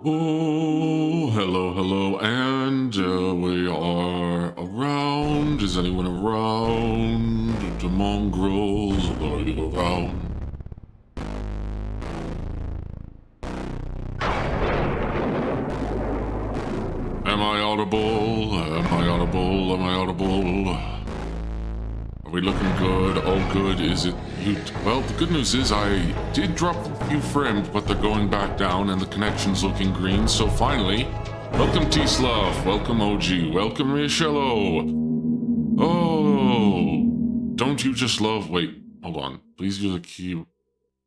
Oh, hello, and we are around. Is anyone around? The mongrels, are you around? Am I audible? Am I audible? Am I audible? Are we looking good? All good? Is it you? Well, the good news is I did drop a few frames, but they're going back down and the connection's looking green. So finally, welcome T-Slav, welcome OG, welcome Riachello. Oh, don't you just love... Wait, hold on. Please use a key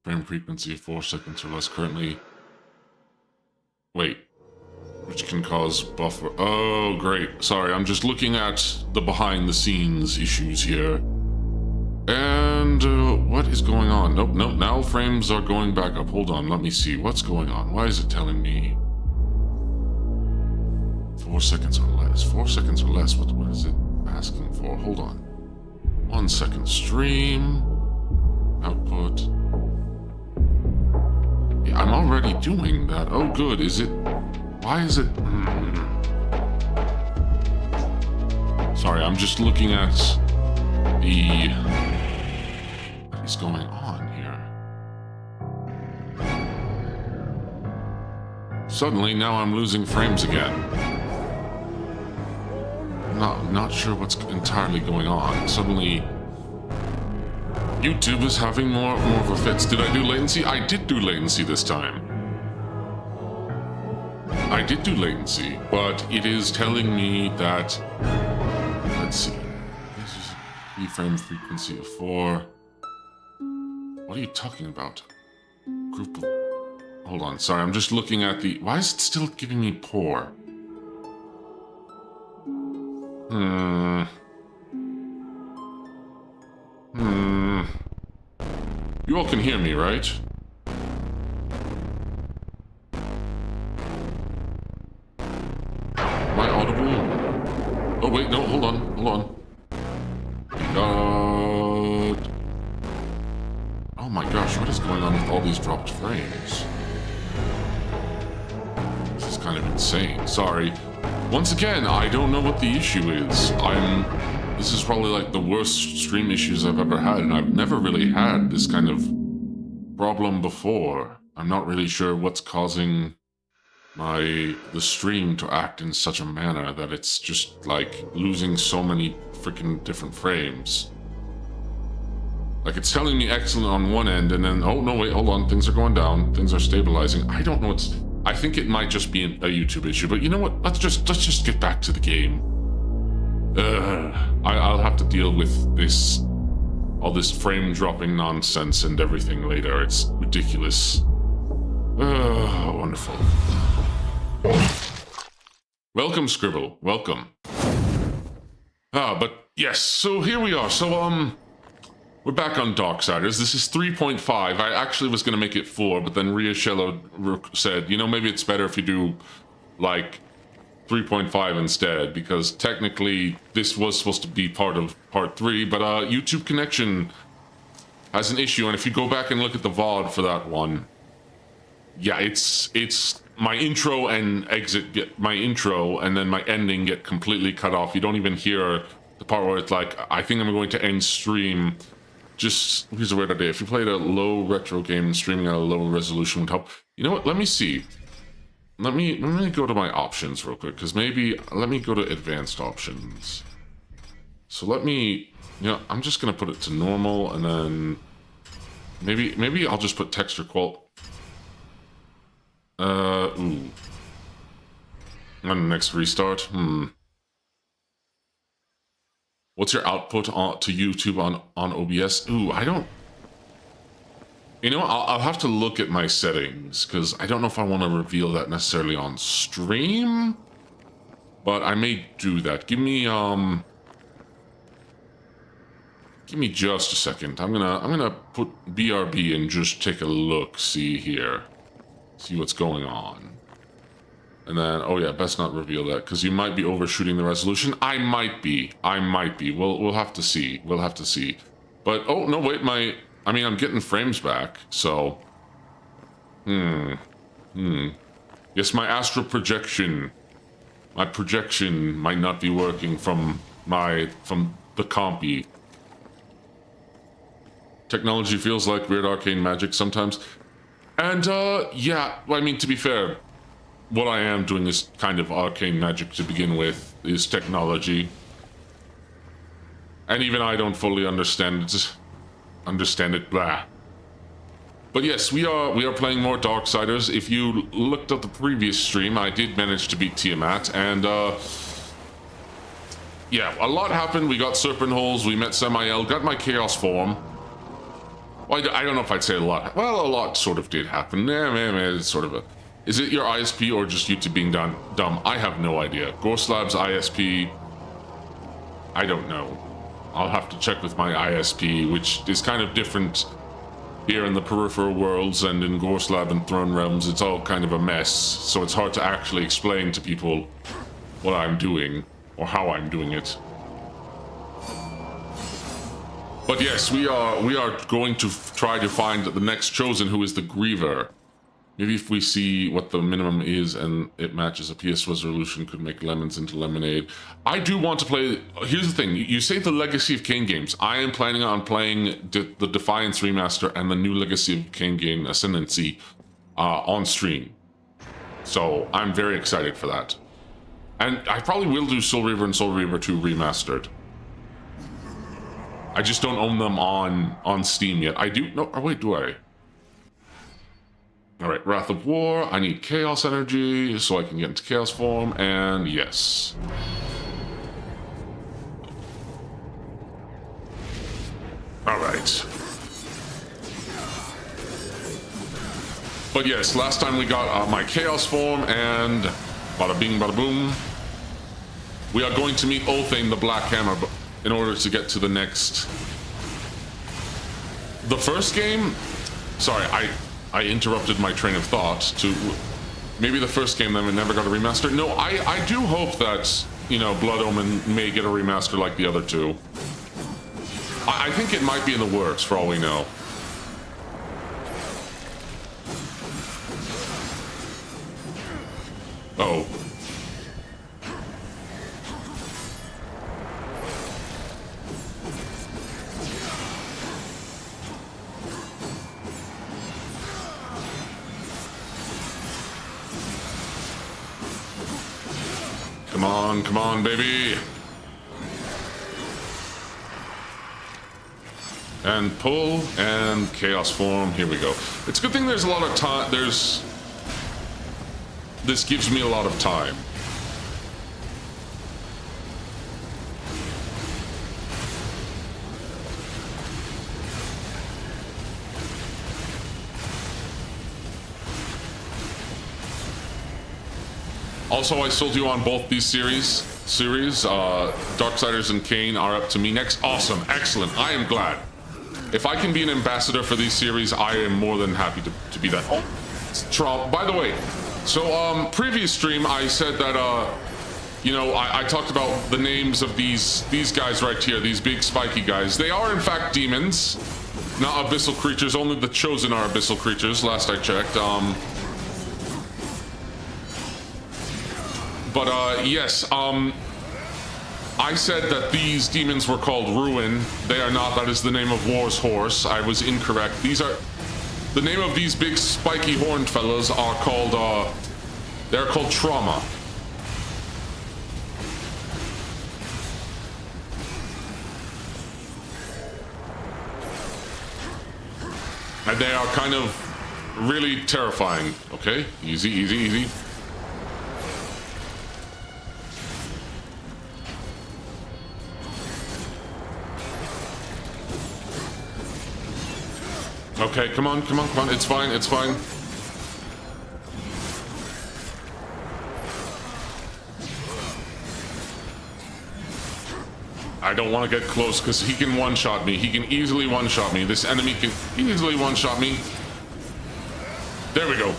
frame frequency of 4 seconds or less currently. Wait. Which can cause buffer... Oh, great. Sorry, I'm just looking at the behind-the-scenes issues here. And, what is going on? Nope, now frames are going back up. Hold on, let me see. What's going on? Why is it telling me 4 seconds or less? 4 seconds or less? What is it asking for? Hold on. 1 second. Stream. Output. Yeah, I'm already doing that. Oh, good. Is it... Why is it... Sorry, I'm just looking at the... What is going on here? Suddenly, now I'm losing frames again. Not sure what's entirely going on. Suddenly, YouTube is having more of a fits. Did I do latency? I did do latency this time. I did do latency, but it is telling me that... Let's see. This is a keyframe frequency of 4. What are you talking about? Group of... Hold on, sorry, I'm just looking at the... Why is it still giving me poor? You all can hear me, right? Am I audible? Oh wait, no, hold on. Oh my gosh, what is going on with all these dropped frames? This is kind of insane. Sorry. Once again, I don't know what the issue is. This is probably like the worst stream issues I've ever had, and I've never really had this kind of problem before. I'm not really sure what's causing the stream to act in such a manner that it's just like losing so many freaking different frames. Like, it's telling me excellent on one end, and then, oh no, wait, hold on, things are going down, things are stabilizing. I don't know I think it might just be a YouTube issue, but you know what? Let's just get back to the game. I'll have to deal with all this frame dropping nonsense and everything later. It's ridiculous. Wonderful. Welcome, Scribble. Welcome. But yes, so here we are. So, we're back on Darksiders. This is 3.5. I actually was going to make it 4, but then Riachello said, you know, maybe it's better if you do, like, 3.5 instead, because technically this was supposed to be part of part 3, but YouTube connection has an issue, and if you go back and look at the VOD for that one, yeah, it's my intro and my intro and then my ending get completely cut off. You don't even hear the part where it's like, I think I'm going to end stream. Just, here's a weird idea. If you played a low retro game, streaming at a low resolution would help. You know what? Let me see. Let me go to my options real quick, because let me go to advanced options. So I'm just going to put it to normal, and then maybe I'll just put texture qual. On the next restart. What's your output to YouTube on OBS? I don't... You know, I'll have to look at my settings, because I don't know if I want to reveal that necessarily on stream, but I may do that. Give me just a second. I'm gonna put BRB and just take a look, see what's going on. And then, oh yeah, best not reveal that, because you might be overshooting the resolution. I might be. We'll have to see. But, oh, no, wait, I'm getting frames back, so... Yes, my astral projection. My projection might not be working from the compy. Technology feels like weird arcane magic sometimes. And, yeah, I mean, to be fair, what I am doing is kind of arcane magic to begin with, is technology. And even I don't fully understand it, blah. But yes, we are playing more Darksiders. If you looked at the previous stream, I did manage to beat Tiamat, and yeah, a lot happened. We got Serpent Holes, we met Samael, got my Chaos form. Well, I don't know if I'd say a lot. Well, a lot sort of did happen. It's sort of a... Is it your ISP or just YouTube being dumb? I have no idea. Ghost Lab's ISP... I don't know. I'll have to check with my ISP, which is kind of different here in the peripheral worlds, and in Ghost Lab and Throne Realms, it's all kind of a mess, so it's hard to actually explain to people what I'm doing, or how I'm doing it. But yes, we are going to try to find the next chosen, who is the Griever. Maybe if we see what the minimum is and it matches a PS resolution, could make lemons into lemonade. I do want to play... Here's the thing. You say the Legacy of Kain games. I am planning on playing the Defiance Remaster and the new Legacy of Kain game, Ascendancy, on stream. So I'm very excited for that. And I probably will do Soul Reaver and Soul Reaver 2 Remastered. I just don't own them on Steam yet. I do... No, or wait, do I? Alright, Wrath of War. I need Chaos Energy so I can get into Chaos form, and yes. Alright. But yes, last time we got my Chaos form, and bada bing, bada boom. We are going to meet Ulthane the Black Hammer in order to get to the next... The first game... Sorry, I interrupted my train of thought to maybe the first game that never got a remaster. No, I do hope that, you know, Blood Omen may get a remaster like the other two. I think it might be in the works for all we know. Oh. Come on, baby. And pull, and Chaos form. Here we go. It's a good thing there's a lot of time. This gives me a lot of time. Also, I still do on both these series. Darksiders and Kain are up to me next. Awesome, excellent. I am glad. If I can be an ambassador for these series, I am more than happy to be that. Oh, by the way, so previous stream I said that you know, I talked about the names of these guys right here, these big spiky guys. They are in fact demons, not abyssal creatures. Only the chosen are abyssal creatures. Last I checked. But yes, I said that these demons were called Ruin. They are not. That is the name of War's horse. I was incorrect. These are... The name of these big spiky horned fellas are called, they're called Trauma. And they are kind of really terrifying. Okay, easy, easy, easy. Okay, come on, come on, come on. It's fine, it's fine. I don't want to get close because he can one-shot me. He can easily one-shot me. This enemy can easily one-shot me. There we go.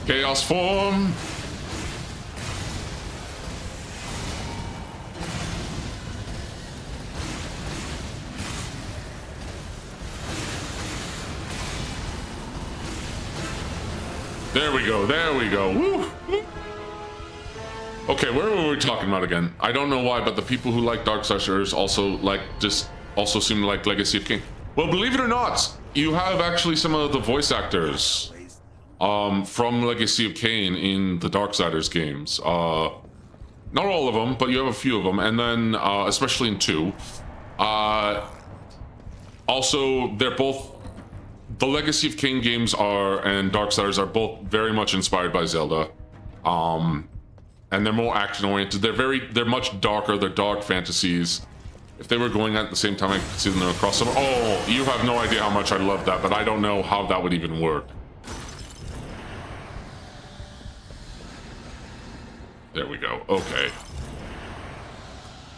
Chaos form. There we go, there we go. Woo. Okay, where were we talking about again? I don't know why, but the people who like Darksiders also seem to like Legacy of Kain. Well, believe it or not, you have actually some of the voice actors from Legacy of Kain in the Darksiders games. Not all of them, but you have a few of them, and then especially in 2. Also, they're both the Legacy of Kain games and Darksiders are both very much inspired by Zelda, and they're more action oriented. They're much darker. They're dark fantasies. If they were going at the same time, I could see them across them. Oh, you have no idea how much I love that, but I don't know how that would even work. There we go. Okay.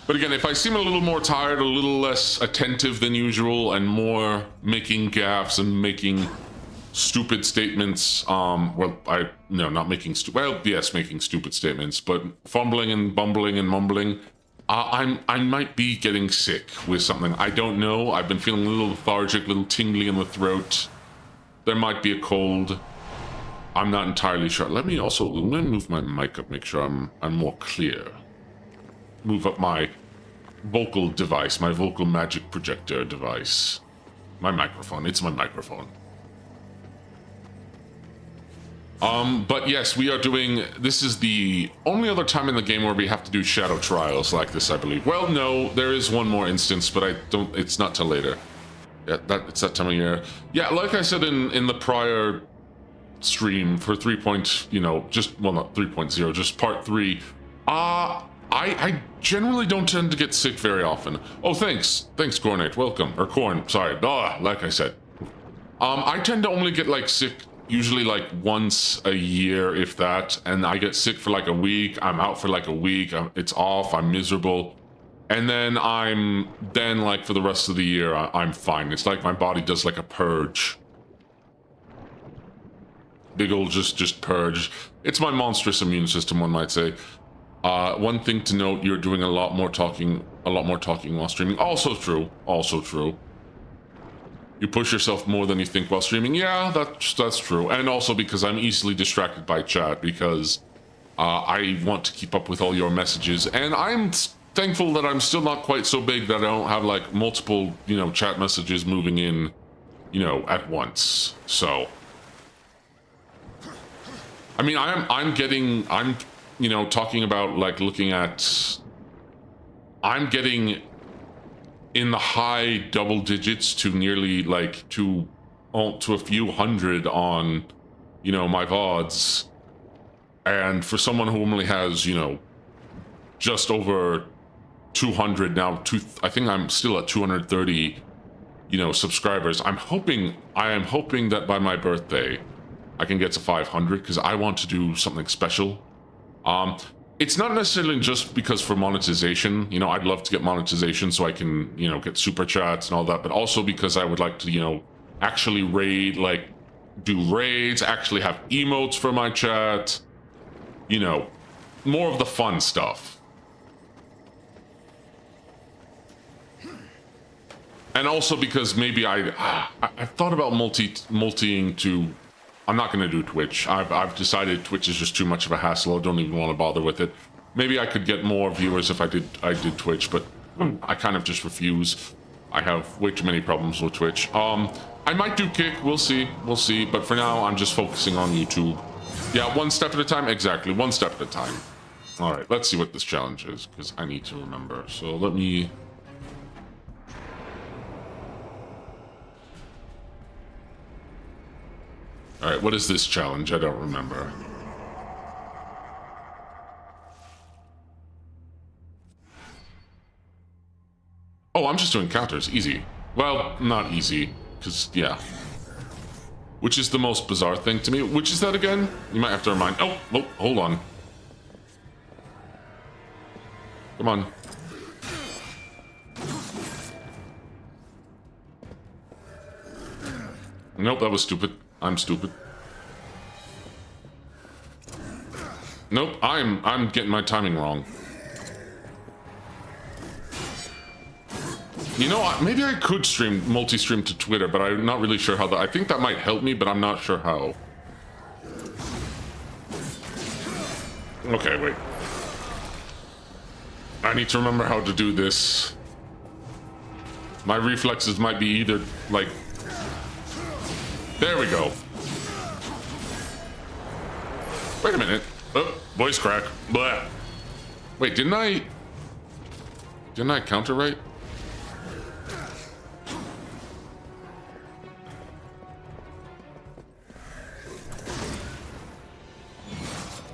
But again, if I seem a little more tired, a little less attentive than usual, and more making gaffes and making stupid statements, not making making stupid statements, but fumbling and bumbling and mumbling, I might be getting sick with something. I don't know. I've been feeling a little lethargic, a little tingly in the throat. There might be a cold. I'm not entirely sure. Let me move my mic up, make sure I'm more clear. Move up my vocal device, my vocal magic projector device. My microphone, it's my microphone. But yes, we are doing, this is the only other time in the game where we have to do shadow trials like this, I believe. Well, no, there is one more instance, but it's not till later. Yeah, it's that time of year. Yeah, like I said in the prior stream for not 3.0, just part 3, I generally don't tend to get sick very often. Oh, thanks, Cornate, welcome, or Corn, sorry, like I said. I tend to only get like sick usually like once a year, if that, and I get sick for like a week, I'm out for like a week, it's off, I'm miserable, and then like for the rest of the year, I'm fine. It's like my body does like a purge. Big ol' just purge. It's my monstrous immune system, one might say. One thing to note, you're doing a lot more talking while streaming. Also true. You push yourself more than you think while streaming. Yeah, that's true. And also because I'm easily distracted by chat, because I want to keep up with all your messages. And I'm thankful that I'm still not quite so big that I don't have like multiple, chat messages moving in, at once. So, I mean, I'm talking about like looking at, I'm getting in the high double digits to nearly like to a few hundred on, my VODs. And for someone who normally has, just over 200 now, I think I'm still at 230, subscribers. I am hoping that by my birthday, I can get to 500 because I want to do something special. It's not necessarily just because for monetization, I'd love to get monetization so I can, get super chats and all that, but also because I would like to, actually do raids, actually have emotes for my chat, more of the fun stuff. And also because maybe I thought about multiing to, I'm not going to do Twitch. I've decided Twitch is just too much of a hassle. I don't even want to bother with it. Maybe I could get more viewers if I did Twitch, but I kind of just refuse. I have way too many problems with Twitch. I might do Kick. We'll see. But for now, I'm just focusing on YouTube. Yeah, one step at a time. Exactly, one step at a time. All right, let's see what this challenge is, because I need to remember. So let me... All right, what is this challenge? I don't remember. Oh, I'm just doing counters. Easy. Well, not easy, because, yeah. Which is the most bizarre thing to me. Which is that again? You might have to remind... Oh, hold on. Come on. Nope, that was stupid. I'm stupid. Nope, I'm getting my timing wrong. You know what? Maybe I could multi-stream to Twitter, but I'm not really sure how that... I think that might help me, but I'm not sure how. Okay, wait. I need to remember how to do this. My reflexes might be either, like... There we go. Wait a minute. Oh, voice crack. Blah. Wait, didn't I counter right?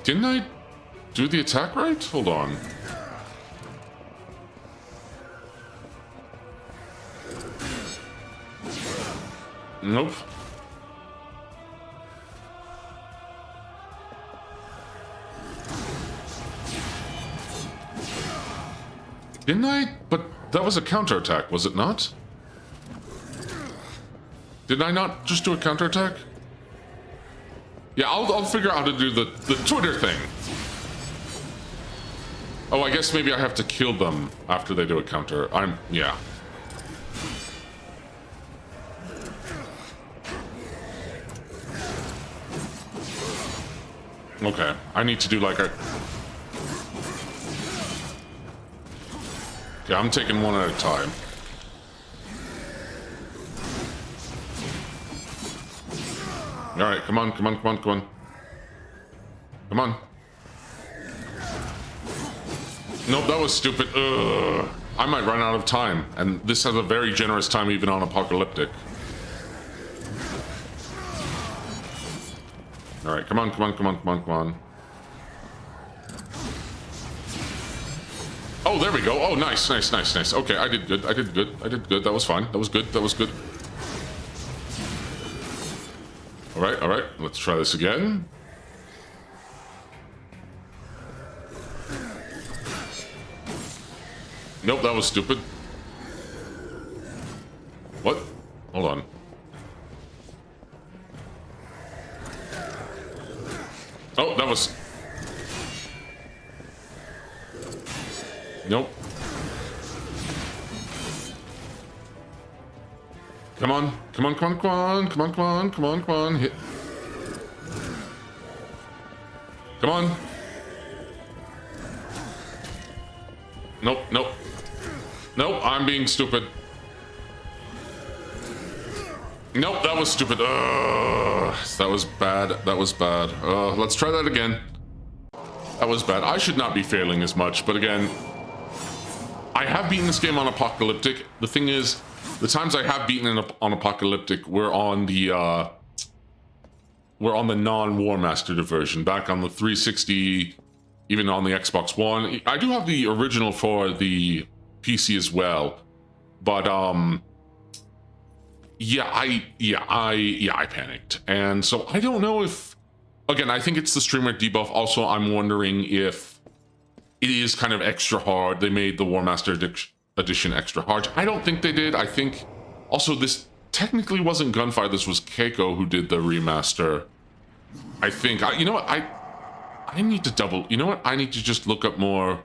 Didn't I do the attack right? Hold on. Nope. Didn't I? But that was a counterattack, was it not? Did I not just do a counterattack? Yeah, I'll figure out how to do the Twitter thing. Oh, I guess maybe I have to kill them after they do a counter. Yeah. Okay, I need to do like a... Okay, I'm taking one at a time. Alright, come on, come on, come on, come on. Come on. Nope, that was stupid. Ugh. I might run out of time, and this has a very generous time even on Apocalyptic. Alright, come on, come on, come on, come on, come on. Oh, there we go. Oh, nice, nice, nice, nice. Okay, I did good, I did good, I did good. That was fine. That was good, that was good. Alright, let's try this again. Nope, that was stupid. What? Hold on. Oh, that was... Nope. Come on, come on, come on, come on, come on, come on, come on, come on, hit. Come on. Nope, nope. Nope, I'm being stupid. Nope, that was stupid. That was bad. That was bad. Let's try that again. That was bad. I should not be failing as much, but again, I have beaten this game on Apocalyptic. The thing is, the times I have beaten it on Apocalyptic were on the non-Warmastered version, back on the 360, even on the Xbox One. I do have the original for the PC as well, but I panicked, and so I don't know if, again, I think it's the streamer debuff. Also, I'm wondering if it is kind of extra hard. They made the Warmastered edition extra hard. I don't think they did. I think also this technically wasn't Gunfire. This was Keiko who did the remaster. I think, you know what, I need to double, you know what, I need to just look up more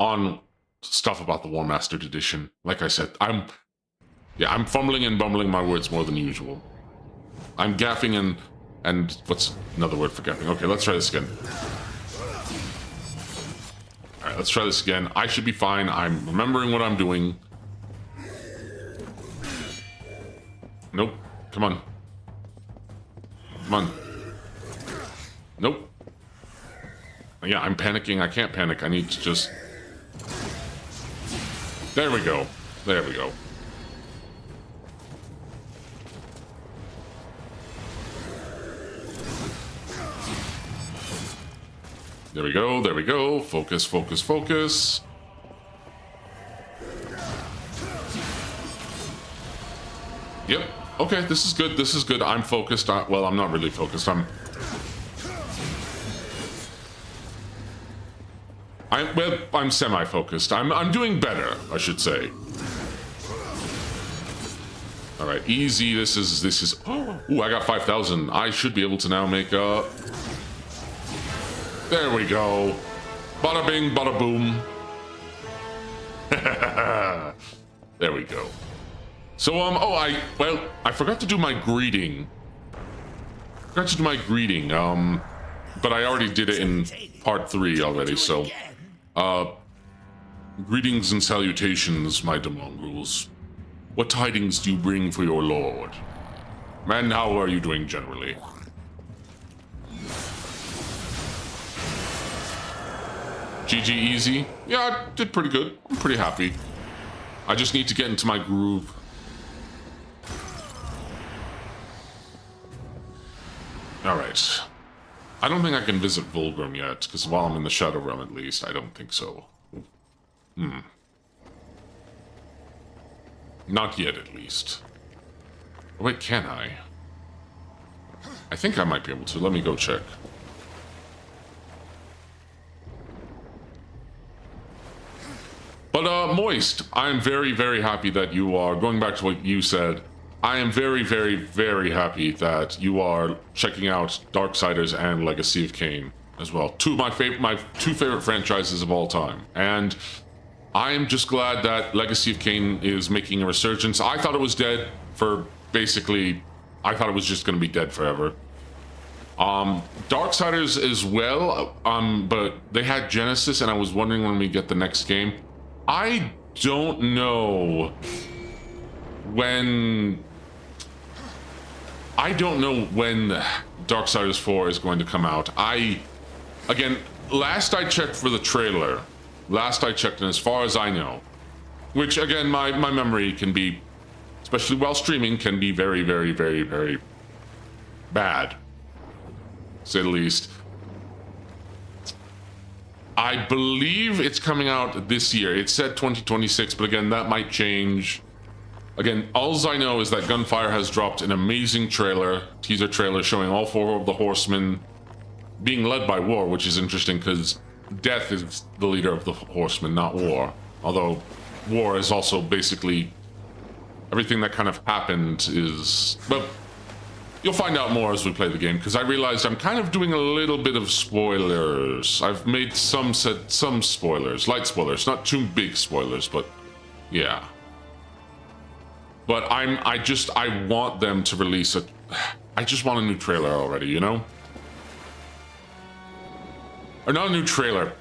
on stuff about the Warmastered edition. Like I said, I'm fumbling and bumbling my words more than usual. I'm gaffing and what's another word for gaffing? Okay, let's try this again. All right, let's try this again. I should be fine. I'm remembering what I'm doing. Nope. Come on. Come on. Nope. Yeah, I'm panicking. I can't panic. I need to just... There we go. There we go. There we go. There we go. Focus, focus, focus. Yep. Okay, this is good. This is good. I'm focused. Well, I'm not really focused. I'm semi-focused. I'm doing better, I should say. All right, easy. This is. Oh, I got 5,000. I should be able to now make a. There we go. Bada bing, bada boom. There we go. So I forgot to do my greeting. But I already did it in part 3 already, so greetings and salutations, my mongrels. What tidings do you bring for your lord? And how are you doing generally? GG easy? Yeah, I did pretty good. I'm pretty happy. I just need to get into my groove. Alright. I don't think I can visit Vulgrim yet, because while I'm in the Shadow Realm at least, I don't think so. Not yet, at least. Oh, wait, can I? I think I might be able to. Let me go check. But, Moist, I'm very, very happy that you are, going back to what you said, I am very, very, very happy that you are checking out Darksiders and Legacy of Kain as well. My two favorite franchises of all time. And I am just glad that Legacy of Kain is making a resurgence. I thought it was dead for basically, I thought it was just going to be dead forever. Darksiders as well, but they had Genesis, and I was wondering when we get the next game. I don't know when Darksiders 4 is going to come out. Again, last I checked for the trailer, and as far as I know, which again, my memory can be, especially while streaming, can be very, very, very, very bad, to say the least. I believe it's coming out this year. It said 2026, but again, that might change. Again, all I know is that Gunfire has dropped an amazing teaser trailer showing all 4 of the Horsemen being led by War, which is interesting because Death is the leader of the Horsemen, not War. Although War is also basically everything that kind of happened is... But you'll find out more as we play the game, because I realized I'm kind of doing a little bit of spoilers. I've made some spoilers, light spoilers, not too big spoilers, but yeah. But I want them to release I just want a new trailer already, you know? Or not a new trailer.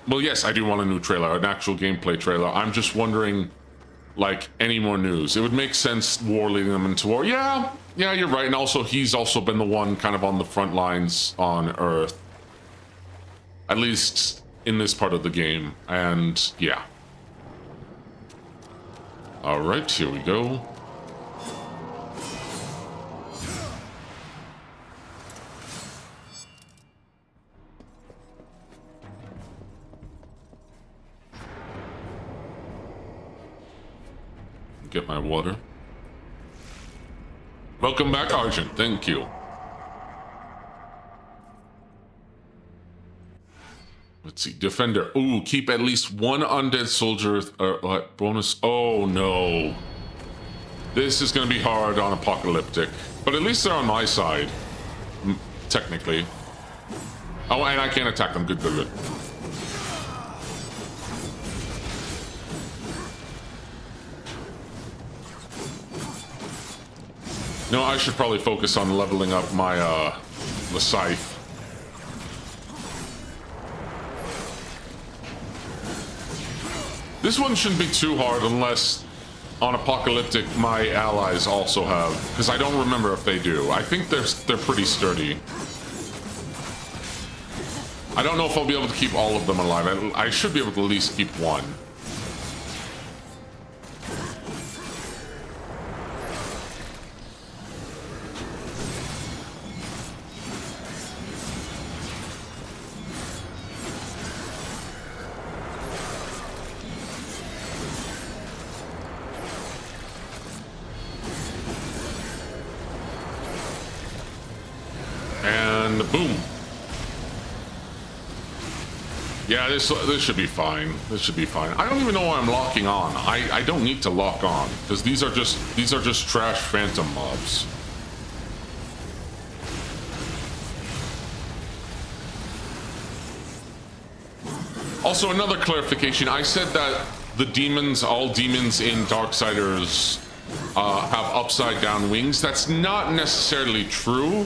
Well, yes, I do want a new trailer, an actual gameplay trailer. I'm just wondering, like, any more news. It would make sense, War leading them into war. Yeah, you're right. And also, he's also been the one kind of on the front lines on Earth. At least in this part of the game. And, yeah. Alright, here we go. Get my water. Welcome back, Argent. Thank you. Let's see. Defender. Ooh, keep at least one undead soldier bonus. Oh, no. This is going to be hard on Apocalyptic. But at least they're on my side. Technically. Oh, and I can't attack them. Good. No, I should probably focus on leveling up my, the scythe. This one shouldn't be too hard unless on Apocalyptic my allies also have, because I don't remember if they do. I think they're pretty sturdy. I don't know if I'll be able to keep all of them alive. I should be able to at least keep one. Boom. Yeah, this should be fine. This should be fine. I don't even know why I'm locking on. I don't need to lock on because these are just trash phantom mobs. Also, another clarification. I said that the demons, all demons in Darksiders, have upside down wings. That's not necessarily true.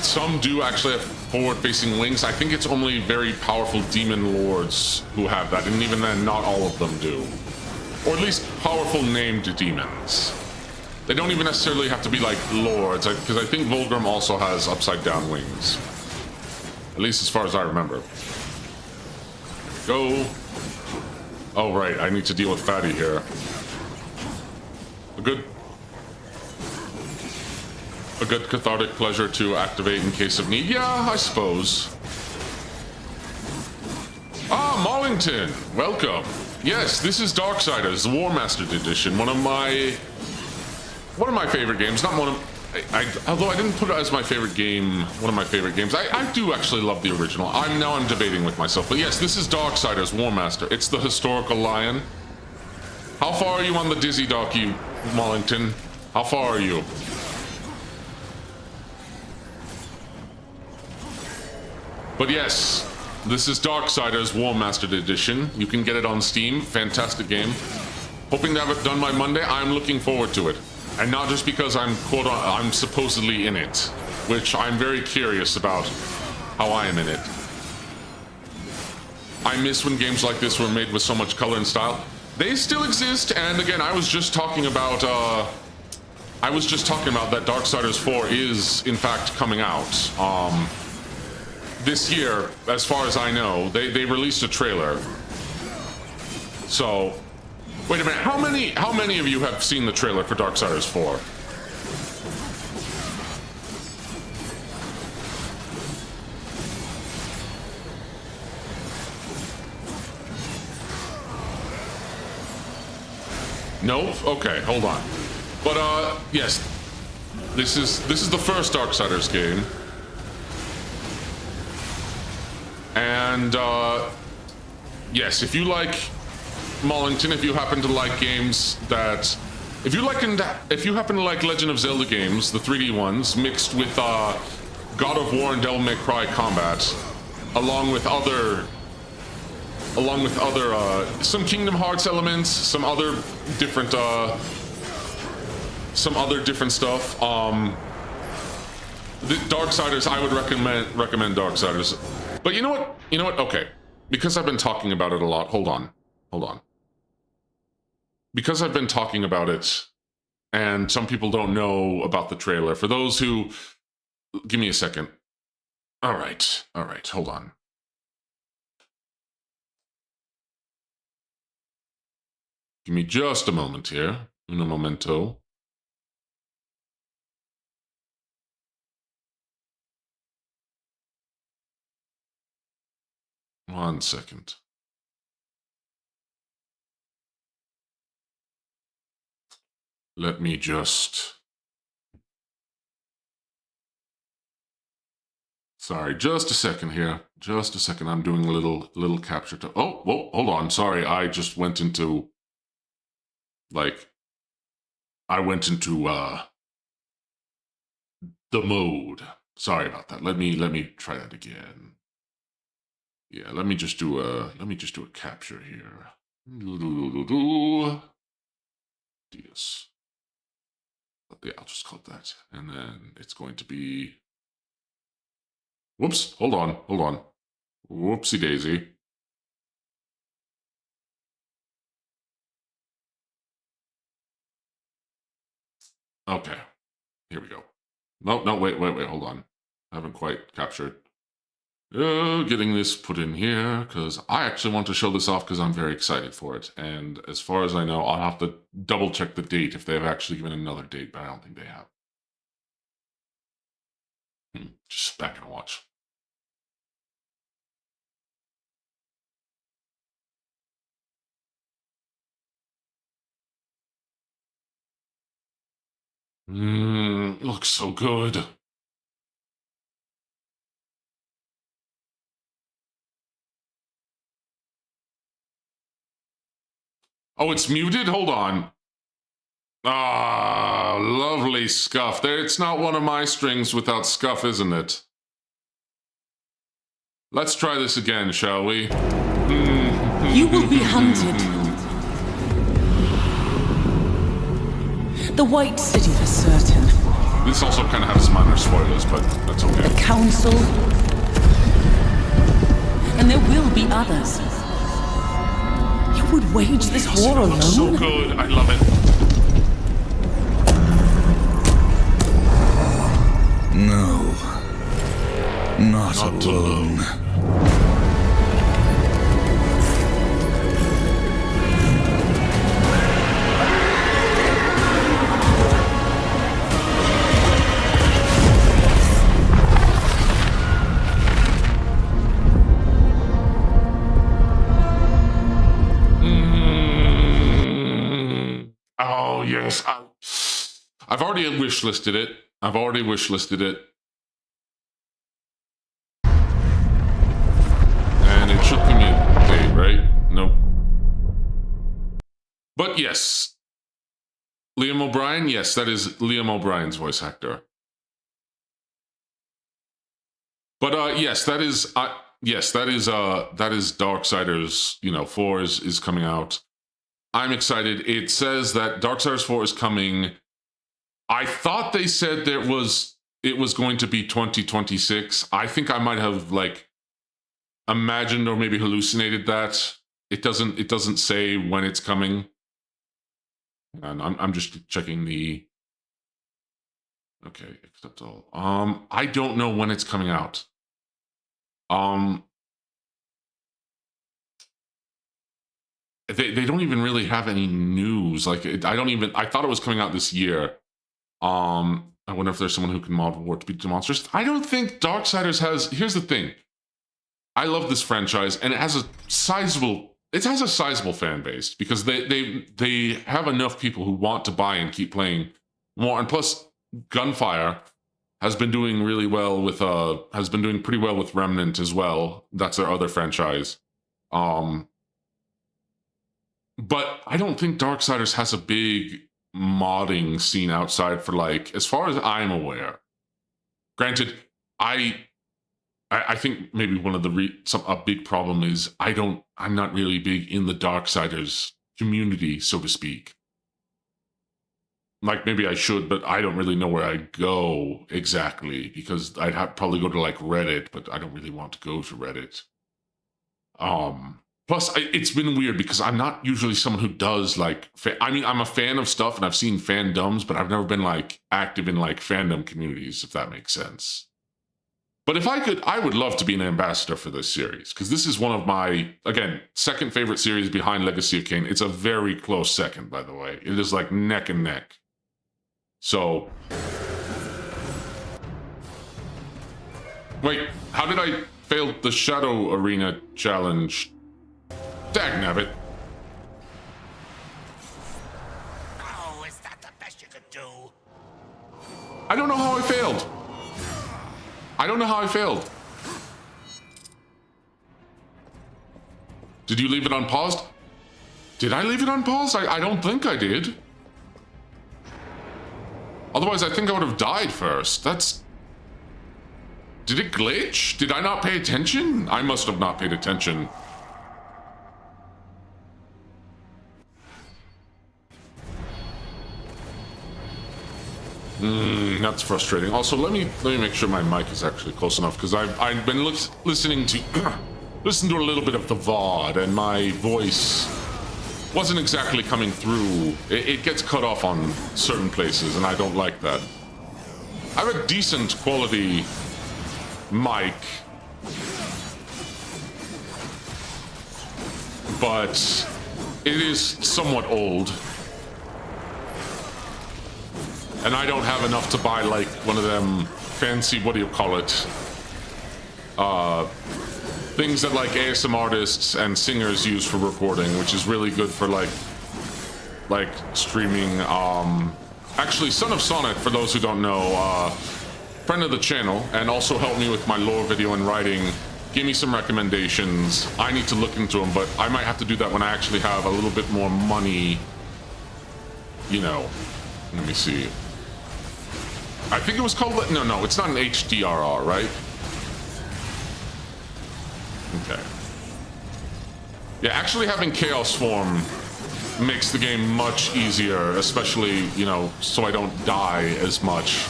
Some do actually have forward-facing wings. I think it's only very powerful demon lords who have that, and even then, not all of them do. Or at least powerful named demons. They don't even necessarily have to be like lords, because I think Volgrim also has upside-down wings. At least as far as I remember. Go. Oh, right, I need to deal with Fatty here. A good cathartic pleasure to activate in case of need. Yeah, I suppose. Ah, Mollington, welcome. Yes, this is Darksiders, the Warmastered edition. One of my favorite games. Not one of, although I didn't put it as my favorite game. One of my favorite games. I do actually love the original. I'm debating with myself, but yes, this is Darksiders Warmaster. It's the historical lion. How far are you on the Dizzy Donkey, Mollington? How far are you? But yes, this is Darksiders Warmastered Edition. You can get it on Steam. Fantastic game. Hoping to have it done by Monday. I'm looking forward to it. And not just because I'm supposedly in it, which I'm very curious about how I am in it. I miss when games like this were made with so much color and style. They still exist, and again, I was just talking about that Darksiders 4 is in fact coming out. This year, as far as I know, they released a trailer. So, wait a minute. How many of you have seen the trailer for Darksiders 4? No? Okay, hold on. But yes, this is the first Darksiders game. And, yes, if you like Mollington, if you happen to like games that... If you happen to like Legend of Zelda games, the 3D ones, mixed with, God of War and Devil May Cry combat, along with other, some Kingdom Hearts elements, some other different stuff, the Darksiders, I would recommend Darksiders. But you know what? Okay. Because I've been talking about it a lot. Hold on. Because I've been talking about it, and some people don't know about the trailer. For those who... Give me a second. All right. Hold on. Give me just a moment here. Uno momento. One second. Let me just... Sorry, just a second here. Just a second. I'm doing a little capture to... Oh, whoa, hold on. Sorry, I just went into... I went into, the mode. Sorry about that. Let me try that again. Yeah, let me just do a capture here. Yes. Yeah, I'll just call it that. And then it's going to be... Whoops, hold on. Whoopsie daisy. Okay, here we go. No, wait, hold on. I haven't quite captured. Getting this put in here, because I actually want to show this off because I'm very excited for it. And as far as I know, I'll have to double check the date if they've actually given another date, but I don't think they have. Just back and watch. Looks so good. Oh, it's muted? Hold on. Ah, lovely scuff. There, it's not one of my strings without scuff, isn't it? Let's try this again, shall we? You will be hunted. The White City for certain. This also kind of has minor spoilers, but that's okay. The Council, and there will be others. You would wage this war alone? So good. I love it. No. Not alone. Oh, yes. I've already wish-listed it. And it should come in today, right? Nope. But yes. Liam O'Brien? Yes, that is Liam O'Brien's voice actor. But yes, that is Darksiders, 4 is coming out. I'm excited. It says that Darksiders 4 is coming. I thought they said it was going to be 2026. I think I might have imagined or maybe hallucinated that. It doesn't say when it's coming. And I'm just checking the. Okay, accept all. I don't know when it's coming out. They don't even really have any news. I thought it was coming out this year. I wonder if there's someone who can mod War to beat the monsters. I don't think Darksiders has. Here's the thing. I love this franchise, and it has a sizable fan base because they have enough people who want to buy and keep playing more. And plus, Gunfire has been doing really well with pretty well with Remnant as well. That's their other franchise. But I don't think Darksiders has a big modding scene outside for as far as I'm aware. Granted, I think maybe one of a big problem is I'm not really big in the Darksiders community, so to speak. Maybe I should, but I don't really know where I'd go exactly because I'd probably go to Reddit, but I don't really want to go to Reddit. Plus, it's been weird because I'm not usually someone who does I'm a fan of stuff and I've seen fandoms, but I've never been active in fandom communities, if that makes sense. But if I could, I would love to be an ambassador for this series because this is one of my, again, second favorite series behind Legacy of Kain. It's a very close second, by the way. It is neck and neck. So, wait, how did I fail the Shadow Arena challenge? Dagnabbit. Oh, is that the best you could do? I don't know how I failed. Did you leave it unpaused? Did I leave it unpaused? I don't think I did. Otherwise, I think I would have died first. Did it glitch? Did I not pay attention? I must have not paid attention. That's frustrating. Also, let me make sure my mic is actually close enough because I've been listening to a little bit of the VOD and my voice wasn't exactly coming through. It gets cut off on certain places, and I don't like that. I have a decent quality mic, but it is somewhat old. And I don't have enough to buy one of them fancy, what do you call it? Things that ASM artists and singers use for recording, which is really good for streaming. Actually, Son of Sonic, for those who don't know, friend of the channel, and also helped me with my lore video and writing, gave me some recommendations. I need to look into them, but I might have to do that when I actually have a little bit more money. Let me see. I think it was called, no, it's not an HDRR, right? Okay. Yeah, actually having Chaos Form makes the game much easier, especially, so I don't die as much.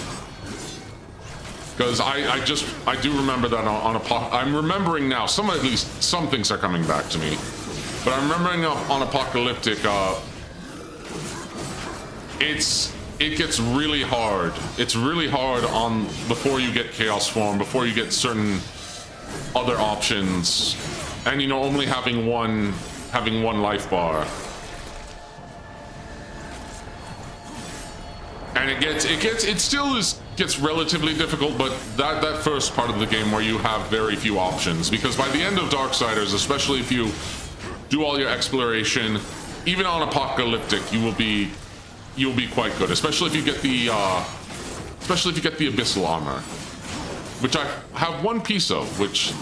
Because I do remember that on I'm remembering now, at least some things are coming back to me. But I'm remembering on Apocalyptic, it gets really hard. It's really hard before you get Chaos Form, before you get certain other options, and you know, only having one life bar. And it still gets relatively difficult, but that first part of the game where you have very few options, because by the end of Darksiders, especially if you do all your exploration, even on Apocalyptic, you'll be quite good, especially if you get the Abyssal armor, which I have one piece of, which,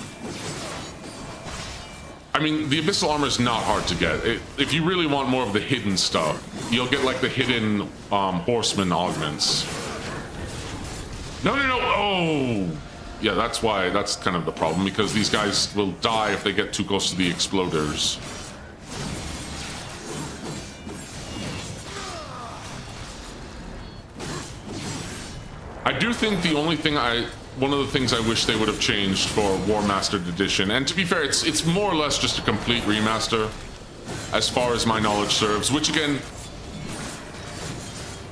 I mean, the Abyssal armor is not hard to get. If you really want more of the hidden stuff, you'll get like the hidden horseman augments. No, oh! Yeah, that's kind of the problem, because these guys will die if they get too close to the exploders. I do think one of the things I wish they would have changed for Warmastered Edition, and to be fair, it's more or less just a complete remaster, as far as my knowledge serves, which again,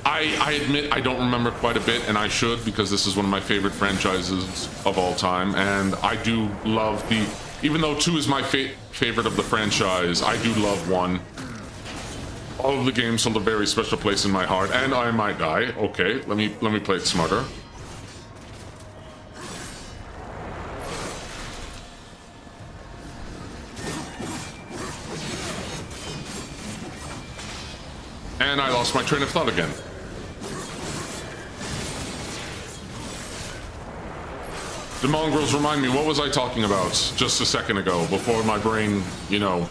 I admit I don't remember quite a bit, and I should, because this is one of my favorite franchises of all time, and I do love even though 2 is my favorite of the franchise, I do love 1. All of the games hold a very special place in my heart, and I might die. Okay, let me play it smarter. And I lost my train of thought again. The mongrels, remind me, what was I talking about just a second ago, before my brain, you know,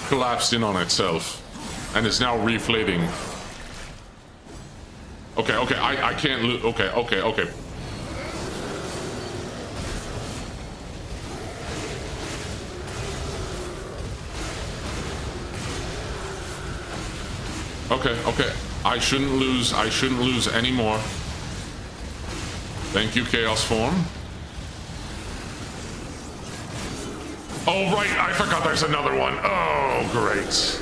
collapsed in on itself? And it's now reflating. Okay, I can't lose. Okay. Okay. I shouldn't lose anymore. Thank you, Chaos Form. Oh, right, I forgot there's another one. Oh, great.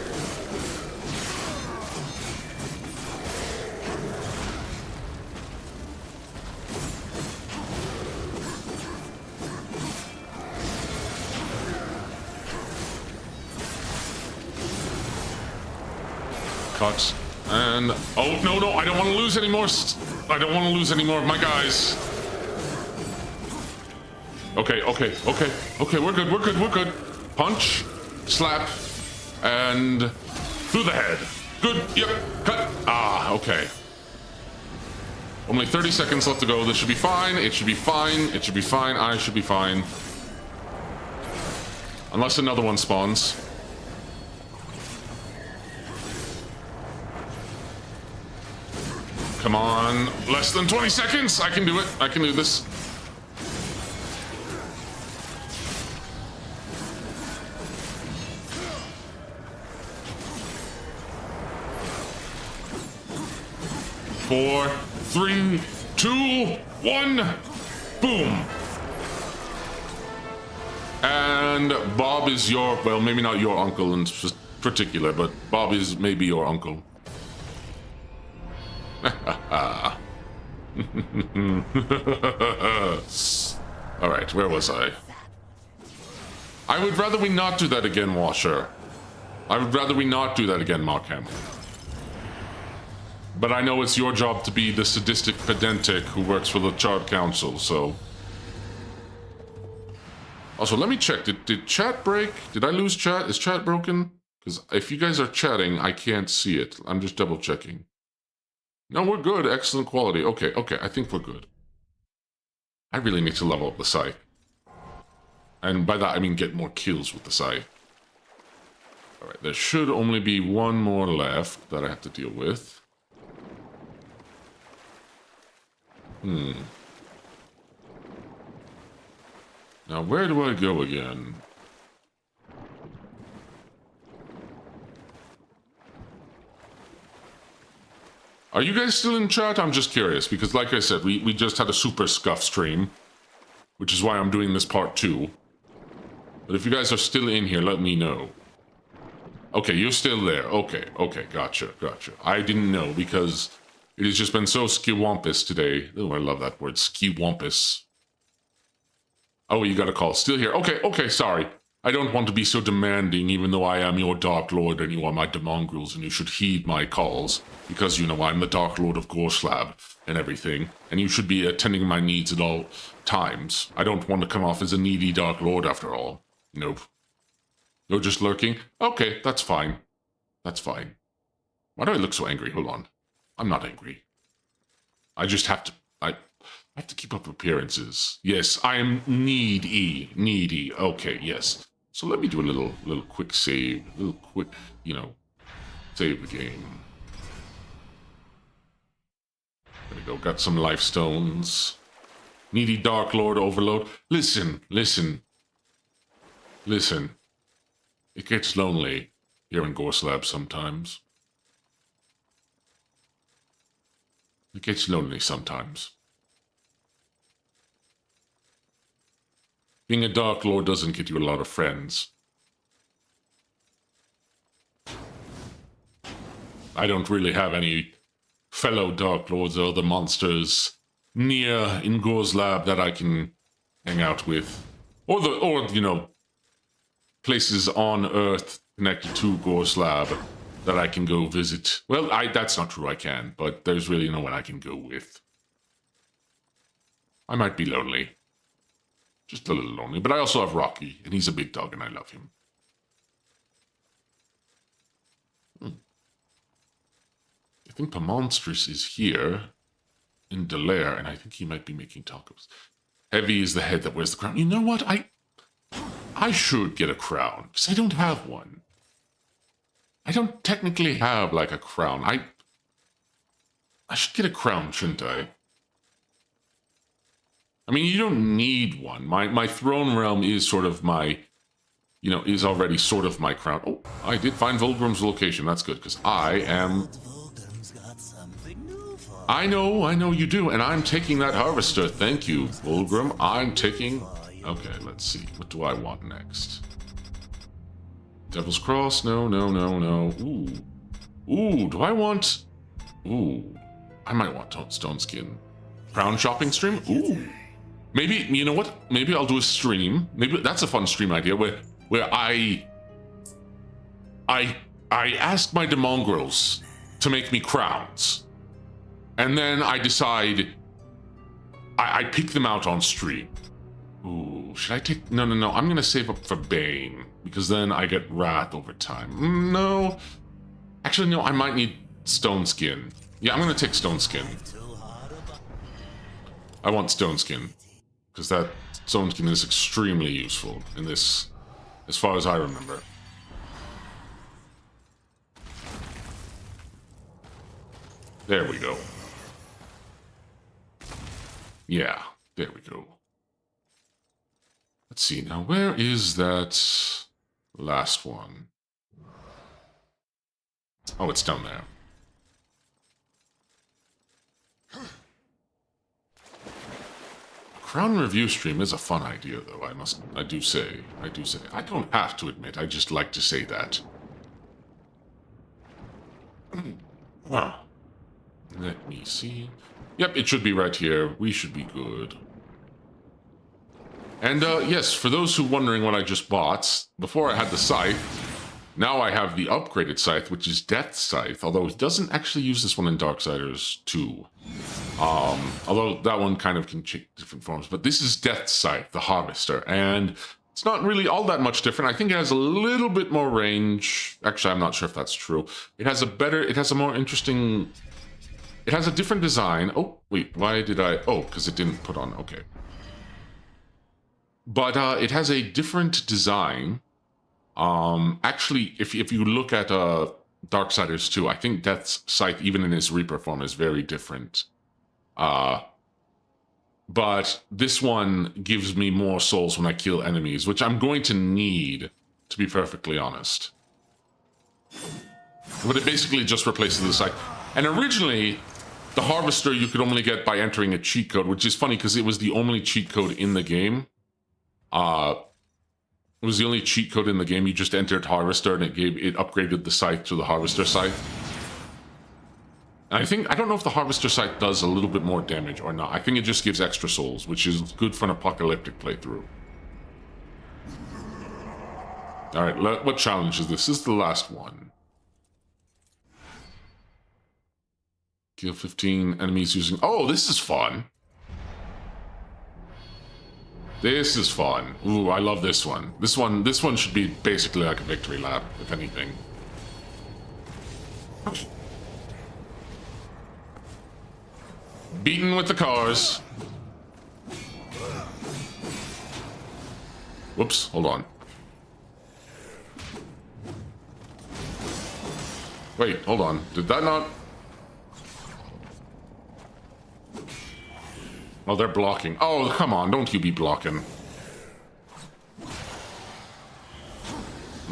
Cut. And oh no, I don't want to lose any more. I don't want to lose any more of my guys. Okay, we're good. Punch, slap, and through the head. Good, yep, cut. Ah, okay. Only 30 seconds left to go. This should be fine. It should be fine. I should be fine. Unless another one spawns. Come on, less than 20 seconds. I can do it. I can do this. Four, three, two, one, boom. And Bob is your, well, maybe not your uncle in particular, but Bob is maybe your uncle. All right, where was I? I would rather we not do that again, Washer. I would rather we not do that again, Markham. But I know it's your job to be the sadistic pedantic who works for the Charred Council, so... Also, let me check. Did chat break? Did I lose chat? Is chat broken? Because if you guys are chatting, I can't see it. I'm just double checking. No, we're good. Excellent quality. Okay, I think we're good. I really need to level up the scythe. And by that, I mean get more kills with the scythe. Alright, there should only be one more left that I have to deal with. Now, where do I go again? Are you guys still in chat? I'm just curious, because like I said, we just had a super scuff stream, which is why I'm doing this part 2. But if you guys are still in here, let me know. Okay, you're still there. Okay, gotcha. I didn't know, because it has just been so skiwampus today. Oh, I love that word, skiwampus. Oh, you got a call. Still here. Okay, sorry. I don't want to be so demanding, even though I am your Dark Lord and you are my Demongrels, and you should heed my calls, because, you know, I'm the Dark Lord of Gorslab and everything, and you should be attending my needs at all times. I don't want to come off as a needy Dark Lord, after all. Nope. You're just lurking? Okay, that's fine. That's fine. Why do I look so angry? Hold on. I'm not angry. I just have to... I have to keep up appearances. Yes, I am needy. Okay, yes. So let me do a little quick save. A little quick, you know, save the game. There we go. Got some life stones. Needy Dark Lord Overload. Listen. It gets lonely here in Gorslab sometimes. It gets lonely sometimes. Being a Dark Lord doesn't get you a lot of friends. I don't really have any fellow Dark Lords or other monsters near in Gorslab that I can hang out with. Or you know, places on Earth connected to Gorslab that I can go visit. Well, that's not true, I can, but there's really no one I can go with. I might be lonely. Just a little lonely, but I also have Rocky, and he's a big dog, and I love him. I think Monstrous is here in Delaire, and I think he might be making tacos. Heavy is the head that wears the crown. You know what? I should get a crown, because I don't have one. I don't technically have, like, a crown. I should get a crown, shouldn't I? I mean, you don't need one. My throne realm is sort of my, you know, is already sort of my crown. Oh, I did find Volgrim's location. That's good, because I am... I know you do, and I'm taking that harvester. Thank you, Volgrim. I'm taking... Okay, let's see. What do I want next? Devil's Cross? No. Ooh, do I want... Ooh, I might want Stone Skin. Crown shopping stream? Ooh. Maybe, you know what? Maybe I'll do a stream. Maybe that's a fun stream idea where I ask my Demongrels to make me crowns. And then I decide I pick them out on stream. Ooh, should I take... No. I'm going to save up for Bane, because then I get Wrath over time. No. Actually, no, I might need Stone Skin. Yeah, I'm going to take Stone Skin. I want Stone Skin, because that Stone Skin is extremely useful in this, as far as I remember. There we go. Yeah, there we go. Let's see, now where is that last one? Oh, it's down there. Crown review stream is a fun idea, though, I do say. I don't have to admit, I just like to say that. Let me see. Yep, it should be right here. We should be good. And, yes, for those who wondering what I just bought, before I had the scythe, now I have the upgraded scythe, which is Death Scythe, although it doesn't actually use this one in Darksiders 2. Although that one kind of can take different forms, but this is Death Scythe, the Harvester, and it's not really all that much different. I think it has a little bit more range. Actually, I'm not sure if that's true. It has a more interesting... It has a different design. Oh, wait, why did I... Oh, because it didn't put on... Okay. But it has a different design. Actually, if you look at Darksiders 2, I think Death's Scythe, even in its Reaper form, is very different. But this one gives me more souls when I kill enemies, which I'm going to need, to be perfectly honest. But it basically just replaces the Scythe. And originally, the Harvester you could only get by entering a cheat code, which is funny because it was the only cheat code in the game. It was the only cheat code in the game. You just entered Harvester and it upgraded the scythe to the Harvester scythe. And I don't know if the Harvester scythe does a little bit more damage or not. I think it just gives extra souls, which is good for an apocalyptic playthrough. All right, what challenge is this? This is the last one. Kill 15 enemies using... Oh, this is fun. This is fun. Ooh, I love this one. This one should be basically like a victory lap, if anything. Beaten with the cars. Whoops, hold on. Wait, hold on. Did that not... Oh, they're blocking. Oh, come on, don't you be blocking.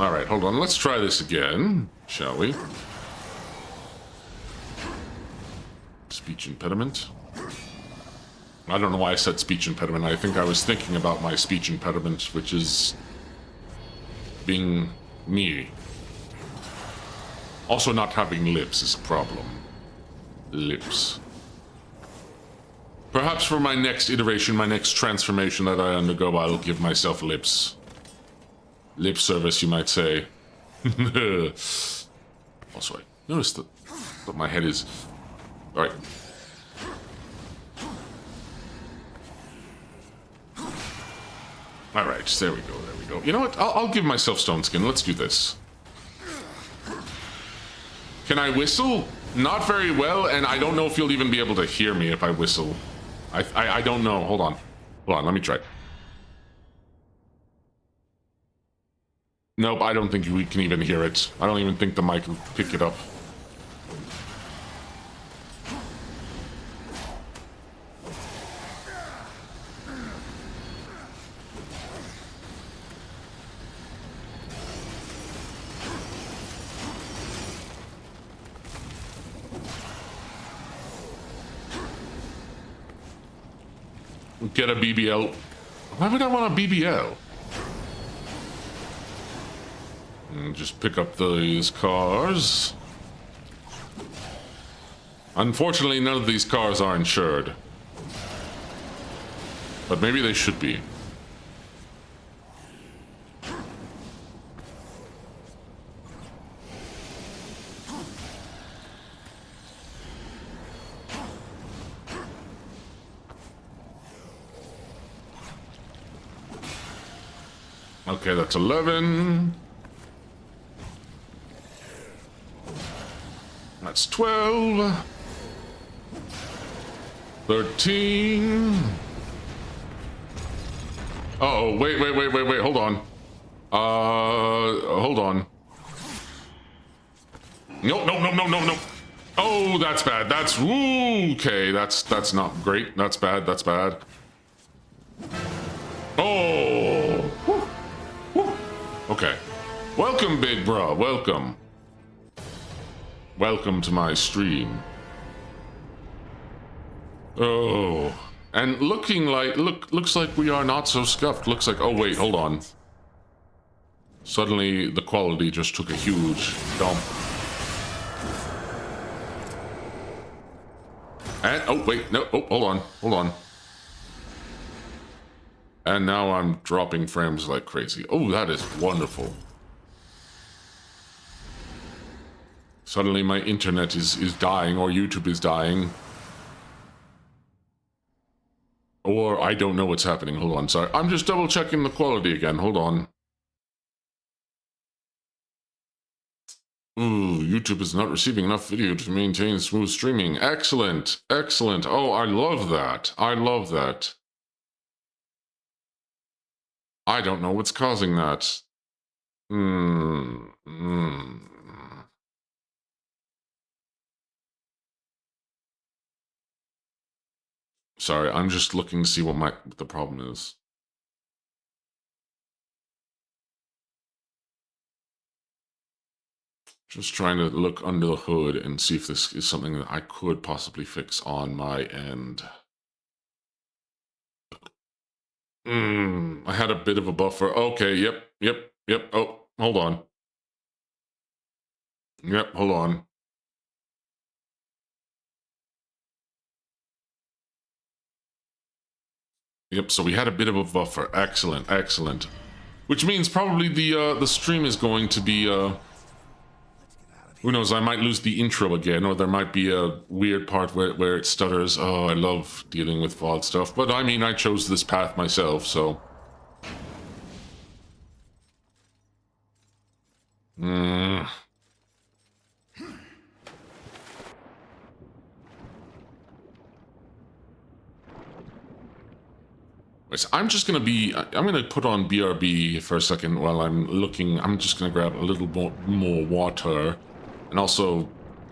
Alright, hold on. Let's try this again, shall we? Speech impediment. I don't know why I said speech impediment. I think I was thinking about my speech impediment, which is being me. Also, not having lips is a problem. Lips. Perhaps for my next iteration, my next transformation that I undergo, I'll give myself lips. Lip service, you might say. Also, I noticed that my head is... Alright. Alright, there we go. You know what? I'll give myself stone skin. Let's do this. Can I whistle? Not very well, and I don't know if you'll even be able to hear me if I whistle. I don't know. Hold on, let me try. Nope, I don't think we can even hear it. I don't even think the mic will pick it up. Get a BBL. Why would I want a BBL? And just pick up these cars. Unfortunately, none of these cars are insured. But maybe they should be. Okay, that's 11. That's 12. 13. Uh-oh, wait, hold on. Hold on. No. Oh, that's bad. That's, ooh, okay, that's not great. That's bad. Oh. Okay. Welcome, big bro. Welcome. Welcome to my stream. Oh. And looks like we are not so scuffed. Looks like, oh wait, hold on. Suddenly the quality just took a huge dump. And, oh wait, no, oh, hold on. And now I'm dropping frames like crazy. Oh, that is wonderful. Suddenly my internet is dying, or YouTube is dying. Or I don't know what's happening. Hold on, sorry. I'm just double checking the quality again. Hold on. Ooh, YouTube is not receiving enough video to maintain smooth streaming. Excellent. Oh, I love that. I don't know what's causing that. Sorry, I'm just looking to see what the problem is. Just trying to look under the hood and see if this is something that I could possibly fix on my end. I had a bit of a buffer. Okay, yep. Oh, hold on. Yep, hold on. Yep, so we had a bit of a buffer. Excellent. Which means probably the stream is going to be who knows, I might lose the intro again, or there might be a weird part where it stutters. Oh, I love dealing with VOD stuff, but I mean, I chose this path myself, so. I'm just gonna I'm gonna put on BRB for a second while I'm looking. I'm just gonna grab a little more water and also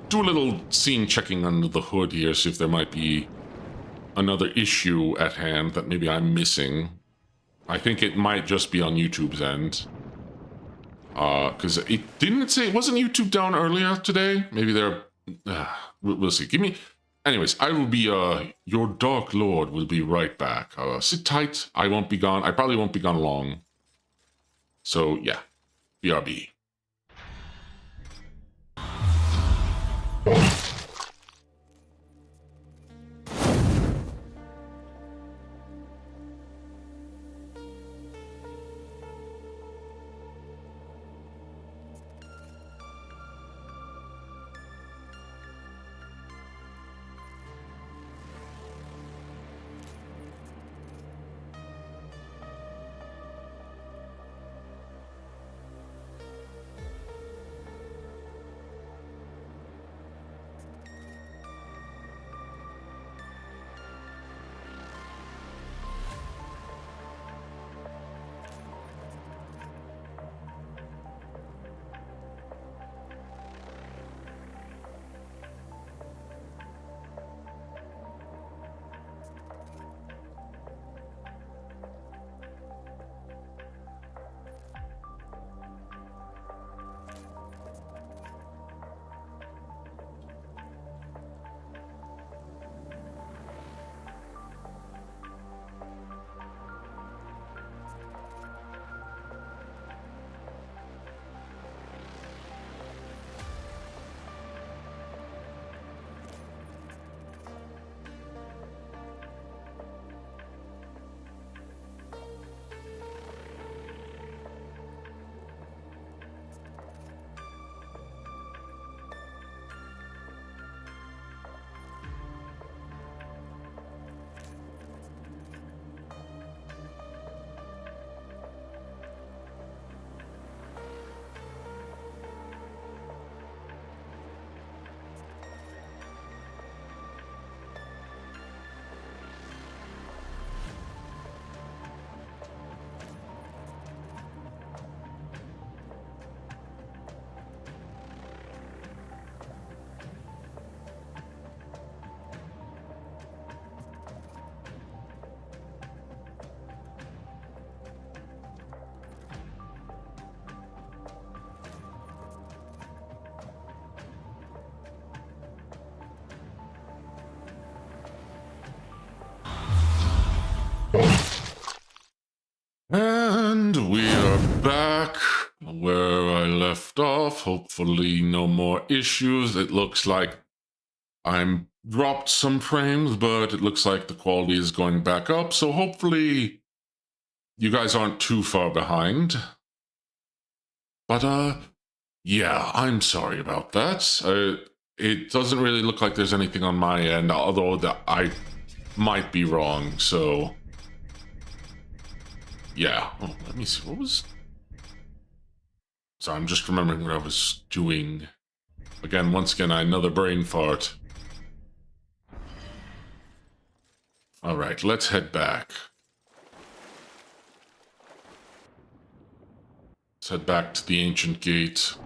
do a little scene checking under the hood here, see if there might be another issue at hand that maybe I'm missing. I think it might just be on YouTube's end. Because it say it wasn't YouTube down earlier today? Maybe they're... we'll see. Anyways, I will be, your Dark Lord will be right back. Sit tight. I won't be gone. I probably won't be gone long. So, yeah. BRB. And we are back where I left off. Hopefully no more issues. It looks like I'm dropped some frames, but it looks like the quality is going back up. So hopefully you guys aren't too far behind. But yeah, I'm sorry about that. It doesn't really look like there's anything on my end, although I might be wrong, so... Yeah. Oh, let me see. What was... So I'm just remembering what I was doing. Again, once again, another brain fart. Alright, let's head back. Let's head back to the ancient gate.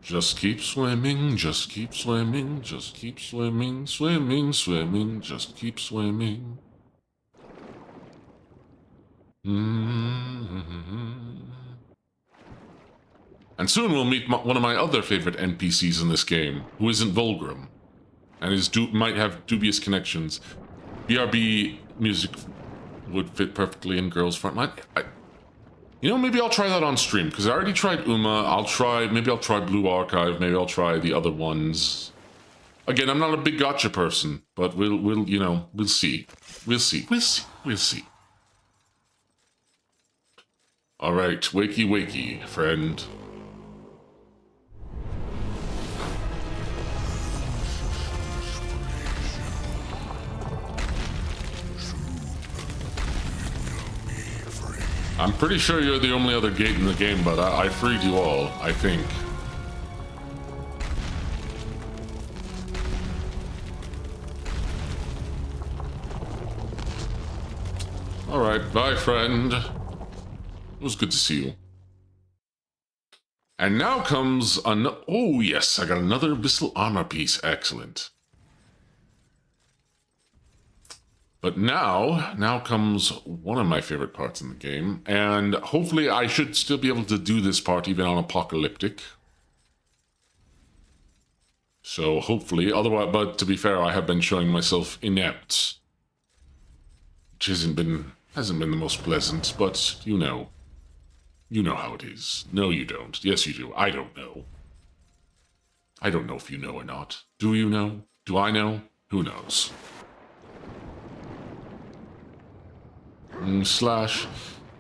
Just keep swimming, just keep swimming, just keep swimming, swimming, just keep swimming. And soon we'll meet one of my other favorite NPCs in this game, who isn't Volgrim, and might have dubious connections. BRB music would fit perfectly in Girls Frontline. You know, maybe I'll try that on stream, because I already tried Uma. Maybe I'll try Blue Archive. Maybe I'll try the other ones. Again, I'm not a big gacha person, but we'll see. We'll see. All right, wakey, wakey, friend. I'm pretty sure you're the only other gate in the game, but I freed you all, I think. Alright, bye, friend. It was good to see you. And now comes oh yes, I got another Abyssal armor piece. Excellent. But now comes one of my favorite parts in the game, and hopefully I should still be able to do this part even on Apocalyptic. So hopefully, otherwise, but to be fair, I have been showing myself inept, which hasn't been the most pleasant, but you know how it is. No, you don't. Yes, you do. I don't know. I don't know if you know or not. Do you know? Do I know? Who knows?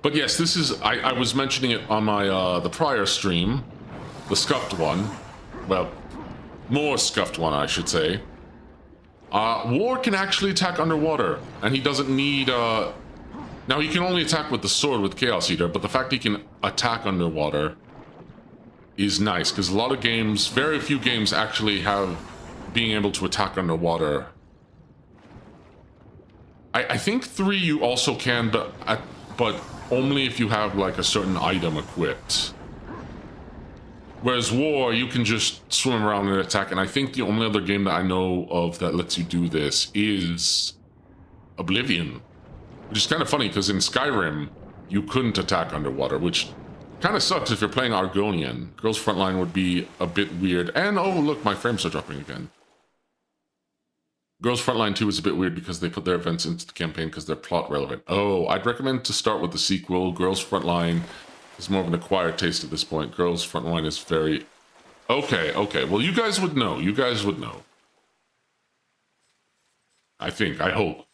But yes, this is, I was mentioning it on my, the prior stream, the scuffed one, well, more scuffed one, I should say. War can actually attack underwater, and he doesn't need, now he can only attack with the sword with Chaos Eater, but the fact he can attack underwater is nice, because a lot of games, very few games actually have being able to attack underwater. I think 3 you also can, but only if you have like a certain item equipped. Whereas War, you can just swim around and attack, and I think the only other game that I know of that lets you do this is Oblivion. Which is kind of funny, because in Skyrim, you couldn't attack underwater, which kind of sucks if you're playing Argonian. Girls Frontline would be a bit weird, and oh look, my frames are dropping again. Girls Frontline 2 is a bit weird because they put their events into the campaign because they're plot relevant. Oh, I'd recommend to start with the sequel. Girls Frontline is more of an acquired taste at this point. Girls Frontline is very... Okay. Well, you guys would know. I think. I hope.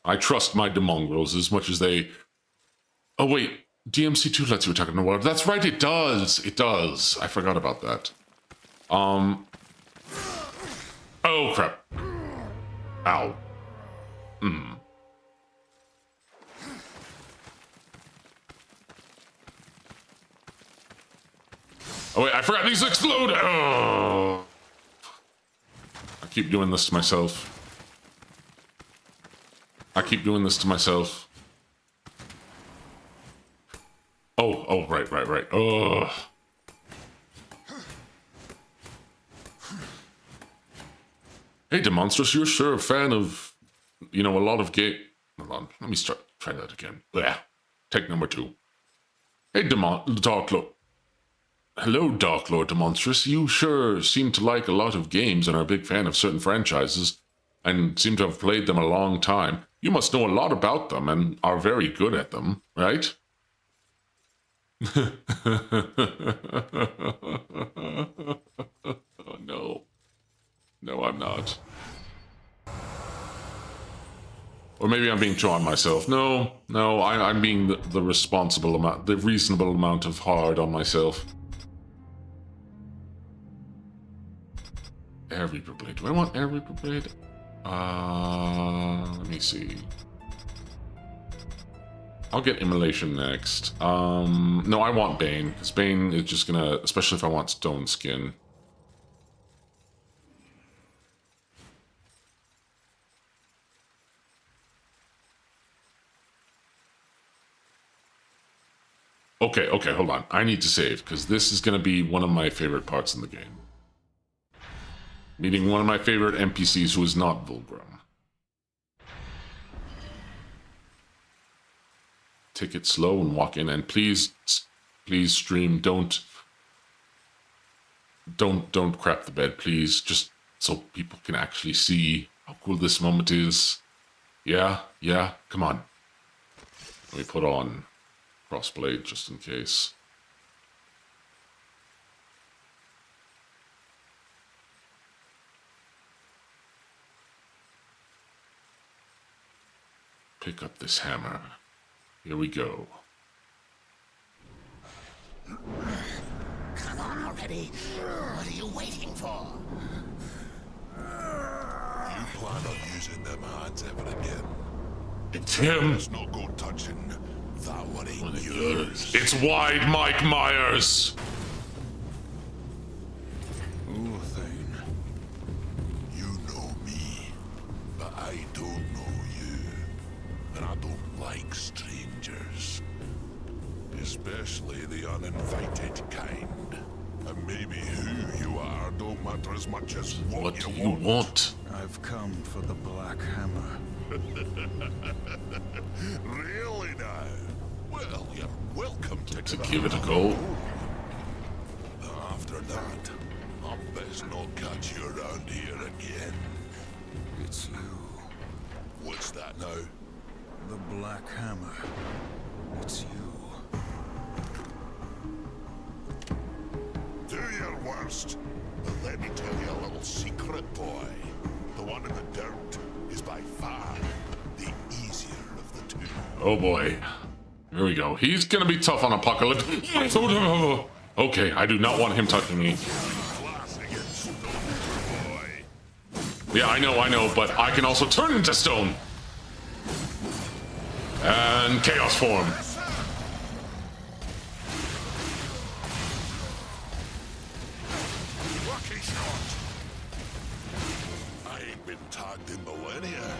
I trust my demongrels as much as they... Oh, wait. DMC2 lets you attack underwater. That's right, it does. I forgot about that. Oh, crap. Ow. Oh, wait, I forgot these explode! Oh. I keep doing this to myself. Oh, right. Ugh. Hey, Demonstrous, you're sure a fan of, a lot of gay... Hold on, let me try that again. Blech. Take number 2. Hey, Darklord. Hello, Darklord Demonstrous. You sure seem to like a lot of games and are a big fan of certain franchises, and seem to have played them a long time. You must know a lot about them and are very good at them, right? Oh, no. No, I'm not. Or maybe I'm being too on myself. No, I'm being the responsible amount, the reasonable amount of hard on myself. Air Reaper Blade. Do I want Air Reaper Blade? Let me see. I'll get Immolation next. No, I want Bane, because Bane is just gonna, especially if I want Stone Skin. Okay, hold on. I need to save, because this is going to be one of my favorite parts in the game. Meeting one of my favorite NPCs who is not Volgrim. Take it slow and walk in, and please Please, stream, don't crap the bed, please. Just so people can actually see how cool this moment is. Yeah, come on. Let me put on crossblade just in case. Pick up this hammer. Here we go. Come on already. What are you waiting for? You plan on using them hands ever again? It's him. Let's not go touching that one ain't yours. It's Wide Mike Myers. Thane. You know me, but I don't know you. And I don't like strangers. Especially the uninvited kind. And maybe who you are don't matter as much as What do you want? I've come for the Black Hammer. Really now? Well, you're welcome to Give it a go. After that, I best not catch you around here again. It's you, What's that now? the Black Hammer. It's you. Do your worst. But let me tell you a little secret, boy. The one in the dirt is by far the easier of the two. Oh boy. Here we go. He's gonna be tough on Apocalypse. Okay, I do not want him touching me. Classic and stone, boy. Yeah, I know, but I can also turn into stone. And chaos form. Lucky shot. I ain't been tagged in millennia.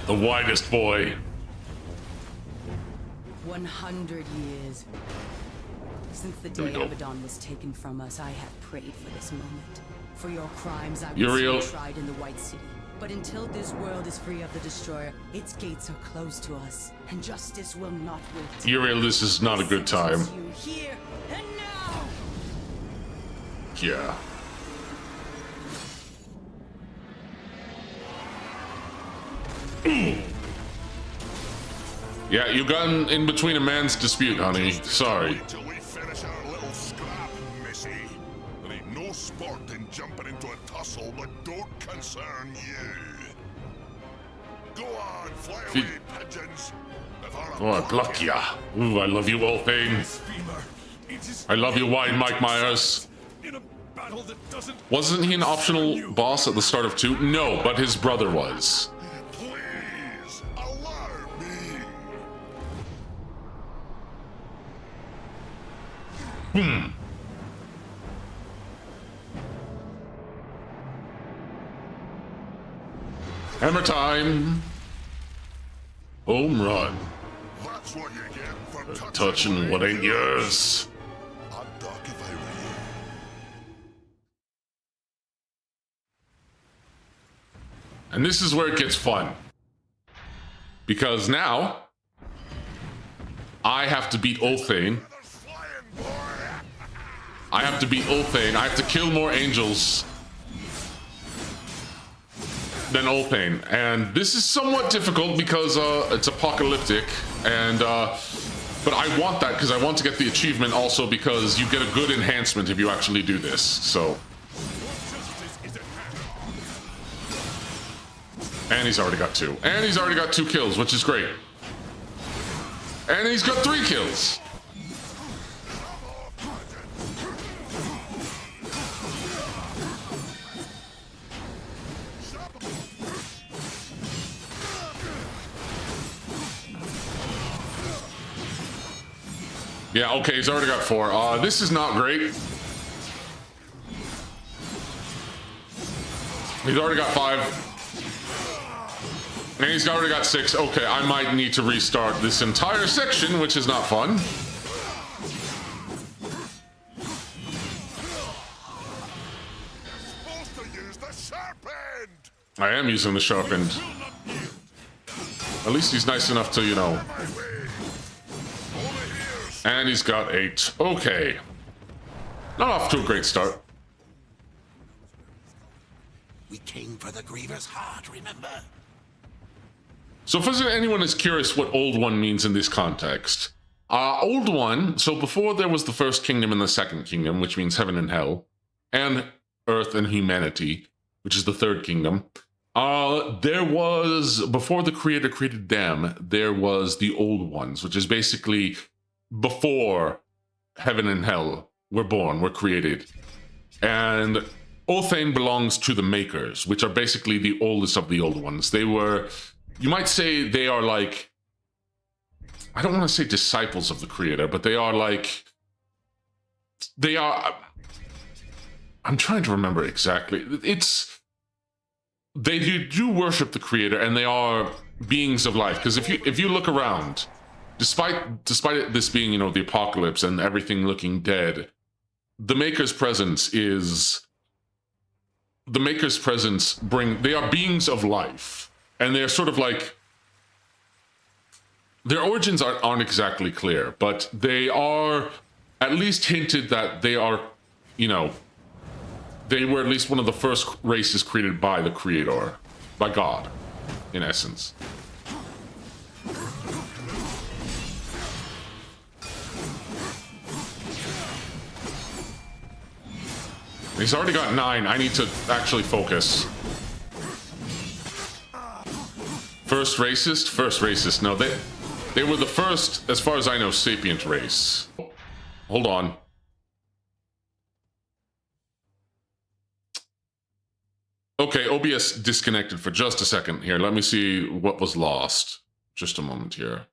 The widest boy. 100 years. Since the There we day go. Abaddon was taken from us, I have prayed for this moment. For your crimes, I Uriel. was tried in the White City. But until this world is free of the Destroyer, its gates are closed to us, and justice will not wait. Uriel, this is not a good time. Sentence you here and now! Yeah. Yeah, you got in between a man's dispute, honey. Sorry. Wait till we finish our little scrap, missy. There ain't no sport in jumping into a tussle that don't concern you. Go on, fly Fe- away, pigeons. Oh, I block ya. Ooh, I love you, Wolfane. I love you, Wide Mike Myers. Wasn't he an optional boss at the start of 2? No, but his brother was. Please, allow me. Hammer time. Home run. That's what you get for Touching what ain't yours. I'd duck if I were you. And this is where it gets fun. Because now, I have to beat Ulthane. They're flying, boy. I have to beat Ulthane. I have to kill more angels than Ulthane. And this is somewhat difficult because it's apocalyptic. And but I want that because I want to get the achievement also because you get a good enhancement if you actually do this. So. And he's already got 2. And he's already got 2 kills, which is great. And he's got 3 kills. Yeah, okay, he's already got 4. This is not great. He's already got 5. And he's already got 6. Okay, I might need to restart this entire section, which is not fun. Supposed to use the sharp end. I am using the sharp end. At least he's nice enough to, you know. And he's got 8. Okay. Not off to a great start. We came for the Griever's heart, remember? So if anyone is curious what Old One means in this context, Old One, so before there was the first kingdom and the second kingdom, which means heaven and hell, and earth and humanity, which is the third kingdom, there was, before the creator created them, there was the Old Ones, which is basically before heaven and hell were born, were created. And Othane belongs to the Makers, which are basically the oldest of the Old Ones. They were, you might say they are like, I don't want to say disciples of the creator, but they are like, they are, I'm trying to remember exactly. They do worship the creator, and they are beings of life. Because if you look around, despite this being, you know, the apocalypse and everything looking dead, the Maker's presence they are beings of life, and they're sort of like, their origins aren't exactly clear, but they are at least hinted that they are, you know, they were at least one of the first races created by the creator, by God, in essence. He's already got 9. I need to actually focus. First racist? First racist. No, they were the first, as far as I know, sapient race. Hold on. Okay, OBS disconnected for just a second here. Let me see what was lost. Just a moment here.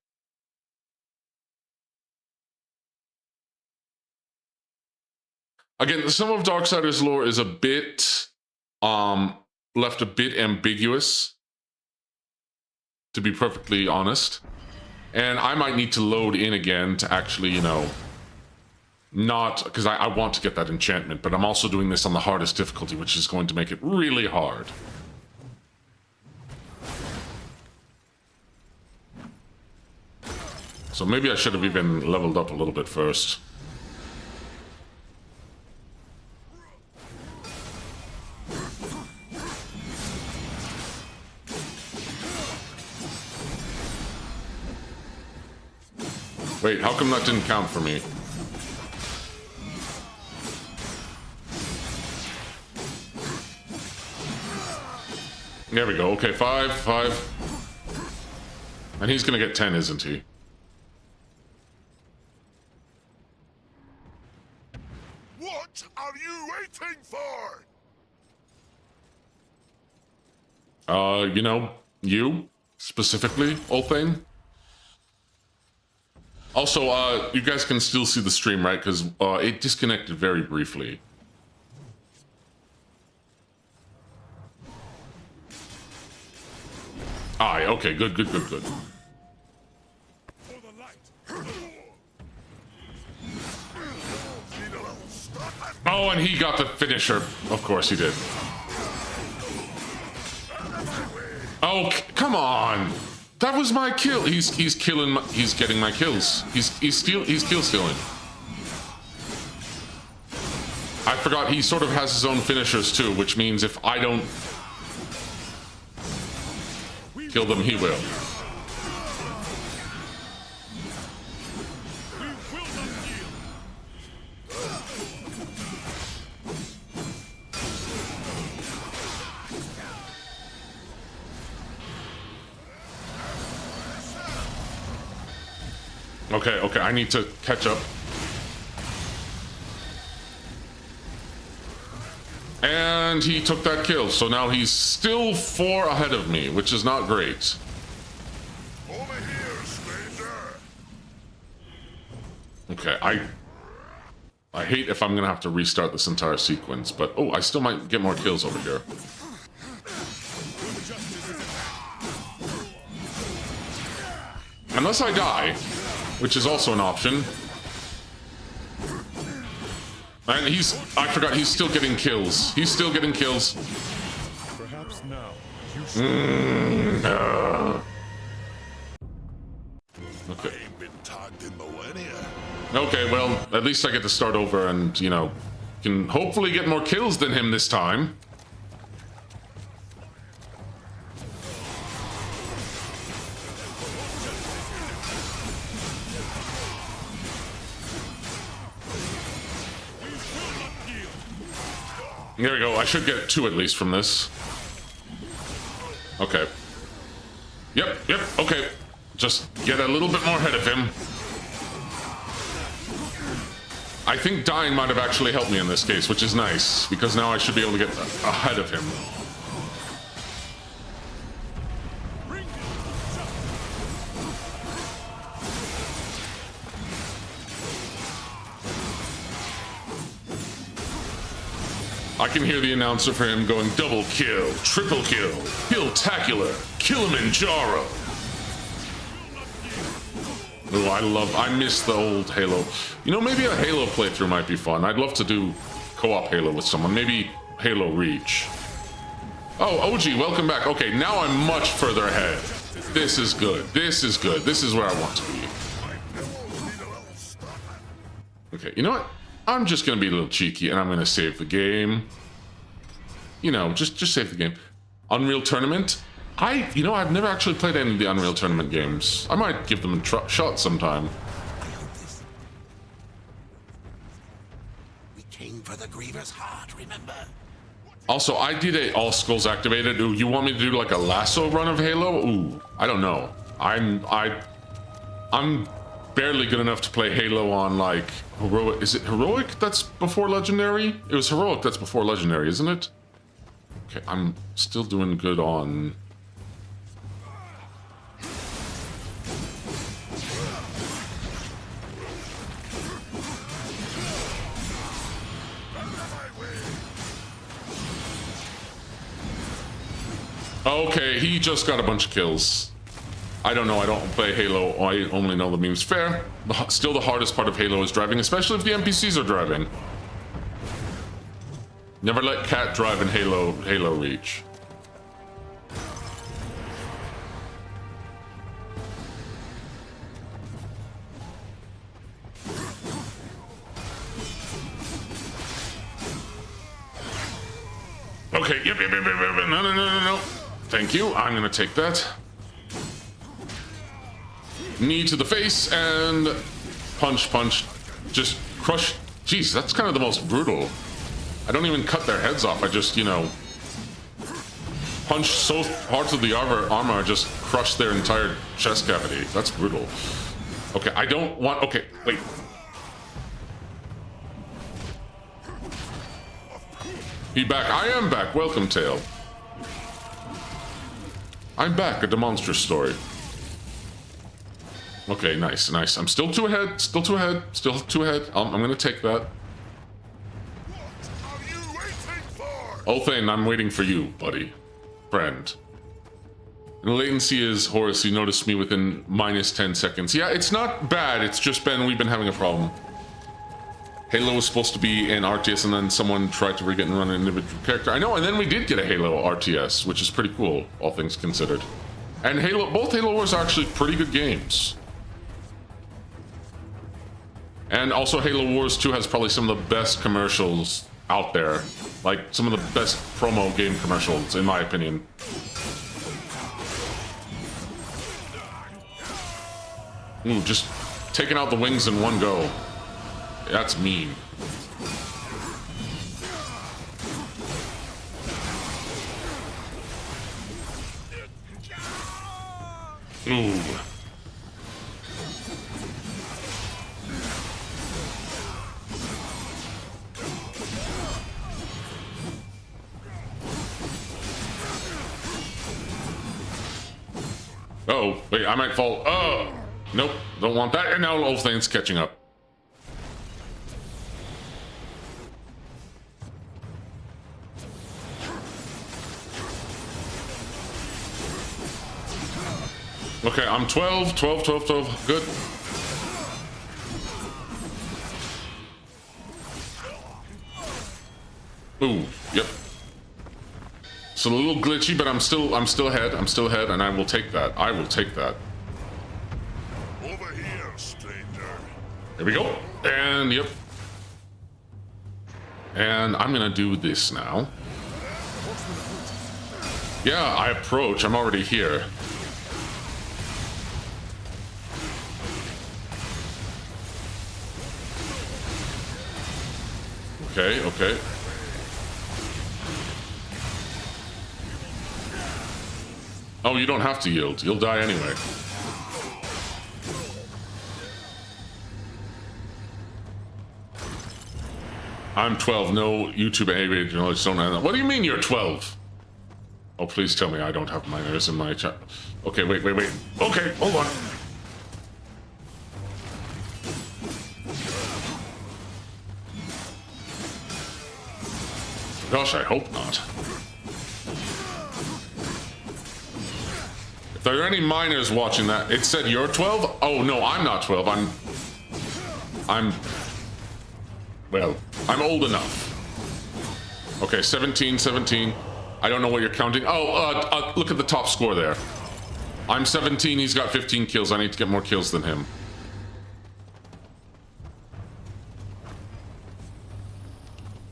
Again, some of Darksiders lore is a bit, left a bit ambiguous, to be perfectly honest. And I might need to load in again to actually, you know, not, because I want to get that enchantment, but I'm also doing this on the hardest difficulty, which is going to make it really hard. So maybe I should have even leveled up a little bit first. Wait, how come that didn't count for me? There we go. Okay, 5. And he's gonna get 10, isn't he? What are you waiting for? You know, you specifically, Othane. Also, you guys can still see the stream, right? Because it disconnected very briefly. Aye, okay, good. Oh, and he got the finisher. Of course he did. Oh, come on! That was my kill. He's getting my kills. He's kill stealing. I forgot he sort of has his own finishers too, which means if I don't kill them, he will. Okay, I need to catch up. And he took that kill, so now he's still 4 ahead of me, which is not great. Over here, stranger. Okay, I hate if I'm gonna have to restart this entire sequence, but oh, I still might get more kills over here. Unless I die, which is also an option. And I forgot, he's still getting kills. He's still getting kills. Perhaps now you should. Okay, well, at least I get to start over and, you know, can hopefully get more kills than him this time. There we go. I should get 2 at least from this. Okay. Yep, okay. Just get a little bit more ahead of him. I think dying might have actually helped me in this case, which is nice, because now I should be able to get ahead of him. I can hear the announcer for him going double kill, triple kill, kill-tacular, Kilimanjaro. Oh, I miss the old Halo. You know, maybe a Halo playthrough might be fun. I'd love to do co-op Halo with someone. Maybe Halo Reach. Oh, OG, welcome back. Okay, now I'm much further ahead. This is good. This is good. This is where I want to be. Okay, you know what? I'm just gonna be a little cheeky and I'm gonna save the game. You know, just save the game. Unreal Tournament. I've never actually played any of the Unreal Tournament games. I might give them a shot sometime. We came for the Griever's heart, remember? Also, I did a all skulls activated. Ooh, you want me to do like a lasso run of Halo? Ooh, I don't know. I'm barely good enough to play Halo on like heroic. Is it heroic that's before legendary? It was heroic that's before legendary, isn't it? Okay, I'm still doing good on. Okay, he just got a bunch of kills. I don't know, I don't play Halo, I only know the memes. Fair. Still the hardest part of Halo is driving, especially if the NPCs are driving. Never let Cat drive in Halo Reach. Okay, yep, no. Thank you, I'm gonna take that. Knee to the face and punch. Just crush. Jeez, that's kind of the most brutal. I don't even cut their heads off. I just, you know, punch so hard to the armor, I just crush their entire chest cavity. That's brutal. Okay, I don't want. Okay, wait. He back. I am back. Welcome, Tail. I'm back. A monstrous story. Okay, nice. I'm still too ahead. Still too ahead. I'm gonna take that. What are you waiting for? Othane, I'm waiting for you, buddy. Friend. And the latency is, Horace, you noticed me within minus 10 seconds. Yeah, it's not bad. It's just we've been having a problem. Halo was supposed to be an RTS, and then someone tried to rig it and run an individual character. I know, and then we did get a Halo RTS, which is pretty cool, all things considered. And both Halo Wars are actually pretty good games. And also Halo Wars 2 has probably some of the best commercials out there. Like, some of the best promo game commercials, in my opinion. Ooh, just taking out the wings in one go. That's mean. Ooh. Oh, wait, I might fall. Oh, nope, don't want that. And now the whole thing's catching up. Okay, I'm 12. Good. Ooh, yep. It's a little glitchy, but I'm still ahead, and I will take that. Over here, stranger. There we go. And yep. And I'm gonna do this now. Yeah, I approach. I'm already here. Okay, okay. Oh, you don't have to yield. You'll die anyway. I'm 12. No YouTube age knowledge. Don't have that. What do you mean you're 12? Oh, please tell me I don't have minors in my chat. Okay, wait. Okay, hold on. Gosh, I hope not. If there are any minors watching that, it said you're 12? Oh, no, I'm not 12. Well, I'm old enough. Okay, 17. I don't know what you're counting. Oh, look at the top score there. I'm 17, he's got 15 kills. I need to get more kills than him.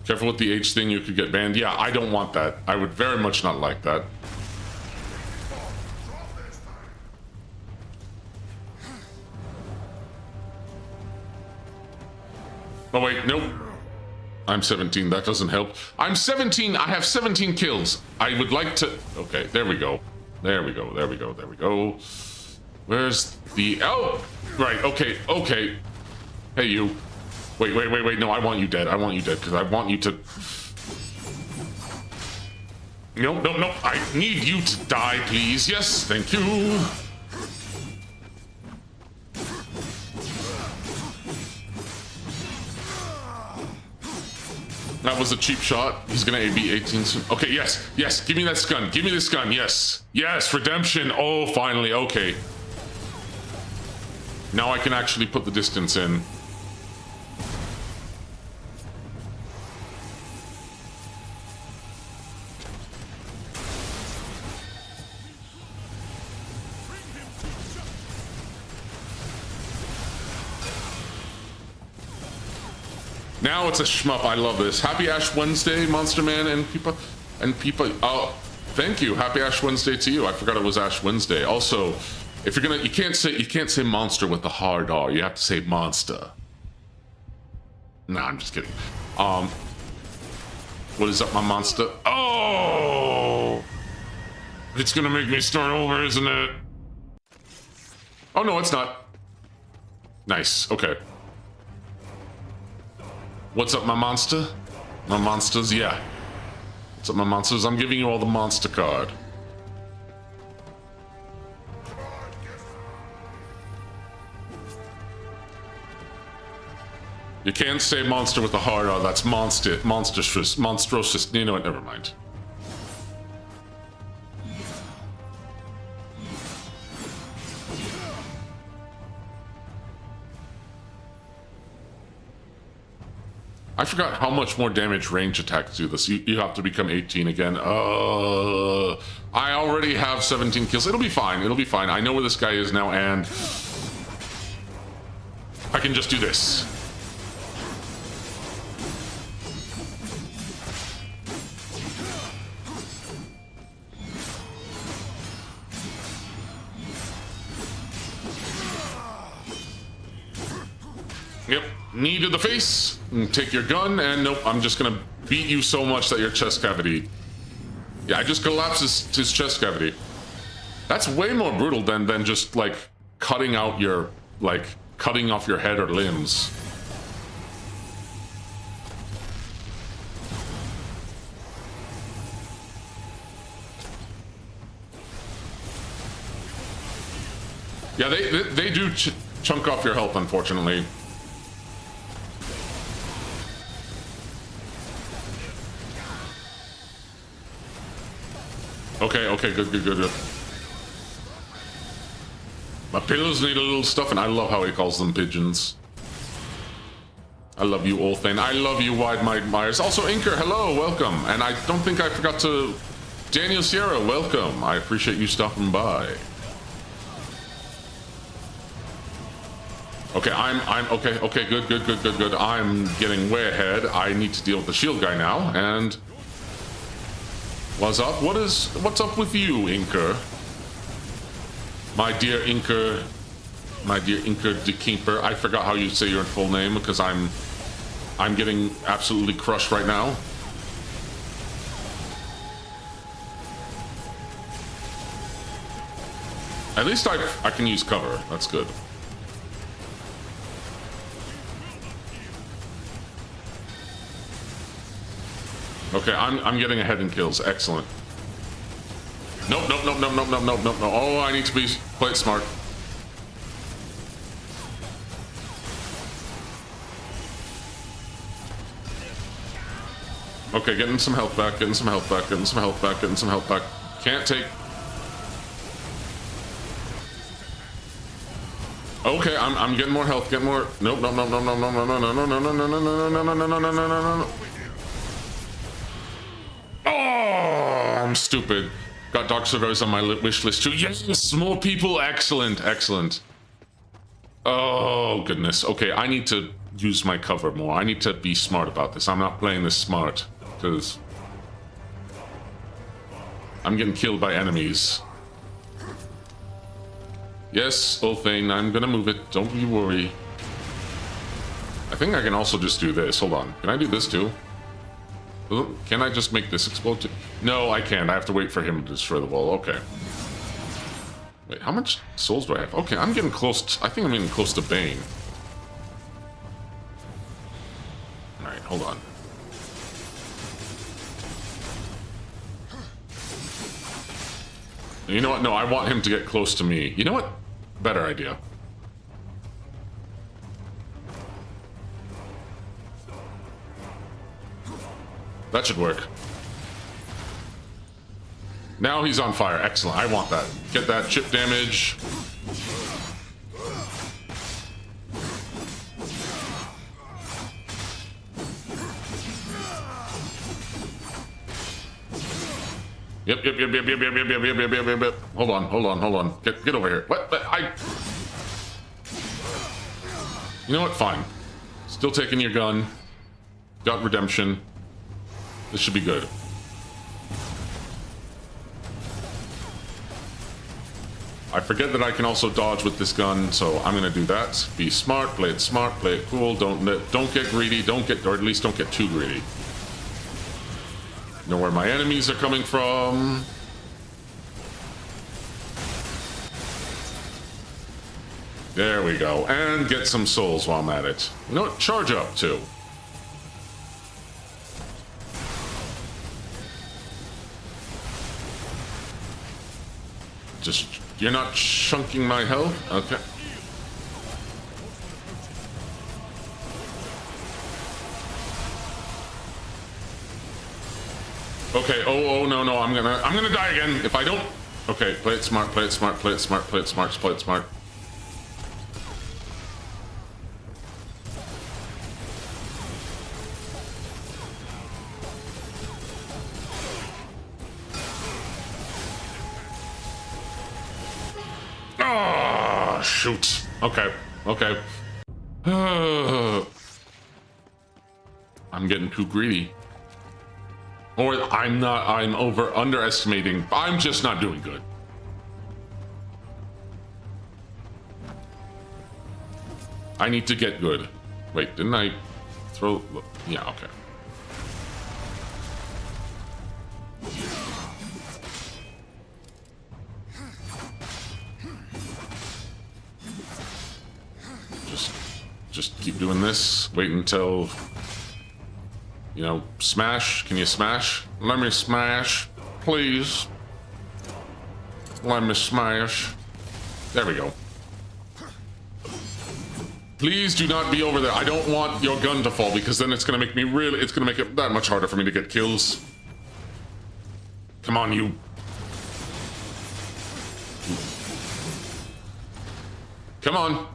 Careful with the age thing, you could get banned. Yeah, I don't want that. I would very much not like that. Oh wait, nope. I'm 17, that doesn't help. I'm 17, I have 17 kills. I would like to... Okay, there we go. There we go. Where's the... Oh! Right, okay. Hey, you. Wait, no, I want you dead, because I want you to... No, I need you to die, please. Yes, thank you. That was a cheap shot. He's gonna AB 18 soon. Okay, yes, give me that gun. Give me this gun, yes. Yes, redemption. Oh, finally, okay. Now I can actually put the distance in. Now it's a shmup. I love this. Happy Ash Wednesday, Monster Man and people. Oh, thank you. Happy Ash Wednesday to you. I forgot it was Ash Wednesday. Also, if you're gonna, you can't say monster with the hard R. You have to say monster. Nah, I'm just kidding. What is up, my monster? Oh, it's gonna make me start over, isn't it? Oh no, it's not. Nice. Okay. What's up, my monster? My monsters, yeah. What's up, my monsters? I'm giving you all the monster card. You can't say monster with a hard R. That's monstrous. You know what? Never mind. I forgot how much more damage range attacks do this. You have to become 18 again. I already have 17 kills. It'll be fine. I know where this guy is now, and I can just do this. Yep, knee to the face, and take your gun, and nope, I'm just gonna beat you so much that your chest cavity... Yeah, I just collapsed his chest cavity. That's way more brutal than just, like, cutting out your... like, cutting off your head or limbs. Yeah, they do chunk off your health, unfortunately. Okay, good. My pillows need a little stuff, and I love how he calls them pigeons. I love you, Olthane. I love you, Wide Mike Myers. Also, Inker, hello, welcome. And I don't think I forgot to... Daniel Sierra, welcome. I appreciate you stopping by. Okay, I'm okay, okay, good. I'm getting way ahead. I need to deal with the shield guy now, and what's up? What's up with you, Inker? My dear Inker the Keeper. I forgot how you say your full name because I'm getting absolutely crushed right now. At least I can use cover. That's good. Okay, I'm getting ahead in kills. Excellent. Nope. Oh, I need to play it smart. Okay, getting some health back, getting some health back. Can't take. Okay, I'm getting more health, getting more. Nope. Oh, I'm stupid. Got Darksiders on my wish list too. Yes, more people. Excellent. Oh, goodness. Okay, I need to use my cover more. I need to be smart about this. I'm not playing this smart because I'm getting killed by enemies. Yes, Ulthane, I'm gonna move it. Don't you worry. I think I can also just do this. Hold on. Can I do this too? Can I just make this explode too? No, I can't. I have to wait for him to destroy the wall. Okay. Wait, how much souls do I have? Okay, I'm getting close. I think I'm getting close to Bane. Alright, hold on. You know what? No, I want him to get close to me. You know what? Better idea. That should work. Now he's on fire. Excellent. I want that. Get that chip damage. Yep. Hold on. Get over here. What? You know what? Fine. Still taking your gun. Got redemption. This should be good. I forget that I can also dodge with this gun, so I'm gonna do that. Be smart, play it cool. Don't get greedy. Or at least don't get too greedy. Know where my enemies are coming from. There we go. And get some souls while I'm at it. You know what? Charge up too. Just, you're not chunking my health? Okay. Okay, oh no, I'm gonna die again if I don't. Okay, play it smart. Ah, shoot. Okay. I'm getting too greedy. Or I'm underestimating. I'm just not doing good. I need to get good. Wait, didn't I throw? Yeah, okay. Just keep doing this. Wait until, you know, smash. Can you smash? Let me smash, please. Let me smash. There we go. Please do not be over there. I don't want your gun to fall because then it's gonna make me it's gonna make it that much harder for me to get kills. Come on, you. Come on,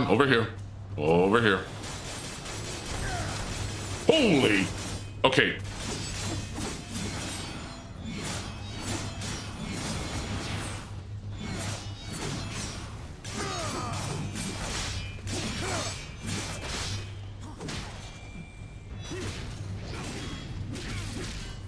over here. Over here. Holy! Okay.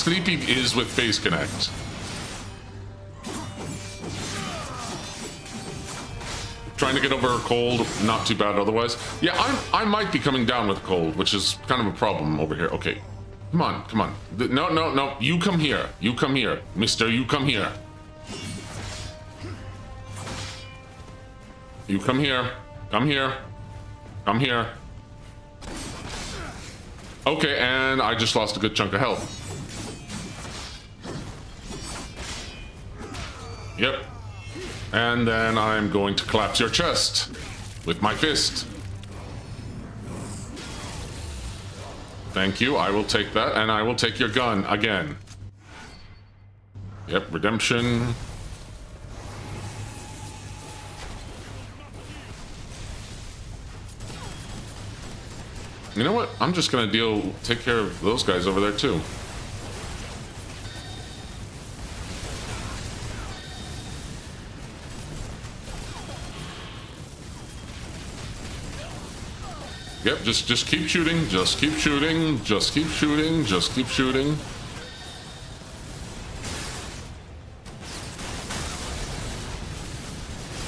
Sleepy is with Phase Connect. Trying to get over a cold, not too bad otherwise. Yeah, I might be coming down with a cold, which is kind of a problem over here. Okay, come on, come on. No, you come here. You come here, mister, you come here. You come here. Come here. Come here. Okay, and I just lost a good chunk of health. Yep. And then I'm going to collapse your chest with my fist. Thank you, I will take that, and I will take your gun again. Yep, redemption. You know what? I'm just gonna take care of those guys over there too. Yep, just keep shooting, just keep shooting, just keep shooting, just keep shooting.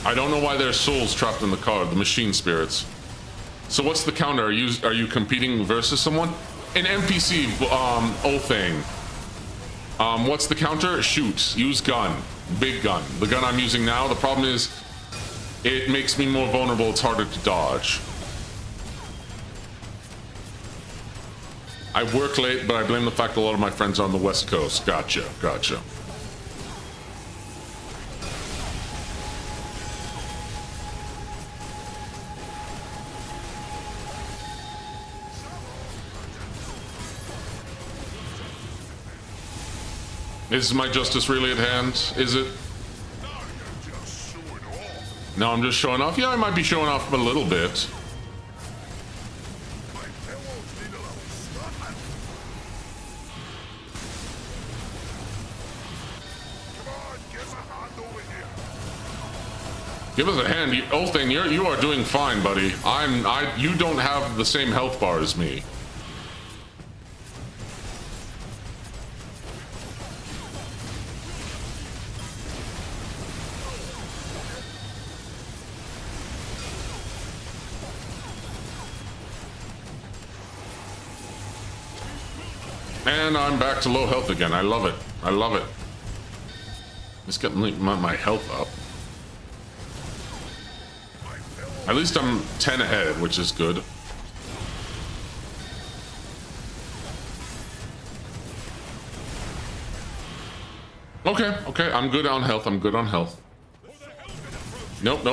I don't know why there's souls trapped in the car, the machine spirits. So what's the counter? Are you competing versus someone? An NPC, Ulthane. What's the counter? Shoot. Use gun. Big gun. The gun I'm using now, the problem is it makes me more vulnerable, it's harder to dodge. I work late, but I blame the fact a lot of my friends are on the West Coast. Gotcha, gotcha. Is my justice really at hand? Is it? No, I'm just showing off. Yeah, I might be showing off a little bit. Give us a hand, Ulthane. You are doing fine, buddy. You don't have the same health bar as me. And I'm back to low health again. I love it. I love it. Just get my health up. At least I'm 10 ahead, which is good. Okay, I'm good on health. I'm good on health. Nope.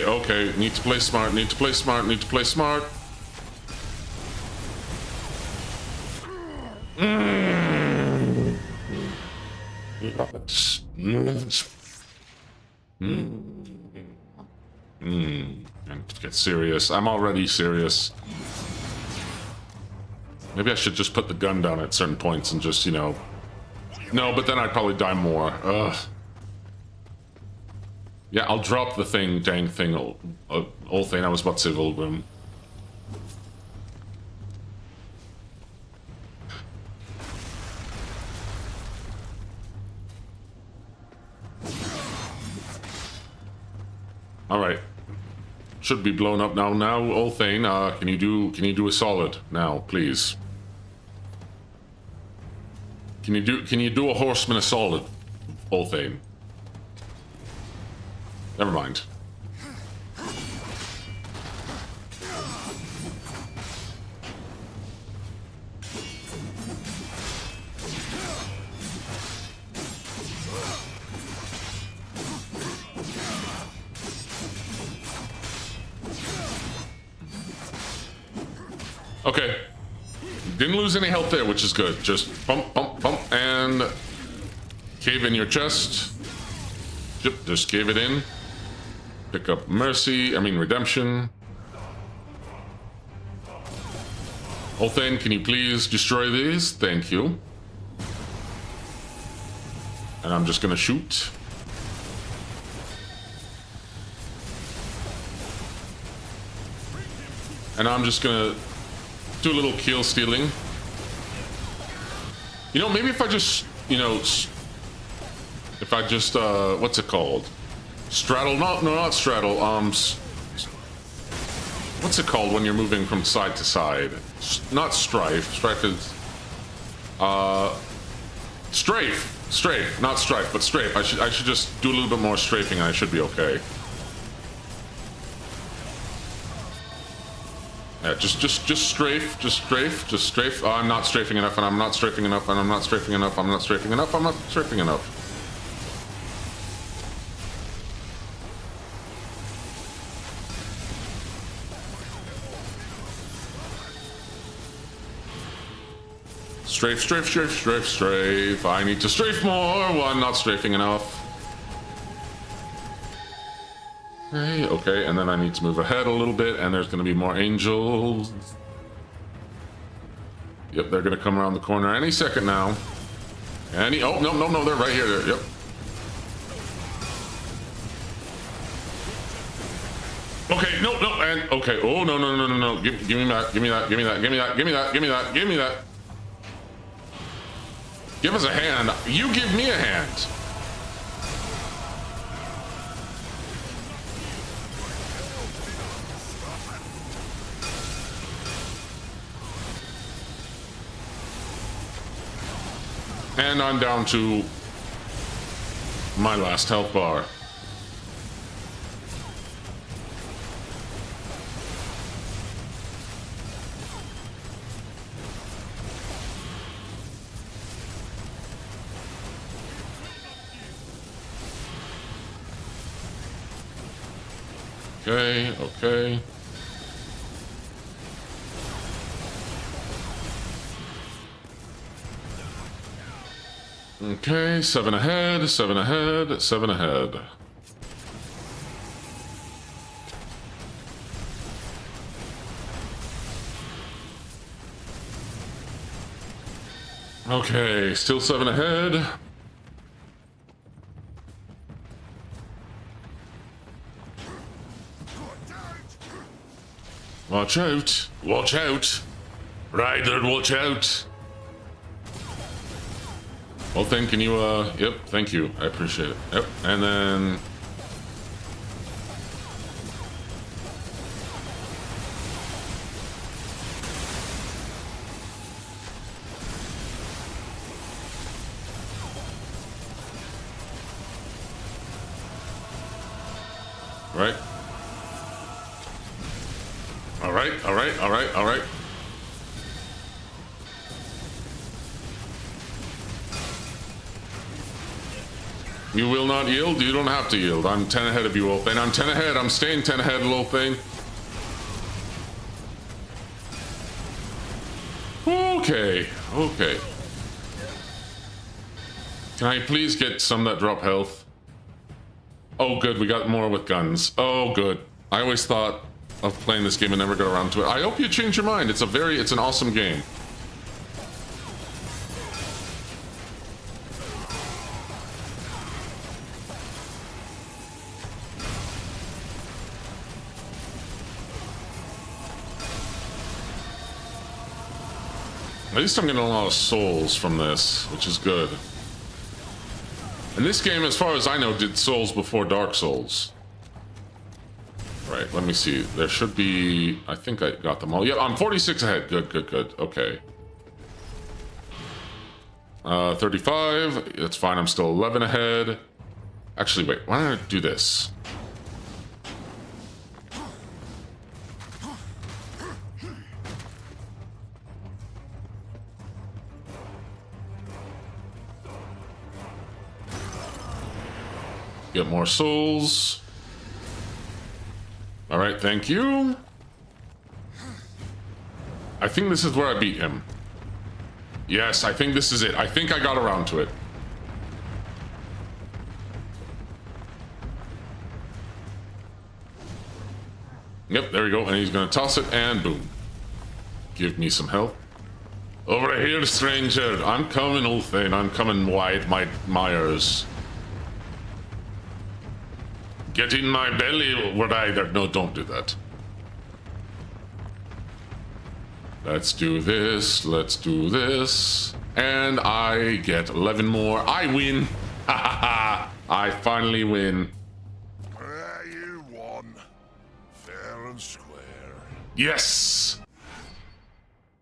Okay. Need to play smart. Need to play smart. Get serious. I'm already serious. Maybe I should just put the gun down at certain points and just, No, but then I'd probably die more. Ugh. Yeah, I'll drop the dang thing, old thing. I was about to say Volgrim. All right, should be blown up now. Now, Ulthane, can you do a solid now, please? Can you do a horseman a solid, Ulthane? Never mind. Okay. Didn't lose any health there, which is good. Just pump, and cave in your chest. Yep, just cave it in. Pick up redemption. Ulthane, can you please destroy these? Thank you. And I'm just gonna shoot. And I'm just gonna do a little kill stealing. You know, maybe if I just, you know, if I just, what's it called? Straddle? No, not straddle. What's it called when you're moving from side to side? Not strife. Strife is, strafe. Strafe, not strife, but strafe. I should just do a little bit more strafing and I should be okay. Yeah, just strafe, just strafe. Oh, I'm not strafing enough, and I'm not strafing enough, and I'm not strafing enough, I'm not strafing enough, I'm not strafing enough. Strafe, strafe, strafe, strafe, strafe. I need to strafe more. Well, I'm not strafing enough. Okay, okay, and then I need to move ahead a little bit, and there's going to be more angels. Yep, they're going to come around the corner any second now. Oh, no, they're right here. Yep. Okay, no, and okay. Oh, no. Give me that. Give me that. Give me that. Give me that. Give me that. Give me that. Give me that. Give us a hand. You give me a hand. And I'm down to my last health bar. Okay, okay. Okay, 7 ahead, 7 ahead, 7 ahead. Okay, still 7 ahead. Watch out! Watch out! Ryder, watch out! Well, then, can you, yep, thank you. I appreciate it. Yep, and then... Right. All right. You will not yield? You don't have to yield. I'm 10 ahead of you, little thing. I'm 10 ahead. I'm staying 10 ahead, little thing. Okay. Okay. Can I please get some that drop health? Oh, good. We got more with guns. Oh, good. I always thought of playing this game and never got around to it. I hope you change your mind. It's an awesome game. At least I'm getting a lot of souls from this, which is good. And this game, as far as I know, did souls before Dark Souls. Right, let me see. There should be... I think I got them all. Yeah, I'm 46 ahead. Good. Okay. 35. That's fine. I'm still 11 ahead. Actually, wait. Why don't I do this? Get more souls. All right, thank you. I think this is where I beat him. Yes, I think this is it. I think I got around to it. Yep, there we go. And he's gonna toss it, and boom. Give me some help. Over here, stranger. I'm coming, old thing. I'm coming, White Myers. Get in my belly, Ryder. No, don't do that. Let's do this. Let's do this. And I get 11 more. I win. Ha ha ha. I finally win. You won. Fair and square. Yes.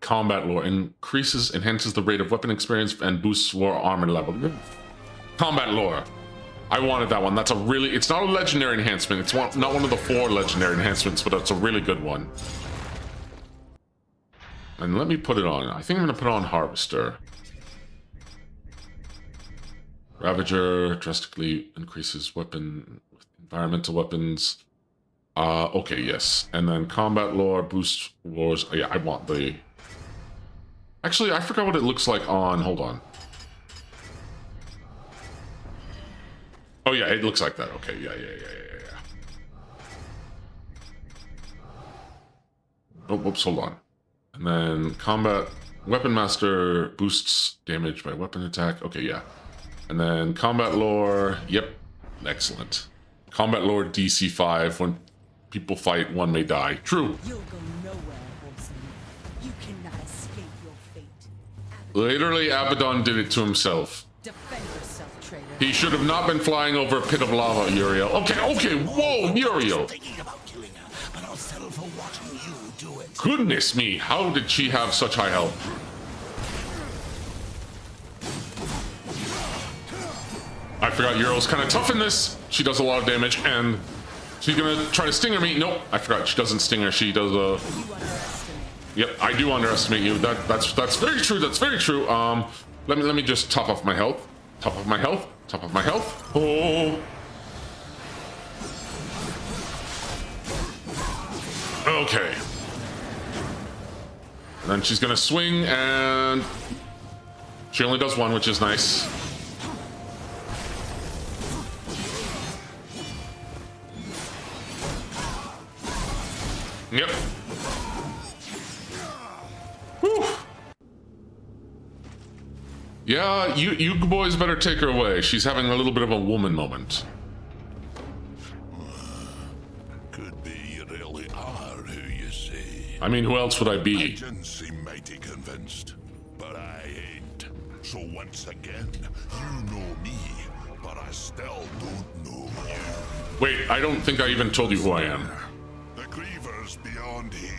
Combat lore enhances the rate of weapon experience and boosts war armor level. Combat lore. I wanted that one. That's a really, it's not a legendary enhancement. It's not one of the 4 legendary enhancements, but it's a really good one. And let me put it on. I think I'm going to put on Harvester. Ravager drastically increases environmental weapons. Okay, yes. And then combat lore boosts wars. Oh, yeah, I want the... Actually, I forgot what it looks like on... Hold on. Oh, yeah, it looks like that. Okay, yeah. Oh, whoops, hold on. And then combat weapon master boosts damage by weapon attack. Okay, yeah. And then combat lore. Yep, excellent. Combat lore DC 5. When people fight, one may die. True. You'll go nowhere, Wilson. You cannot escape your fate. Literally, Abaddon did it to himself. Defend yourself, traitor. He should have not been flying over a pit of lava, Uriel. Okay, whoa, Uriel. Thinking about killing her, but I'll settle for watching you do it. Goodness me, how did she have such high health? I forgot Uriel's kind of tough in this. She does a lot of damage, and she's gonna try to stinger me. Nope, I forgot she doesn't sting her. She does a... Yep, I do underestimate you. That's very true. That's very true. Let me just top off my health. Top of my health. Top of my health. Oh. Okay. And then she's gonna swing, and she only does one, which is nice. Yep. Whew. Yeah, you boys better take her away. She's having a little bit of a woman moment. Could be you really are who you say. I mean, who else would I be? Legends seem mighty convinced, but I ain't. So once again, you know me, but I still don't know you. Wait, I don't think I even told you who I am. The Grievers beyond here.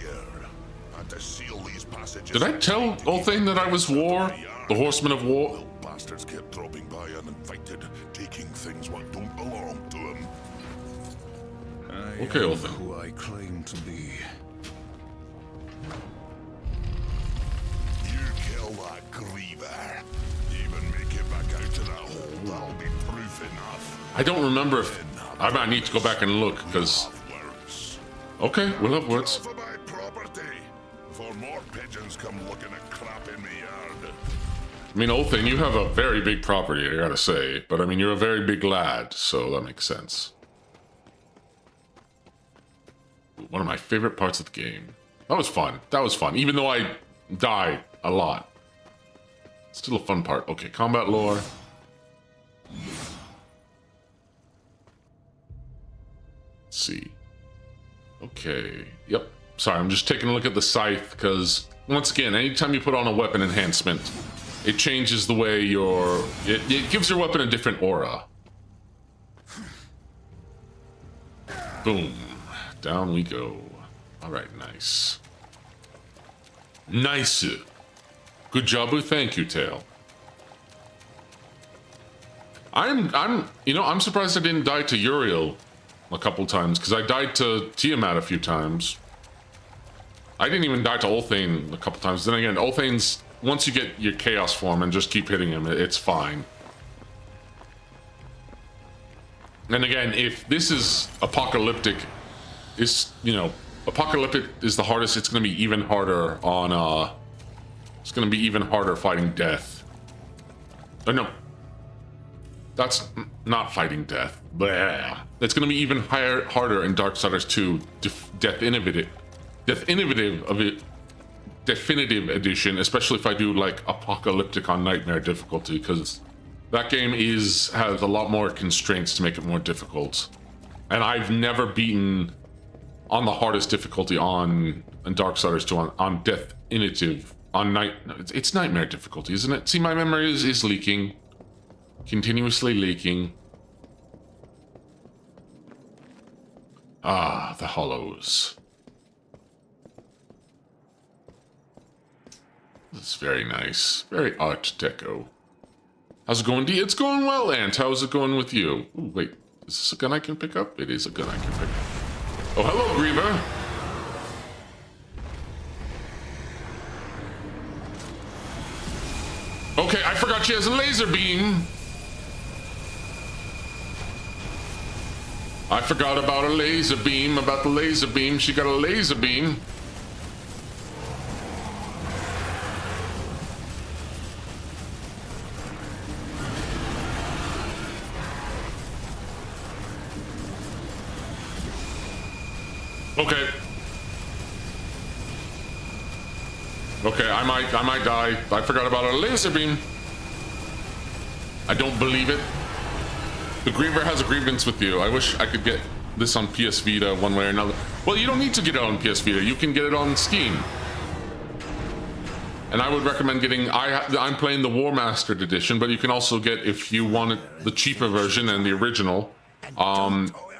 And to seal these passages... Did I tell Ulthane that I was War? The Horseman of War? Little bastards kept dropping by uninvited, taking things what don't belong to them. Okay, I am Ulthane. who I claim to be. You kill that Griever. Even make it back out to that hole, that'll be proof enough. I don't remember if... I might need to go back and look, because... Words. Okay, we'll have words. For my property. Before more pigeons come looking at crap in the yard. I mean, Ulthane, you have a very big property, I gotta say. But, I mean, you're a very big lad, so that makes sense. One of my favorite parts of the game. That was fun. That was fun. Even though I died a lot. Still a fun part. Okay, combat lore. Let's see. Okay. Yep. Sorry, I'm just taking a look at the scythe, because, once again, anytime you put on a weapon enhancement, it changes the way your... It gives your weapon a different aura. Boom. Down we go. Alright, nice. Nice. Good job, thank you, Tail. I'm surprised I didn't die to Uriel a couple times, because I died to Tiamat a few times. I didn't even die to Ulthane a couple times. Then again, Ulthane's, once you get your Chaos form and just keep hitting him, it's fine. And again, if this is apocalyptic, apocalyptic is the hardest, it's going to be even harder on, it's going to be even harder fighting death. No. That's not fighting death. Blah. It's going to be even harder in Darksiders 2 Definitive Edition, especially if I do like apocalyptic on nightmare difficulty, because that game has a lot more constraints to make it more difficult. And I've never beaten on the hardest difficulty on and Darksiders 2 on definitive on night. No, it's nightmare difficulty, isn't it? See, my memory is leaking, continuously leaking. Ah, the hollows. That's very nice. Very Art Deco. How's it going, D? It's going well, Ant. How's it going with you? Ooh, wait. Is this a gun I can pick up? It is a gun I can pick up. Oh, hello, Griever. Okay, I forgot she has a laser beam. I forgot about a laser beam, about the laser beam. She got a laser beam. Okay. Okay, I might die. I forgot about a laser beam. I don't believe it. The Griever has a grievance with you. I wish I could get this on PS Vita one way or another. Well, you don't need to get it on PS Vita. You can get it on Steam. And I would recommend getting... I'm playing the Warmastered edition, but you can also get, if you want the cheaper version and the original,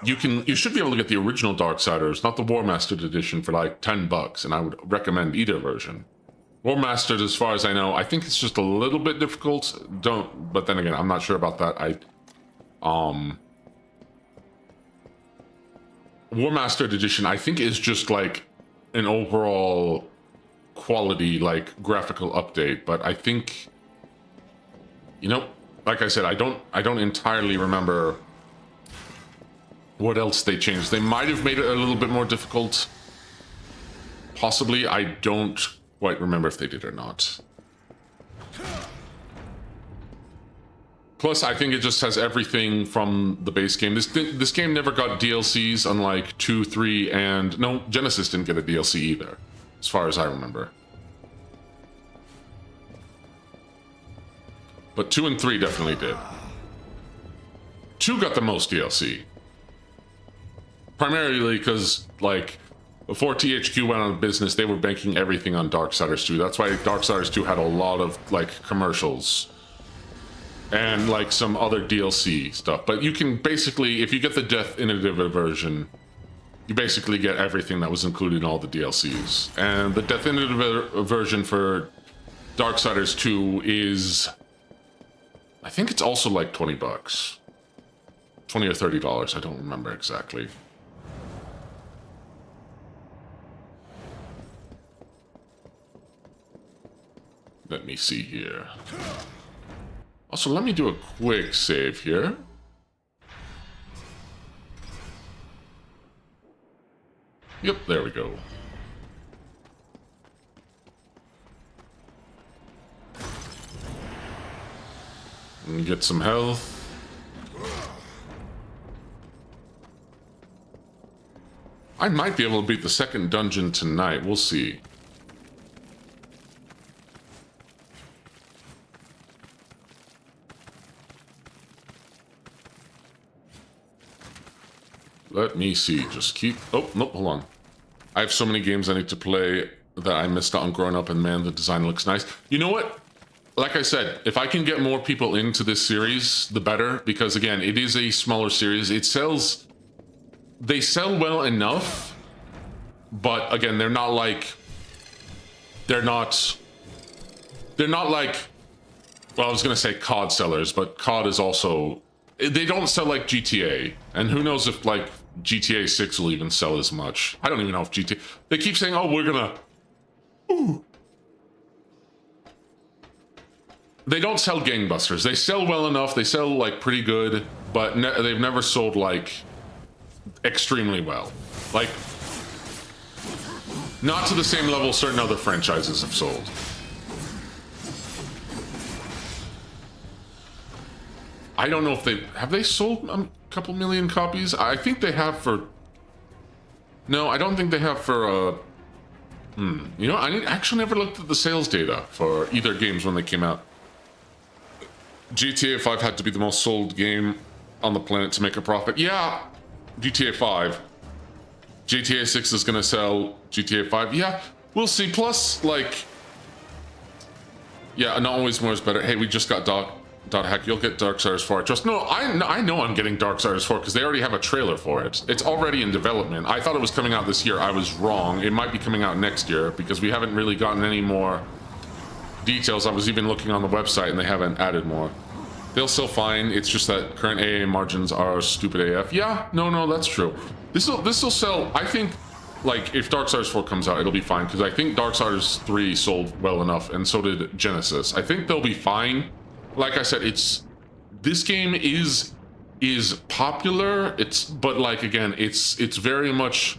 you should be able to get the original Darksiders, not the Warmastered edition, for like $10, and I would recommend either version. Warmastered, as far as I know, I think it's just a little bit difficult. But then again, I'm not sure about that. Warmastered edition, I think, is just like an overall quality, like graphical update. But I think, you know, like I said, I don't entirely remember what else they changed. They might have made it a little bit more difficult. Possibly. I don't quite remember if they did or not. Plus, I think it just has everything from the base game. This game never got DLCs, unlike 2, 3, and... No, Genesis didn't get a DLC either, as far as I remember. But 2 and 3 definitely did. 2 got the most DLC. Primarily because, like, before THQ went out of business, they were banking everything on Darksiders 2. That's why Darksiders 2 had a lot of, like, commercials. And, like, some other DLC stuff. But you can basically, if you get the definitive version, you basically get everything that was included in all the DLCs. And the definitive version for Darksiders 2 is... I think it's also like $20. $20 or $30, I don't remember exactly. Let me see here. Also, let me do a quick save here. Yep, there we go. And get some health. I might be able to beat the second dungeon tonight. We'll see. Let me see. Just keep... Oh, nope, hold on. I have so many games I need to play that I missed out on growing up, and man, the design looks nice. You know what? Like I said, if I can get more people into this series, the better. Because, again, it is a smaller series. It sells... They sell well enough, but, again, they're not like... They're not like... Well, I was going to say COD sellers, but COD is also... They don't sell like GTA. And who knows if, like, GTA 6 will even sell as much. I don't even know if GTA... They keep saying, oh, we're gonna... Ooh. They don't sell gangbusters. They sell well enough. They sell, like, pretty good. But they've never sold, like, extremely well. Like, not to the same level certain other franchises have sold. I don't know if they... Have they sold a couple million copies? I think they have for... No, I don't think they have for... You know, I actually never looked at the sales data for either games when they came out. GTA 5 had to be the most sold game on the planet to make a profit. Yeah, GTA 5. GTA 6 is gonna sell GTA 5. Yeah, we'll see. Plus, like, yeah, not always more is better. Hey, we just got Heck, you'll get Darksiders 4. I trust. No, I know I'm getting Darksiders 4 because they already have a trailer for it. It's already in development. I thought it was coming out this year. I was wrong. It might be coming out next year because we haven't really gotten any more details. I was even looking on the website and they haven't added more. They'll sell fine. It's just that current AA margins are stupid AF. Yeah, no, that's true. This will sell. I think, like, if Darksiders 4 comes out, it'll be fine because I think Darksiders 3 sold well enough, and so did Genesis. I think they'll be fine. Like I said, this game is popular. But like, again, it's very much.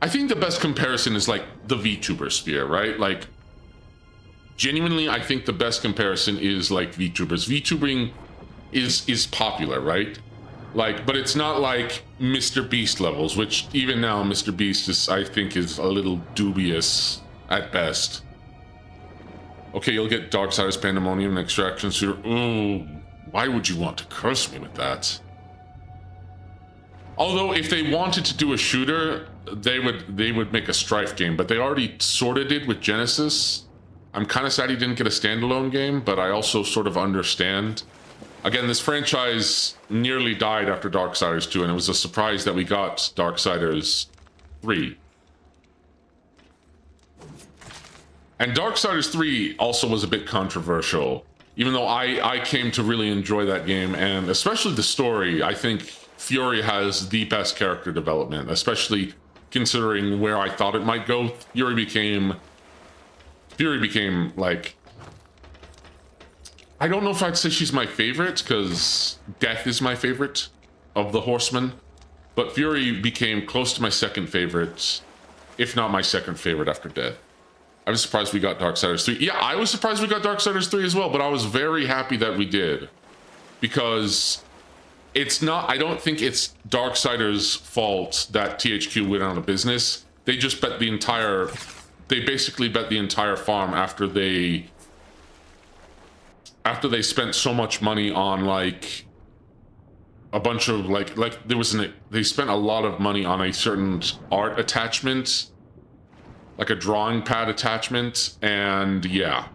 I think the best comparison is like the VTuber sphere, right? Like, genuinely, I think the best comparison is like VTubers. VTubing is popular, right? Like, but it's not like Mr. Beast levels, which even now Mr. Beast I think is a little dubious at best. Okay, you'll get Darksiders Pandemonium and Extraction Shooter. Ooh, why would you want to curse me with that? Although, if they wanted to do a shooter, they would make a Strife game, but they already sort of did with Genesis. I'm kind of sad he didn't get a standalone game, but I also sort of understand. Again, this franchise nearly died after Darksiders 2, and it was a surprise that we got Darksiders 3. And Darksiders 3 also was a bit controversial, even though I came to really enjoy that game, and especially the story. I think Fury has the best character development, especially considering where I thought it might go. Fury became like, I don't know if I'd say she's my favorite, because Death is my favorite of the Horsemen, but Fury became close to my second favorite, if not my second favorite after Death. I was surprised we got Darksiders 3. Yeah, I was surprised we got Darksiders 3 as well, but I was very happy that we did. Because it's not, I don't think it's Darksiders' fault that THQ went out of business. They just bet the entire, they basically bet the entire farm after they spent so much money on like a bunch of like there was they spent a lot of money on a certain art attachment, like a drawing pad attachment, and yeah.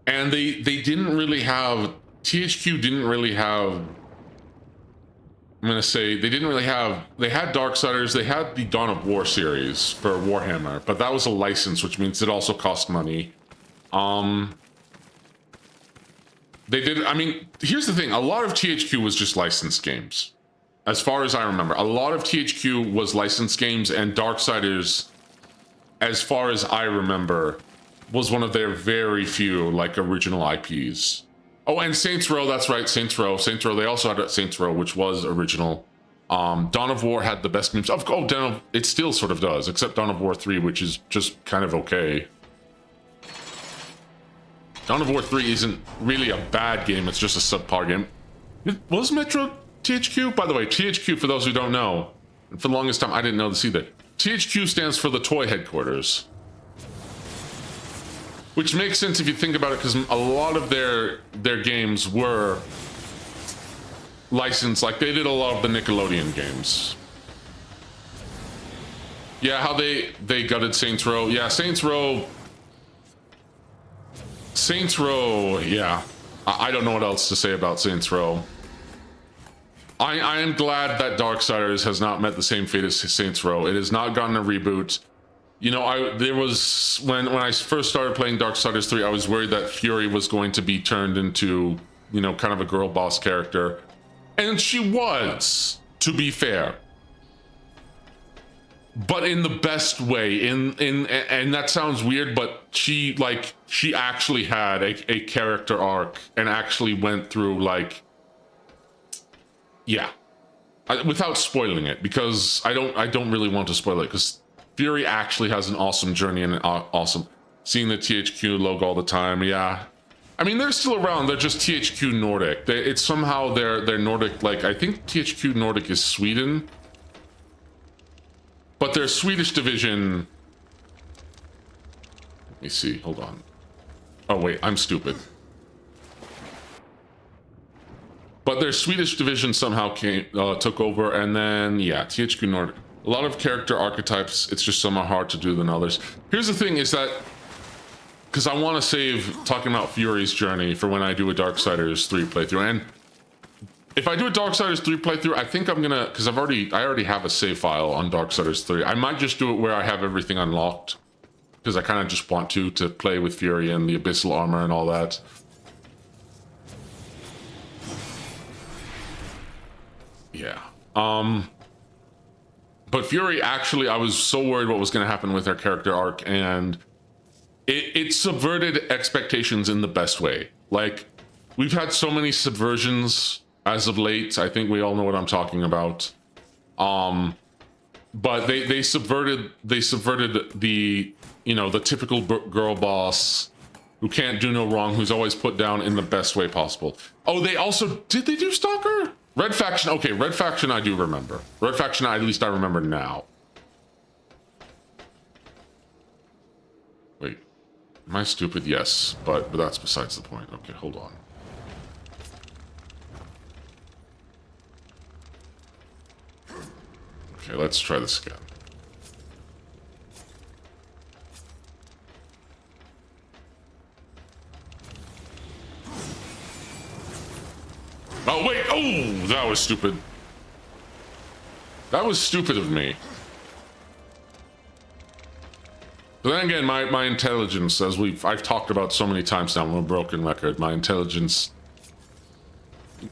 And they didn't really have, THQ didn't really have, I'm gonna say, they didn't really have, they had Darksiders, they had the Dawn of War series for Warhammer, but that was a license, which means it also cost money. They did, I mean, here's the thing, a lot of THQ was just licensed games. As far as I remember, a lot of THQ was licensed games, and Darksiders, as far as I remember, was one of their very few, like, original IPs. Oh, and Saints Row, that's right, Saints Row. Saints Row, they also had Saints Row, which was original. Dawn of War had the best games. Oh, it still sort of does, except Dawn of War 3, which is just kind of okay. Dawn of War 3 isn't really a bad game, it's just a subpar game. Was Metro THQ? By the way, THQ, for those who don't know, and for the longest time I didn't know this either, THQ stands for the Toy Headquarters. Which makes sense if you think about it, because a lot of their games were licensed, like they did a lot of the Nickelodeon games. Yeah, how they gutted Saints Row. Yeah, Saints Row, yeah. I don't know what else to say about Saints Row. I am glad that Darksiders has not met the same fate as Saints Row. It has not gotten a reboot. You know, there was, when I first started playing Darksiders 3, I was worried that Fury was going to be turned into, you know, kind of a girl boss character. And she was, to be fair. But in the best way, and that sounds weird, but she actually had a character arc and actually went through, like, yeah. Without spoiling it, because I don't really want to spoil it, because Fury actually has an awesome journey and awesome. Seeing the THQ logo all the time, yeah. I mean, they're still around. They're just THQ Nordic. It's somehow they're Nordic. Like, I think THQ Nordic is Sweden, but their Swedish division. Let me see. Hold on. Oh wait, I'm stupid. But their Swedish division somehow took over, and then yeah, THQ Nordic. A lot of character archetypes. It's just somehow hard to do than others. Here's the thing: is that because I want to save talking about Fury's journey for when I do a Darksiders 3 playthrough, and if I do a Darksiders 3 playthrough, I think I'm gonna, because I already have a save file on Darksiders 3. I might just do it where I have everything unlocked, because I kind of just want to play with Fury and the abyssal armor and all that. Yeah. But Fury, actually, I was so worried what was going to happen with her character arc, and it subverted expectations in the best way. Like, we've had so many subversions as of late. I think we all know what I'm talking about. But they subverted the, you know, the typical girl boss who can't do no wrong, who's always put down in the best way possible. Oh, they also, did they do Stalker? Red Faction, okay, Red Faction I do remember. Red Faction, at least I remember now. Wait, am I stupid? Yes, but that's besides the point. Okay, hold on. Okay, let's try this again. Oh, wait! Oh, that was stupid. That was stupid of me. But then again, my intelligence, as I've talked about so many times now, I'm a broken record, my intelligence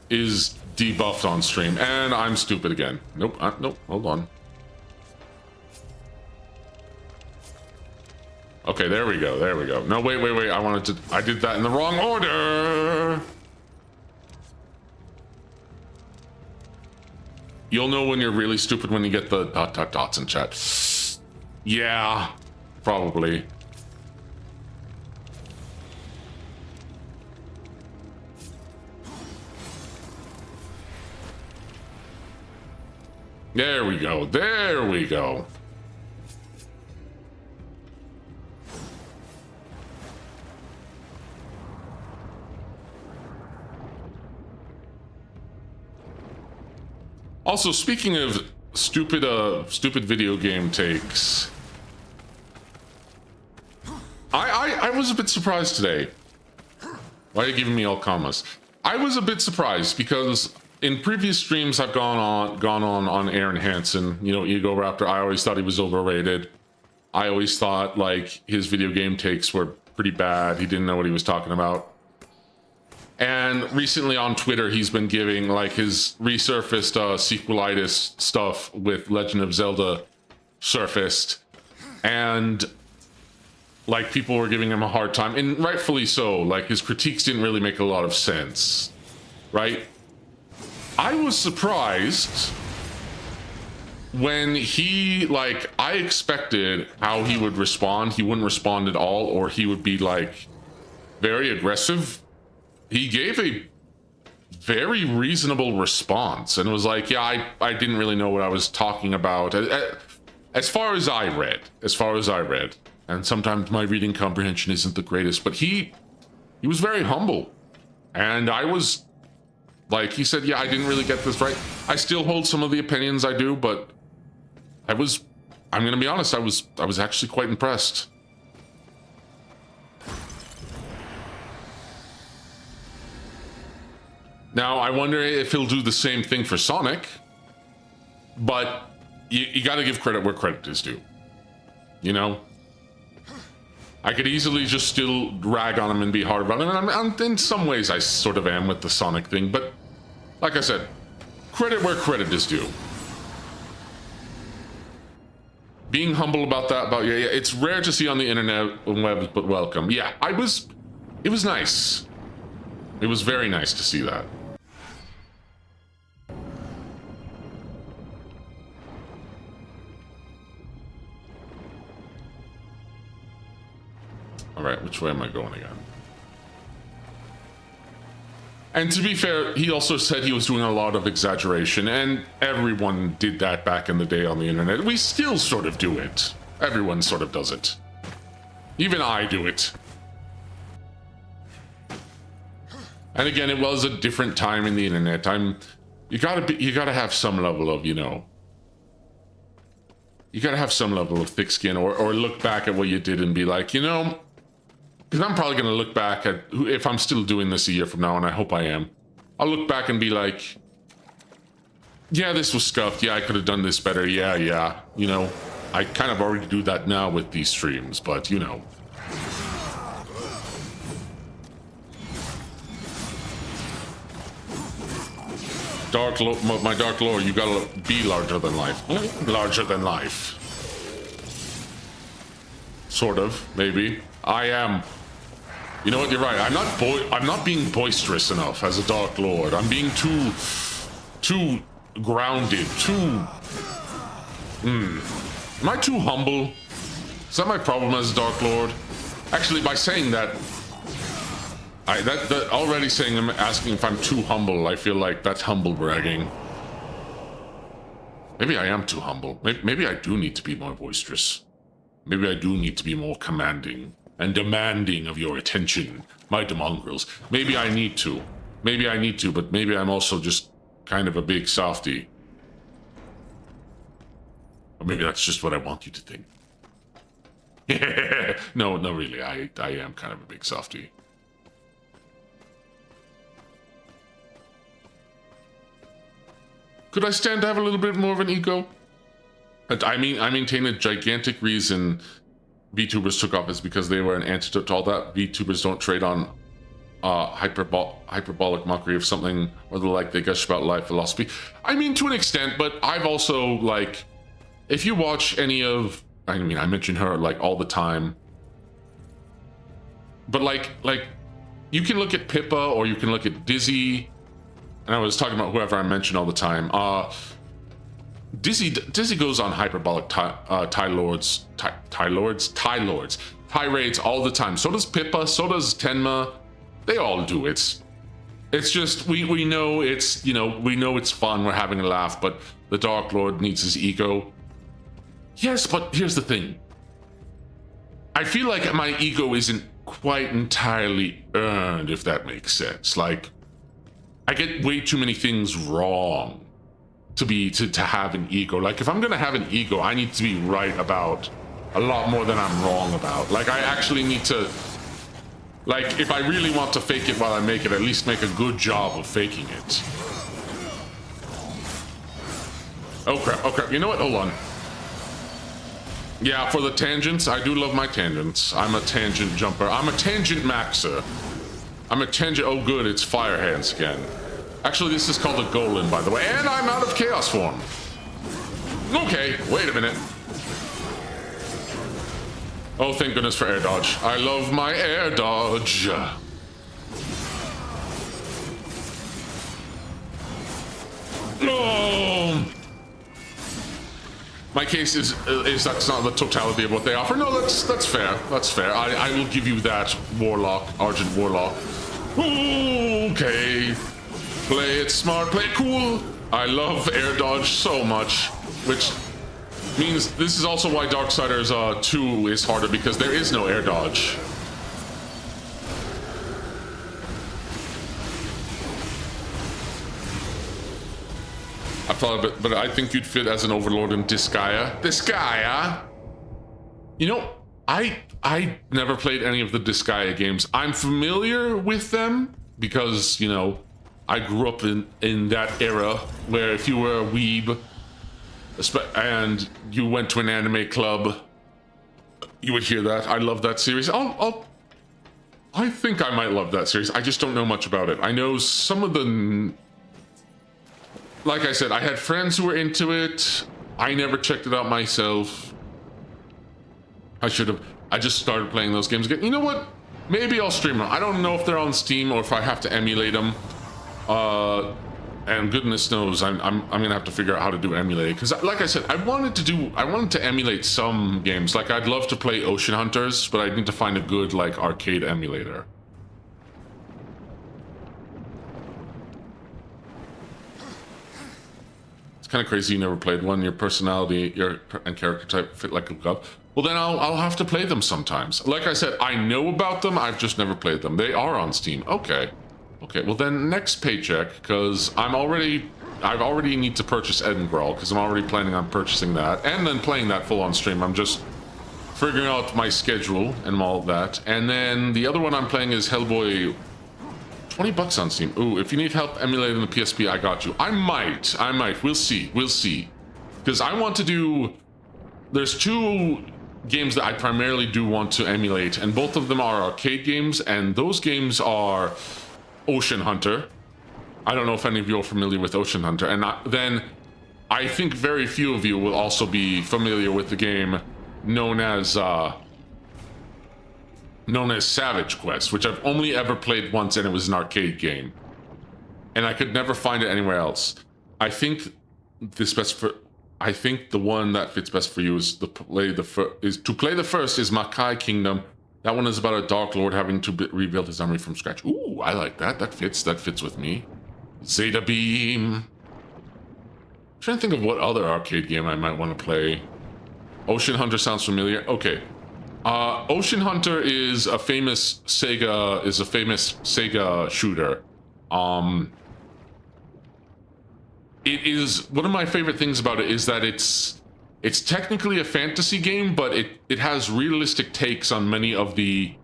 is debuffed on stream, and I'm stupid again. Nope, nope, hold on. Okay, there we go, there we go. No, wait, I did that in the wrong order! You'll know when you're really stupid when you get the ... dots in chat. Yeah, probably. There we go, there we go. Also, speaking of stupid video game takes, I was a bit surprised today. Why are you giving me all commas? I was a bit surprised because in previous streams I've gone on Aaron Hansen, you know, Ego Raptor. I always thought he was overrated. I always thought like his video game takes were pretty bad. He didn't know what he was talking about. And recently on Twitter, he's been giving like his resurfaced sequelitis stuff with Legend of Zelda surfaced. And like people were giving him a hard time, and rightfully so. Like his critiques didn't really make a lot of sense, right? I was surprised when he, like, I expected how he would respond. He wouldn't respond at all, or he would be like very aggressive. He gave a very reasonable response and was like, yeah, I didn't really know what I was talking about. As far as I read, and sometimes my reading comprehension isn't the greatest, but he was very humble. And I was like, he said, yeah, I didn't really get this right. I still hold some of the opinions I do, but I'm gonna be honest, I was actually quite impressed. Now, I wonder if he'll do the same thing for Sonic, but you gotta give credit where credit is due. You know? I could easily just still rag on him and be hard about him, and in some ways I sort of am with the Sonic thing, but like I said, credit where credit is due. Being humble about that, yeah, it's rare to see on the internet and web, but welcome. Yeah, it was nice. It was very nice to see that. All right, which way am I going again? And to be fair, he also said he was doing a lot of exaggeration, and everyone did that back in the day on the internet. We still sort of do it. Everyone sort of does it. Even I do it. And again, it was a different time in the internet. You gotta have some level of, you know, you gotta have some level of thick skin, or look back at what you did and be like, you know, because I'm probably gonna look back at, if I'm still doing this a year from now, and I hope I am, I'll look back and be like, yeah, this was scuffed. Yeah, I could have done this better. Yeah. You know, I kind of already do that now with these streams, but you know. My Dark Lord, you gotta be larger than life. Larger than life. Sort of, maybe. I am. You know what? You're right. I'm not being boisterous enough as a Dark Lord. I'm being too grounded. Am I too humble? Is that my problem as a Dark Lord? Actually, by saying that, that already saying, I'm asking if I'm too humble, I feel like that's humble bragging. Maybe I am too humble. Maybe I do need to be more boisterous. Maybe I do need to be more commanding and demanding of your attention, my demongrels. Maybe I need to. But maybe I'm also just kind of a big softy. Or maybe that's just what I want you to think. No, really, I am kind of a big softy. Could I stand to have a little bit more of an ego? I maintain a gigantic reason VTubers took off is because they were an antidote to all that. VTubers don't trade on hyperbolic mockery of something, or like they gush about life philosophy. I mean, to an extent, but I've also, like, if you watch any of, I mean, I mention her like all the time, but like you can look at Pippa or you can look at Dizzy, and I was talking about whoever I mention all the time. Dizzy goes on hyperbolic tirades all the time. So does Pippa, so does Tenma. They all do. It's just we know it's, you know, we know it's fun, we're having a laugh, but the Dark Lord needs his ego. Yes, but here's the thing. I feel like my ego isn't quite entirely earned, if that makes sense. Like, I get way too many things wrong to have an ego. Like, if I'm gonna have an ego, I need to be right about a lot more than I'm wrong about. Like, I actually need to, like, if I really want to fake it while I make it, at least make a good job of faking it. Oh crap, you know what, hold on. Yeah, for the tangents, I do love my tangents. I'm a tangent jumper. I'm a tangent maxer. I'm a tangent, oh good, it's fire hands again. Actually, this is called a golem, by the way, and I'm out of chaos form. Okay, wait a minute. Oh, thank goodness for air dodge. I love my air dodge. No! My case is that's not the totality of what they offer. No, that's fair. That's fair. I will give you that, Warlock, Argent Warlock. Okay. Play it smart, play it cool. I love air dodge so much, which means this is also why Darksiders 2 is harder, because there is no air dodge. I thought of it, but I think you'd fit as an overlord in Disgaea. Disgaea? You know, I never played any of the Disgaea games. I'm familiar with them because, you know, I grew up in that era where if you were a weeb and you went to an anime club, you would hear that. I love that series. I think I might love that series. I just don't know much about it. I know some of the... Like I said, I had friends who were into it. I never checked it out myself. I should have. I just started playing those games again. You know what? Maybe I'll stream them. I don't know if they're on Steam or if I have to emulate them. And goodness knows, I'm gonna have to figure out how to do emulate. Because, like I said, I wanted to emulate some games. Like, I'd love to play Ocean Hunters, but I need to find a good, like, arcade emulator. Kind of crazy you never played one. Your personality, and character type fit like a glove. Well, then I'll have to play them sometimes. Like I said, I know about them. I've just never played them. They are on Steam. Okay. Okay, well then next paycheck, because I already need to purchase Edinburgh, because I'm already planning on purchasing that, and then playing that full on stream. I'm just figuring out my schedule and all of that. And then the other one I'm playing is Hellboy. $20 on Steam. Ooh, if you need help emulating the PSP, I got you. I might. We'll see. Because I want to do... There's two games that I primarily do want to emulate, and both of them are arcade games, and those games are Ocean Hunter. I don't know if any of you are familiar with Ocean Hunter, and then I think very few of you will also be familiar with the game known as Savage Quest, which I've only ever played once, and it was an arcade game, and I could never find it anywhere else. I think the one that fits best for you is to play the first is Makai Kingdom. That one is about a Dark Lord having to rebuild his army from scratch. Ooh, I like that. That fits with me. Zeta Beam. I'm trying to think of what other arcade game I might want to play. Ocean Hunter sounds familiar. Okay. Ocean Hunter is a famous Sega shooter. It is one of my favorite things about it is that it's technically a fantasy game, but it has realistic takes on many of the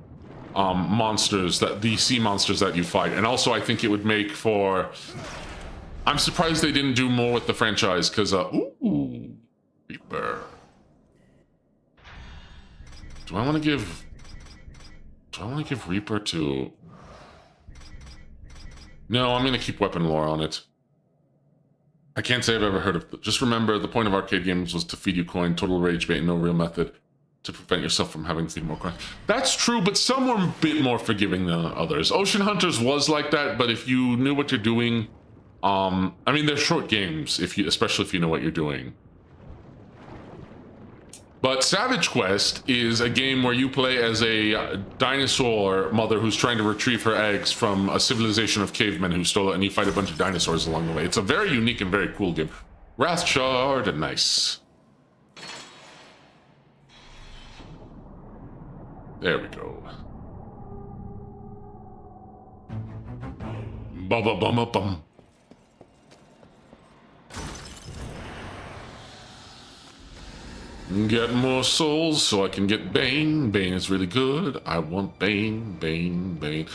sea monsters that you fight. And also I think it would make for... I'm surprised they didn't do more with the franchise, because ooh, Reaper. Do I want to give Reaper to... No, I'm going to keep Weapon Lore on it. I can't say I've ever heard of... Just remember, the point of arcade games was to feed you coin, total rage bait, and no real method to prevent yourself from having to feed more coin. That's true, but some were a bit more forgiving than others. Ocean Hunters was like that, but if you knew what you're doing... I mean, they're short games, especially if you know what you're doing. But Savage Quest is a game where you play as a dinosaur mother who's trying to retrieve her eggs from a civilization of cavemen who stole it, and you fight a bunch of dinosaurs along the way. It's a very unique and very cool game. Wrath Shard, nice. There we go. Ba-ba-bum-a-bum. Get more souls so I can get Bane. Bane is really good. I want Bane, Bane, Bane.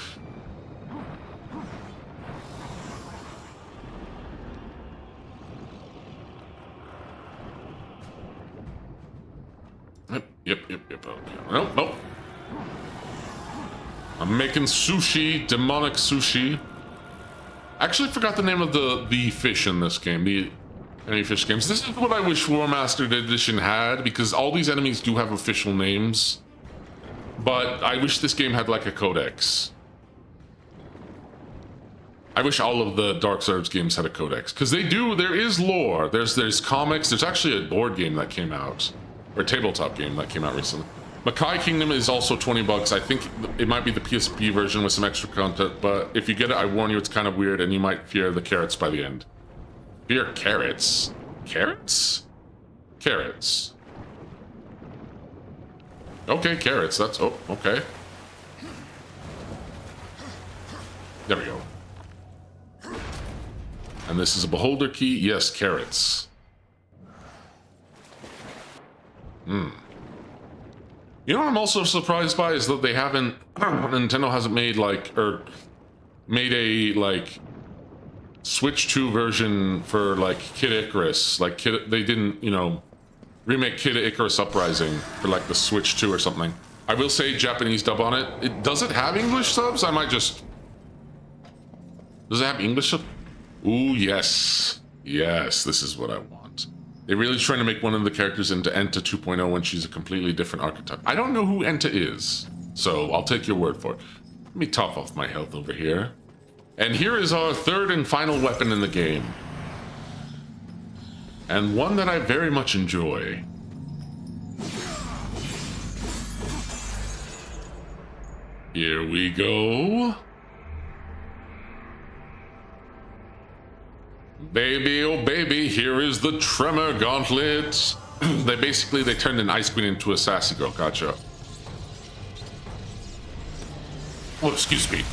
Yep. Nope. I'm making sushi, demonic sushi. I actually forgot the name of the fish in this game. Enemy fish games. This is what I wish Warmastered Edition had, because all these enemies do have official names. But I wish this game had like a codex. I wish all of the Darksiders games had a codex, because they do. There is lore. There's comics. There's actually a board game that came out, or a tabletop game that came out recently. Makai Kingdom is also $20. I think it might be the PSP version with some extra content, but if you get it, I warn you, it's kind of weird, and you might fear the carrots by the end. Fear carrots? Carrots? Carrots. Okay, carrots. That's... Oh, okay. There we go. And this is a beholder key. Yes, carrots. You know what I'm also surprised by is that they haven't... Nintendo hasn't made, like... Or made a, like... Switch 2 version for, like, Kid Icarus. Like, they didn't, you know, remake Kid Icarus Uprising for, like, the Switch 2 or something. I will say Japanese dub on it. Does it have English subs? I might just... Does it have English subs? Ooh, yes. Yes, this is what I want. They're really trying to make one of the characters into Enta 2.0 when she's a completely different archetype. I don't know who Enta is, so I'll take your word for it. Let me top off my health over here. And here is our third and final weapon in the game. And one that I very much enjoy. Here we go. Baby, oh baby, here is the Tremor Gauntlet. They turned an Ice Queen into a sassy girl, gotcha. Oh, excuse me.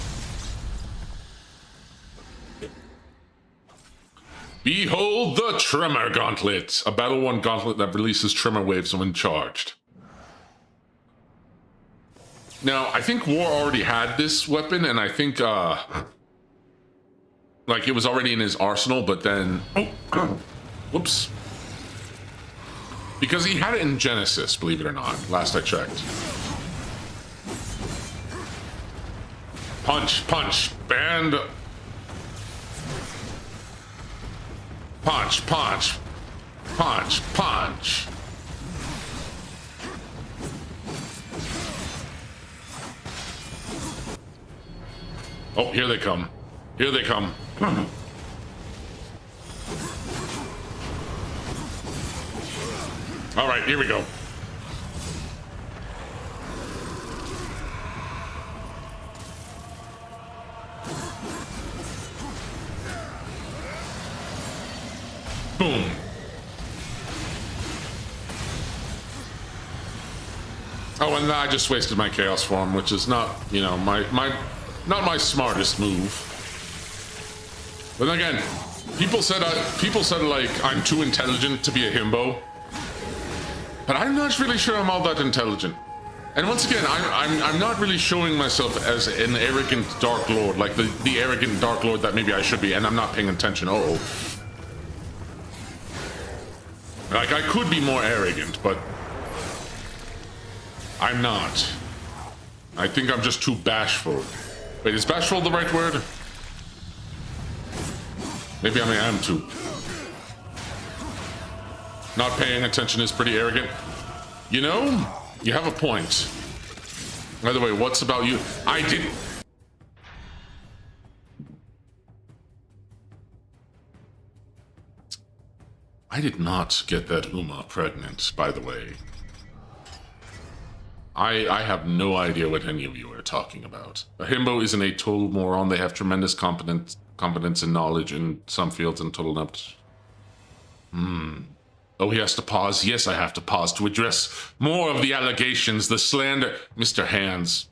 Behold the Tremor Gauntlet, a Battle 1 gauntlet that releases tremor waves when charged. Now, I think War already had this weapon, and I think, like, it was already in his arsenal, but then... Oh, whoops. Because he had it in Genesis, believe it or not, last I checked. Punch, punch, band... Punch, punch, punch, punch. Oh, here they come. Here they come. All right, here we go. Boom. Oh, and I just wasted my chaos form, which is not, you know, not my smartest move. But again, people said like I'm too intelligent to be a himbo, but I'm not really sure I'm all that intelligent. And once again, I'm not really showing myself as an arrogant Dark Lord, like the arrogant Dark Lord that maybe I should be, and I'm not paying attention. Uh-oh. Like, I could be more arrogant, but I'm not. I think I'm just too bashful. Wait, is bashful the right word? Maybe I am too. Not paying attention is pretty arrogant. You know, you have a point. By the way, what's about you? I did not get that Uma pregnant, by the way. I have no idea what any of you are talking about. A himbo isn't a total moron. They have tremendous competence and knowledge in some fields and total inept. Oh, he has to pause. Yes, I have to pause to address more of the allegations, the slander. Mr. Hands.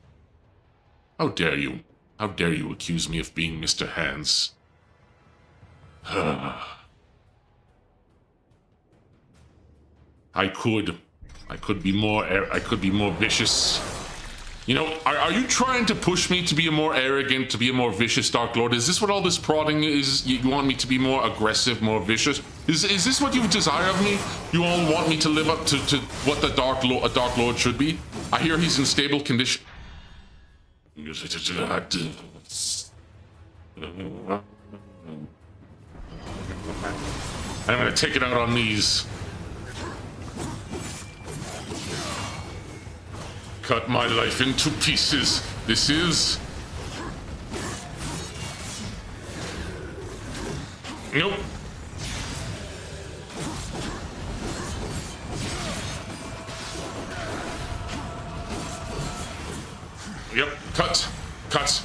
How dare you? How dare you accuse me of being Mr. Hands? I could be more vicious. You know, are you trying to push me to be a more arrogant, to be a more vicious Dark Lord? Is this what all this prodding is? You want me to be more aggressive, more vicious? Is this what you desire of me? You all want me to live up to what a Dark Lord should be? I hear he's in stable condition. I'm gonna take it out on these. Cut my life into pieces. This is... Nope. Yep, cut. Cut.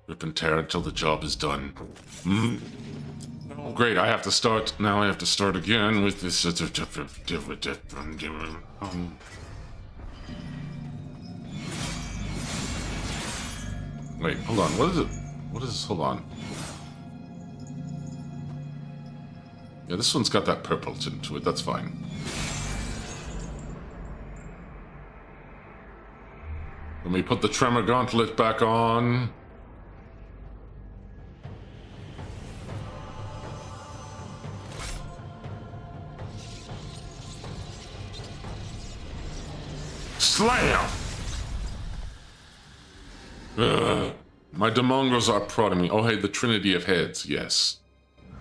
Rip and tear until the job is done. Oh, great, I have to start. Now I have to start again with this. Wait, hold on. What is it? What is this? Hold on. Yeah, this one's got that purple tint to it. That's fine. Let me put the Tremor Gauntlet back on. Slam! My demongos are prodding me. Oh, hey, the Trinity of Heads. Yes.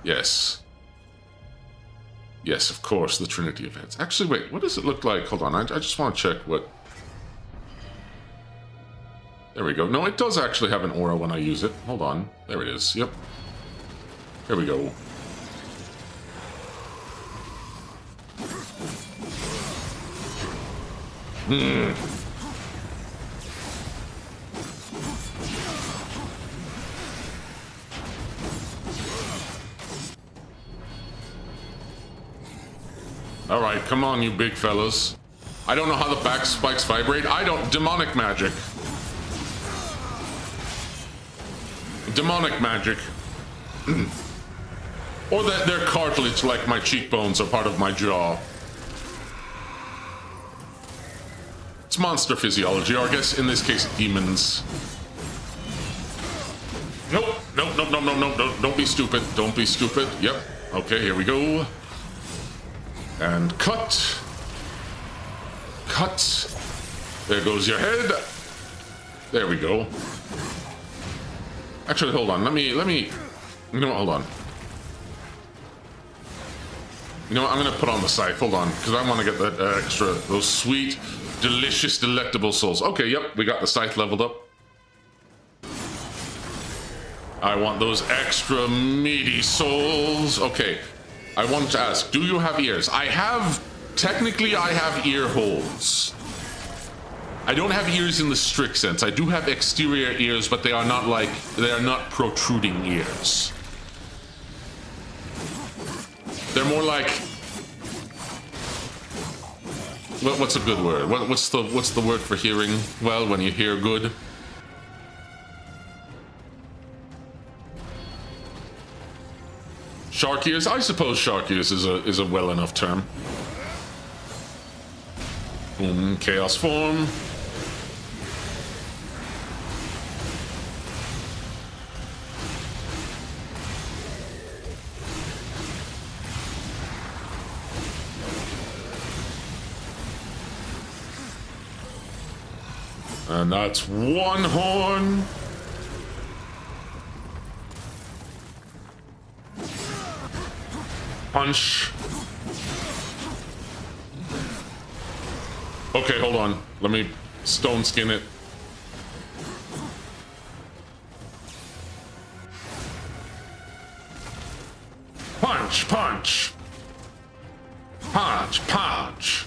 Yes. Yes, of course, the Trinity of Heads. Actually, wait, what does it look like? Hold on, I just want to check what... There we go. No, it does actually have an aura when I use it. Hold on. There it is. Yep. Here we go. All right, come on, you big fellas. I don't know how the back spikes vibrate. I don't. Demonic magic. Demonic magic. Or that their cartilage, like my cheekbones, are part of my jaw. It's monster physiology, or I guess in this case, demons. Nope, nope, nope, nope, nope, nope, nope. Don't be stupid. Don't be stupid. Yep. Okay, here we go. And cut. Cut. There goes your head. There we go. Actually, hold on. Let me, you know what, hold on. You know what, I'm gonna put on the scythe, hold on, because I want to get that extra, those sweet, delicious, delectable souls. Okay, yep, we got the scythe leveled up. I want those extra meaty souls. Okay, I wanted to ask, do you have ears? Technically I have ear holes. I don't have ears in the strict sense. I do have exterior ears, but they are not protruding ears. They're more like, what's a good word? What's the word for hearing well when you hear good? Shark ears? I suppose shark ears is a well enough term. Boom, chaos form. And that's one horn. Punch. Okay, hold on. Let me stone skin it. Punch, punch. Punch, punch.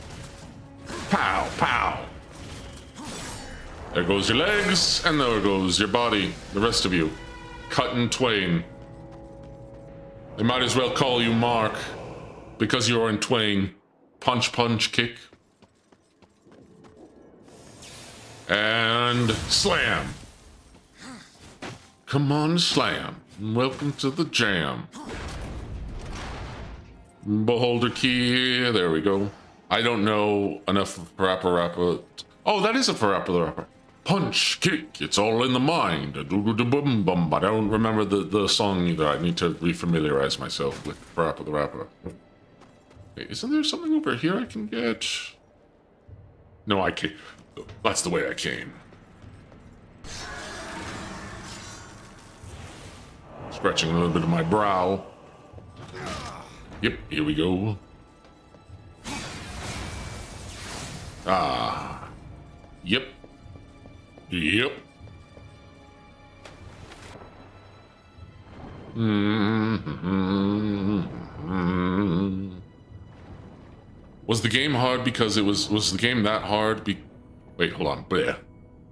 Pow, pow. There goes your legs, and there goes your body. The rest of you. Cut in twain. They might as well call you Mark, because you're in twain. Punch, punch, kick. And slam. Come on, slam. Welcome to the jam. Beholder key. There we go. I don't know enough of Parappa. Oh, that is a Parappa. Punch, kick, it's all in the mind. I don't remember the song either. I need to refamiliarize myself with Parappa the Rapper. Wait, isn't there something over here I can get? No, I can't. That's the way I came. Scratching a little bit of my brow. Yep, here we go. Ah. Yep. Yep. Was the game hard because was the game that hard? Wait, hold on. Bleh.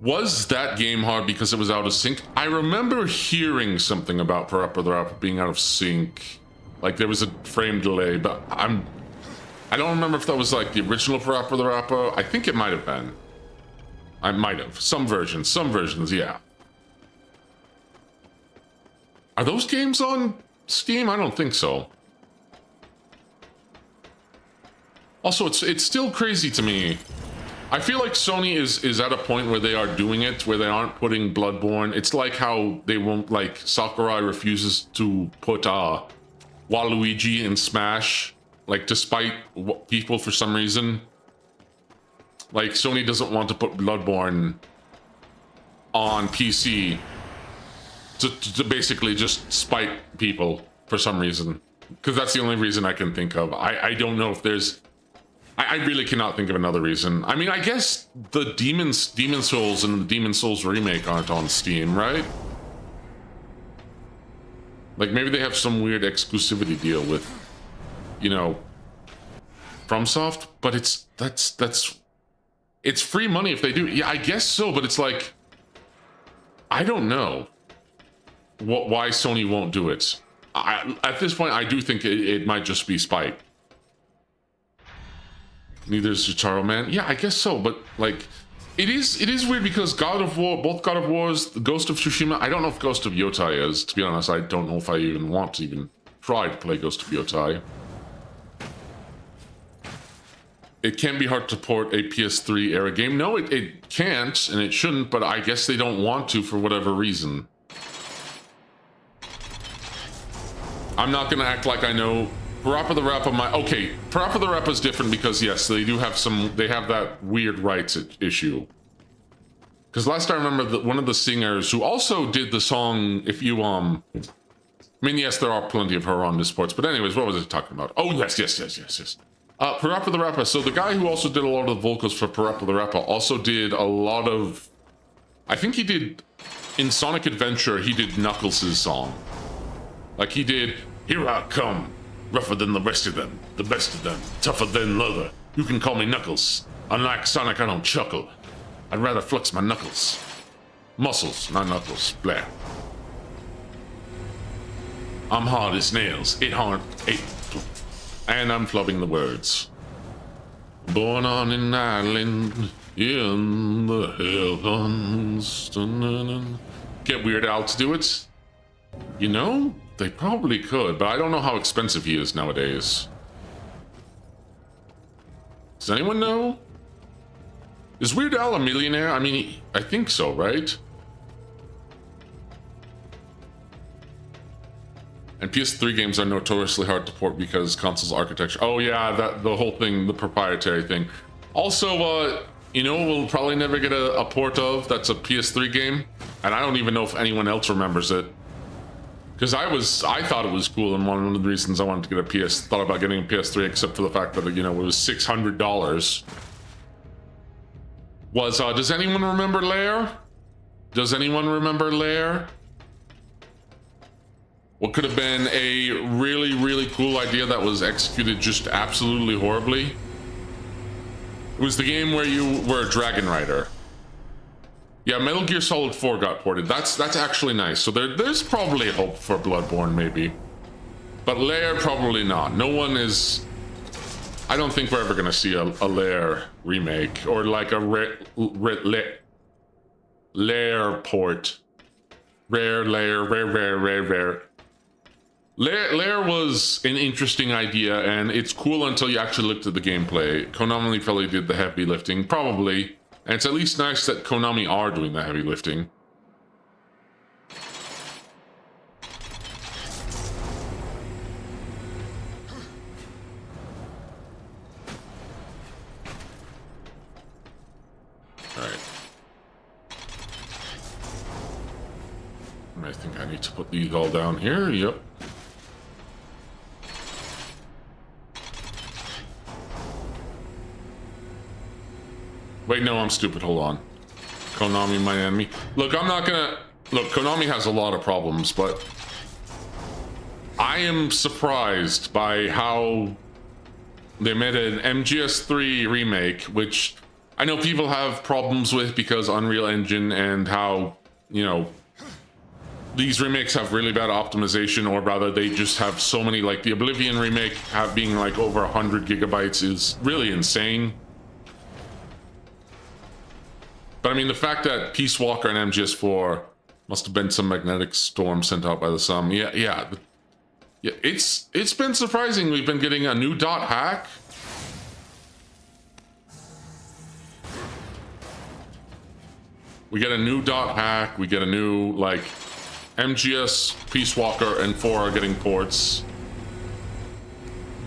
Was that game hard because it was out of sync? I remember hearing something about Parappa the Rapper being out of sync. Like there was a frame delay, but I don't remember if that was like the original Parappa the Rapper. I think it might have been. I might have. Some versions, yeah. Are those games on Steam? I don't think so. Also, it's still crazy to me. I feel like Sony is at a point where they are doing it, where they aren't putting Bloodborne. It's like how they won't, like, Sakurai refuses to put Waluigi in Smash, like, despite people for some reason. Like, Sony doesn't want to put Bloodborne on PC to basically just spite people for some reason. Because that's the only reason I can think of. I don't know if there's... I really cannot think of another reason. I mean, I guess the Demon Souls and the Demon Souls remake aren't on Steam, right? Like, maybe they have some weird exclusivity deal with, you know, FromSoft, but it's free money if they do. Yeah, I guess so, but it's like, I don't know why Sony won't do it. At this point, I do think it might just be spite. Neither is Jotaro Man. Yeah, I guess so, but like, it is weird because God of War, both God of Wars, the Ghost of Tsushima. I don't know if Ghost of Yotai is. To be honest, I don't know if I even want to even try to play Ghost of Yotai. It can be hard to port a PS3 era game. No, it can't, and it shouldn't, but I guess they don't want to for whatever reason. I'm not gonna act like I know. Parappa the Rappa, okay, Parappa the Rappa is different because yes, they do have they have that weird rights issue. Because last I remember, that one of the singers who also did the song, if you, I mean, yes, there are plenty of her on the sports, but anyways, what was I talking about? Oh, yes. Parappa the Rappa. So the guy who also did a lot of the vocals for Parappa the Rappa also did a lot of, I think he did, in Sonic Adventure, he did Knuckles' song. Like he did, "Here I come, rougher than the rest of them, the best of them, tougher than leather. You can call me Knuckles. Unlike Sonic, I don't chuckle. I'd rather flex my knuckles. Muscles, not knuckles, blah. I'm hard as nails, and I'm flubbing the words. Born on an island in the heavens. Get Weird Al to do it? You know, they probably could, but I don't know how expensive he is nowadays. Does anyone know? Is Weird Al a millionaire? I mean, I think so, right? And PS3 games are notoriously hard to port because consoles architecture. Oh yeah, the whole thing, the proprietary thing. Also, you know, we'll probably never get a port of. That's a PS3 game, and I don't even know if anyone else remembers it. Because I thought it was cool, and one of the reasons I wanted to get thought about getting a PS3, except for the fact that, you know, it was $600. Was, does anyone remember Lair? Does anyone remember Lair? What could have been a really, really cool idea that was executed just absolutely horribly? It was the game where you were a dragon rider. Yeah, Metal Gear Solid 4 got ported. That's actually nice. So there's probably hope for Bloodborne, maybe. But Lair, probably not. No one is... I don't think we're ever going to see a Lair remake. Or like a Lair port. Rare. Lair was an interesting idea, and it's cool until you actually looked at the gameplay. Konami probably did the heavy lifting, probably. And it's at least nice that Konami are doing the heavy lifting. Alright. I think I need to put these all down here. Yep. Wait, no, I'm stupid. Hold on. Konami, my enemy. Look, I'm not gonna... Look, Konami has a lot of problems, but... I am surprised by how... they made an MGS3 remake, which I know people have problems with because Unreal Engine and how, you know... these remakes have really bad optimization, or rather they just have so many, like the Oblivion remake being like over 100 gigabytes is really insane. But I mean, the fact that Peace Walker and MGS4 must have been some magnetic storm sent out by the sun. Yeah, it's been surprising. We've been getting a new dot hack. We get a new dot hack. We get a new, like, MGS, Peace Walker, and 4 are getting ports.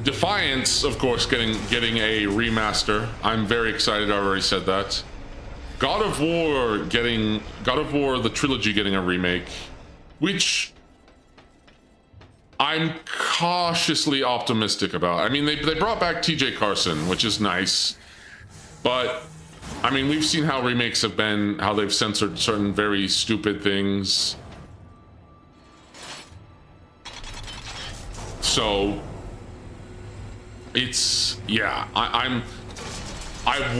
Defiance, of course, getting a remaster. I'm very excited. I already said that. God of War, the trilogy getting a remake, which I'm cautiously optimistic about. I mean, they brought back TJ Carson, which is nice, but I mean, we've seen how remakes have been, how they've censored certain very stupid things. So it's, yeah, I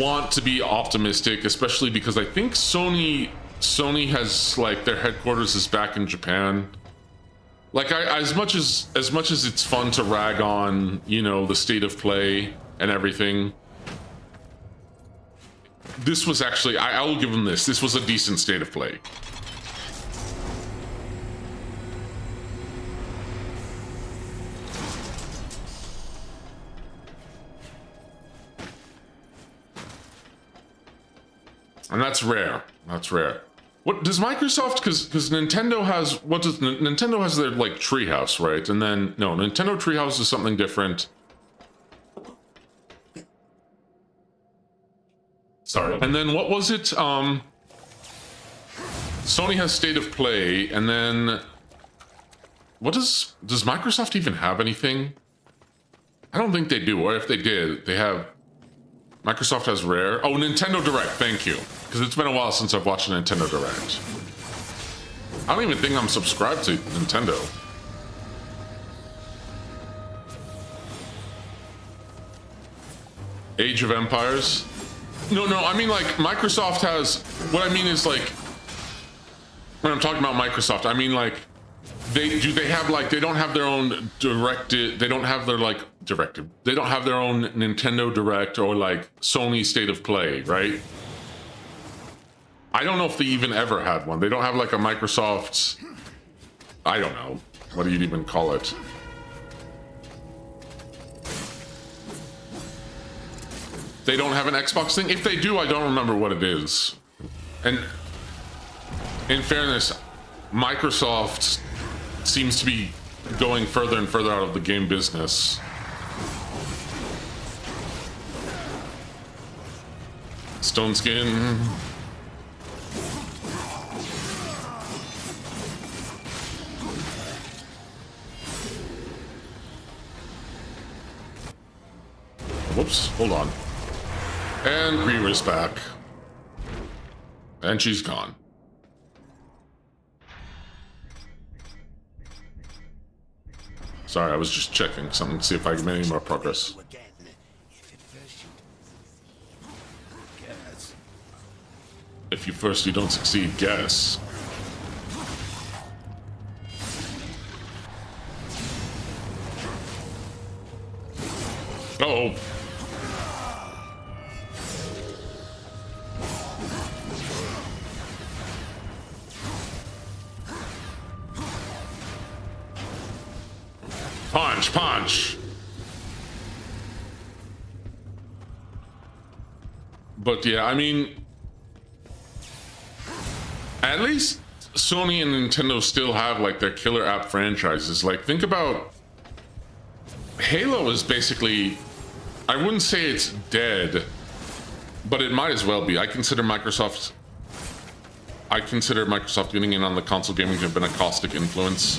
want to be optimistic, especially because I think Sony has, like, their headquarters is back in Japan. Like, as much as it's fun to rag on, you know, the state of play and everything, this was actually, I will give them this. This was a decent state of play. And that's rare. That's rare. What does Microsoft? Because Nintendo has Nintendo has their like Treehouse, right? And then no, Nintendo Treehouse is something different. Sorry. And then what was it? Sony has State of Play, and then what does Microsoft even have anything? I don't think they do. Or if they did, they have. Microsoft has Rare. Oh, Nintendo Direct. Thank you. Because it's been a while since I've watched a Nintendo Direct. I don't even think I'm subscribed to Nintendo. Age of Empires? No, I mean like Microsoft has, what I mean is like, when I'm talking about Microsoft, I mean like, they have like, they don't have their own directed, they don't have their like, directed, they don't have their own Nintendo Direct or like Sony State of Play, right? I don't know if they even ever had one. They don't have like a Microsoft, I don't know, what do you even call it? They don't have an Xbox thing? If they do, I don't remember what it is. And in fairness, Microsoft seems to be going further and further out of the game business. Stone Skin. Whoops, hold on. And Reaver's back. And she's gone. Sorry, I was just checking something to see if I can make any more progress. If you first you don't succeed, guess. Uh-oh. Punch, punch. But yeah, I mean, at least Sony and Nintendo still have like their killer app franchises. Like, think about Halo is basically, I wouldn't say it's dead, but it might as well be. I consider Microsoft getting in on the console gaming to have been a caustic influence.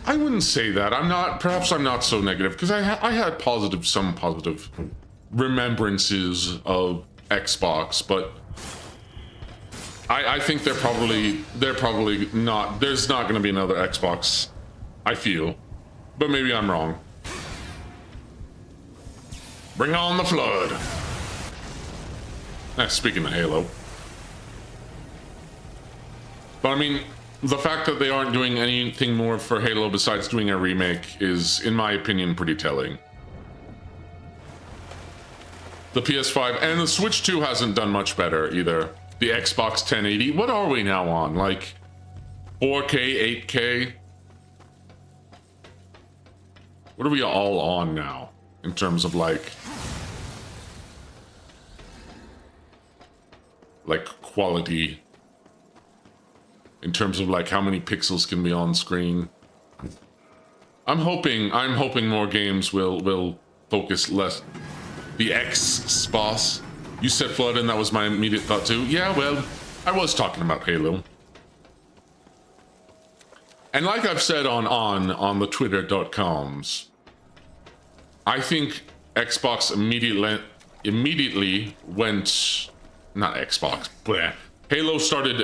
I wouldn't say that. Perhaps I'm not so negative, because I had some positive remembrances of Xbox, but I think they're probably not, there's not going to be another Xbox, I feel, but maybe I'm wrong. Bring on the flood. Speaking of Halo. But I mean, the fact that they aren't doing anything more for Halo besides doing a remake is, in my opinion, pretty telling. The PS5 and the Switch 2 hasn't done much better either. The Xbox 1080, what are we now on? Like 4K, 8K? What are we all on now in terms of like quality? In terms of like how many pixels can be on screen. I'm hoping more games will focus less. The Xbox. You said Flood, and that was my immediate thought too. Yeah, well, I was talking about Halo. And like I've said on the Twitter.coms, I think Xbox immediately went, not Xbox, bleh. Halo started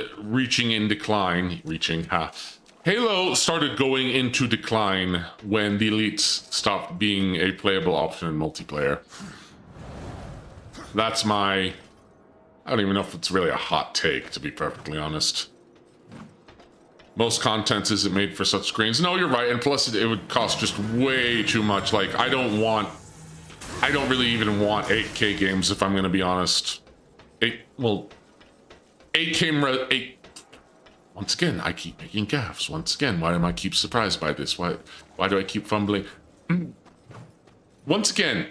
Halo started going into decline when the elites stopped being a playable option in multiplayer. That's I don't even know if it's really a hot take, to be perfectly honest. Most content isn't made for such screens. No, you're right, and plus it would cost just way too much. Like, I don't really even want 8K games, if I'm gonna be honest. 8K. Once again, I keep making gaffes. Once again, why am I keep surprised by this? Why do I keep fumbling? Once again,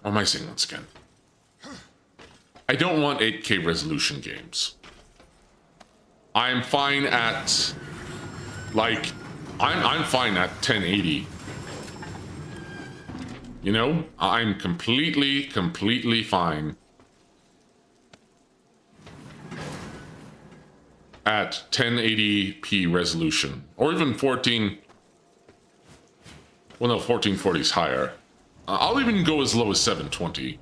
what am I saying once again? I don't want 8K resolution games. I'm fine at, like, I'm fine at 1080. You know, I'm completely fine at 1080p resolution, or even 14. Well, no, 1440 is higher. I'll even go as low as 720.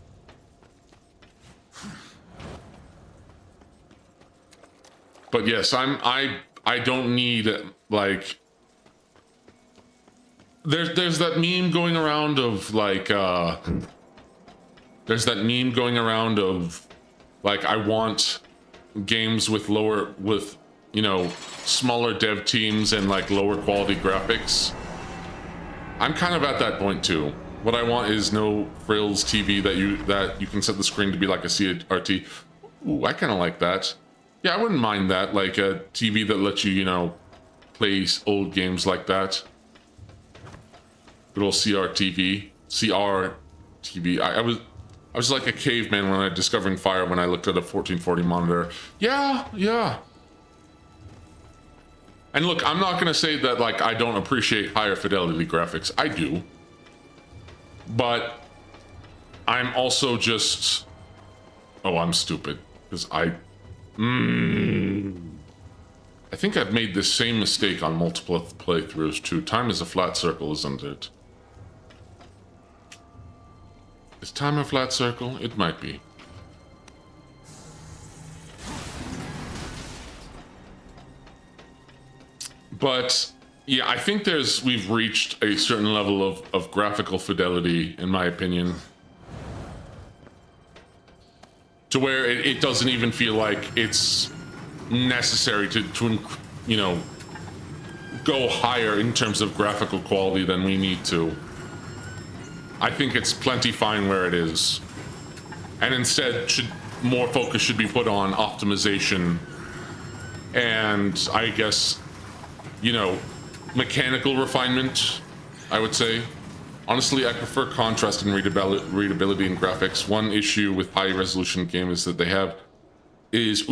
But yes, I don't need, like, there's that meme going around of, like, there's that meme going around of, like, I want games with you know, smaller dev teams and, like, lower quality graphics. I'm kind of at that point too. What I want is no frills TV that you can set the screen to be like a CRT. Ooh, I kind of like that. Yeah, I wouldn't mind that, like a TV that lets you, you know, play old games like that. Good old CRTV. I was like a caveman when I discovering fire when I looked at a 1440 monitor. Yeah. And look, I'm not gonna say that, like, I don't appreciate higher fidelity graphics. I do. But I'm also just, oh, I'm stupid because I think I've made the same mistake on multiple playthroughs too. Time is a flat circle, isn't it? Is time a flat circle? It might be. But yeah, I think we've reached a certain level of graphical fidelity, in my opinion, to where it doesn't even feel like it's necessary to you know, go higher in terms of graphical quality than we need to. I think it's plenty fine where it is, and instead more focus should be put on optimization and, I guess, you know, mechanical refinement, I would say. Honestly, I prefer contrast and readability in graphics. One issue with high resolution games that they have is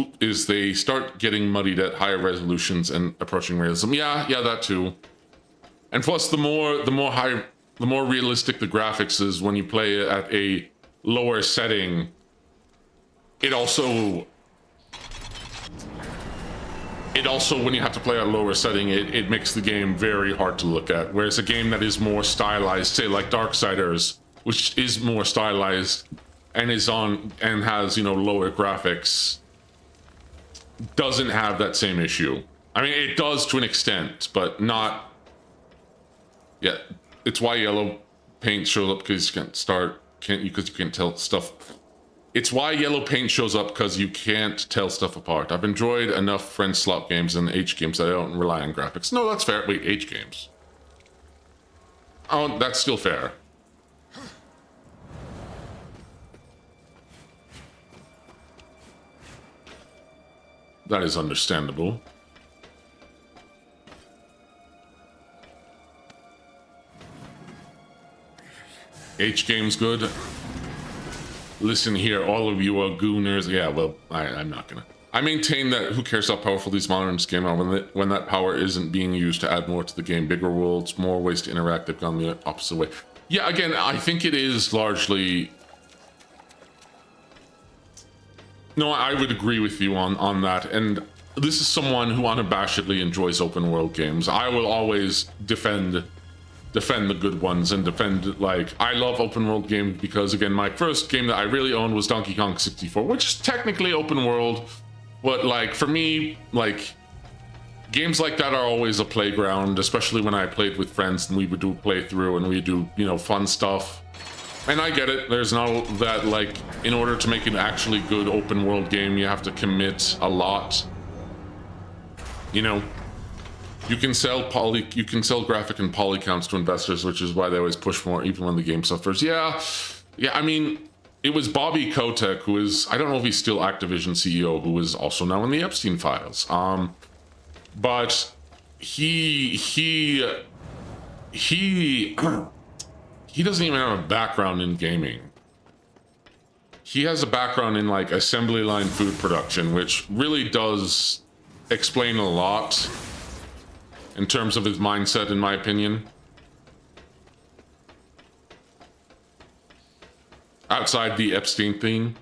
they start getting muddied at higher resolutions and approaching realism. Yeah, that too. And plus, the more realistic the graphics is when you play it at a lower setting, it also, when you have to play at a lower setting, it makes the game very hard to look at. Whereas a game that is more stylized, say like Darksiders, which is more stylized and has, you know, lower graphics, doesn't have that same issue. I mean, it does to an extent, but not. Yeah, it's why yellow paint shows up, because you can't tell stuff. It's why yellow paint shows up, because you can't tell stuff apart. I've enjoyed enough friend slot games and H games that I don't rely on graphics. No, that's fair. Wait, H games. Oh, that's still fair. That is understandable. H games good. Listen here, all of you are gooners. Yeah, well, I'm not gonna. I maintain that who cares how powerful these modern games are when that power isn't being used to add more to the game. Bigger worlds, more ways to interact. They've gone the opposite way. Yeah, again, I think it is largely. No, I would agree with you on that. And this is someone who unabashedly enjoys open world games. I will always defend the good ones and defend, like, I love open world games because, again, my first game that I really owned was Donkey Kong 64, which is technically open world, but, like, for me, like, games like that are always a playground, especially when I played with friends and we would do playthrough and we do, you know, fun stuff. And I get it, there's no that, like, in order to make an actually good open world game, you have to commit a lot. You know, you can sell graphic and poly counts to investors, which is why they always push more, even when the game suffers. Yeah, I mean, it was Bobby Kotick, who is, I don't know if he's still Activision CEO, who is also now in the Epstein files. But he doesn't even have a background in gaming. He has a background in like assembly line food production, which really does explain a lot in terms of his mindset, in my opinion. Outside the Epstein thing.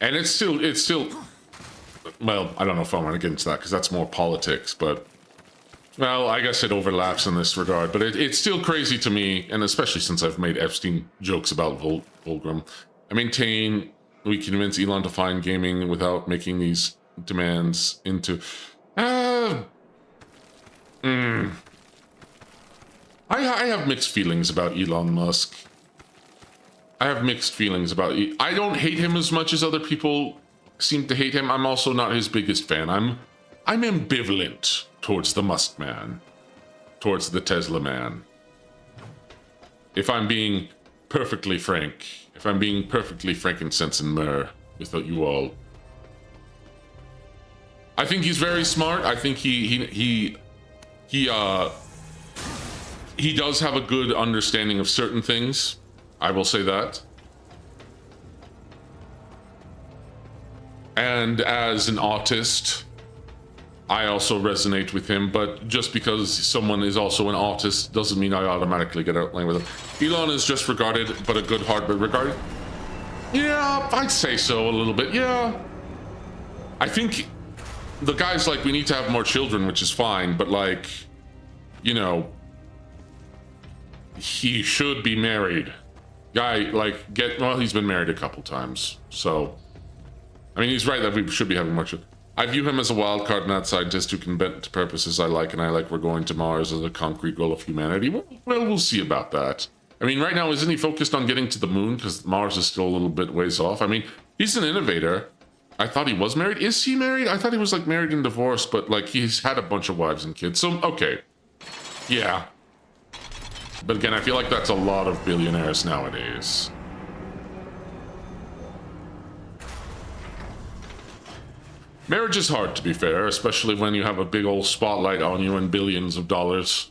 And it's still, well, I don't know if I want to get into that because that's more politics, but, well, I guess it overlaps in this regard, but it's still crazy to me, and especially since I've made Epstein jokes about Volgrim. I maintain we convince Elon to find gaming without making these demands into, I have mixed feelings about Elon Musk. I have mixed feelings about I don't hate him as much as other people seem to hate him. I'm also not his biggest fan. I'm ambivalent towards the Musk man, towards the Tesla man. If I'm being perfectly frank, if I'm being perfectly frankincense and myrrh with you all. I think he's very smart. I think he does have a good understanding of certain things. I will say that. And as an autist, I also resonate with him, but just because someone is also an autist doesn't mean I automatically get out playing with him. Elon is just regarded, but a good heart, but regarded. Yeah, I'd say so a little bit, yeah. I think the guy's like, we need to have more children, which is fine, but like, you know, he should be married. Guy, like, well, he's been married a couple times, so. I mean, he's right that we should be having more children. I view him as a wild card, not scientist who can bend to purposes I like, and I like we're going to Mars as a concrete goal of humanity. Well, we'll see about that. I mean, right now, isn't he focused on getting to the moon? Because Mars is still a little bit ways off. I mean, he's an innovator. I thought he was married. Is he married? I thought he was, like, married and divorced, but, like, he's had a bunch of wives and kids. So, okay. Yeah. But again, I feel like that's a lot of billionaires nowadays. Marriage is hard, to be fair, especially when you have a big old spotlight on you and billions of dollars.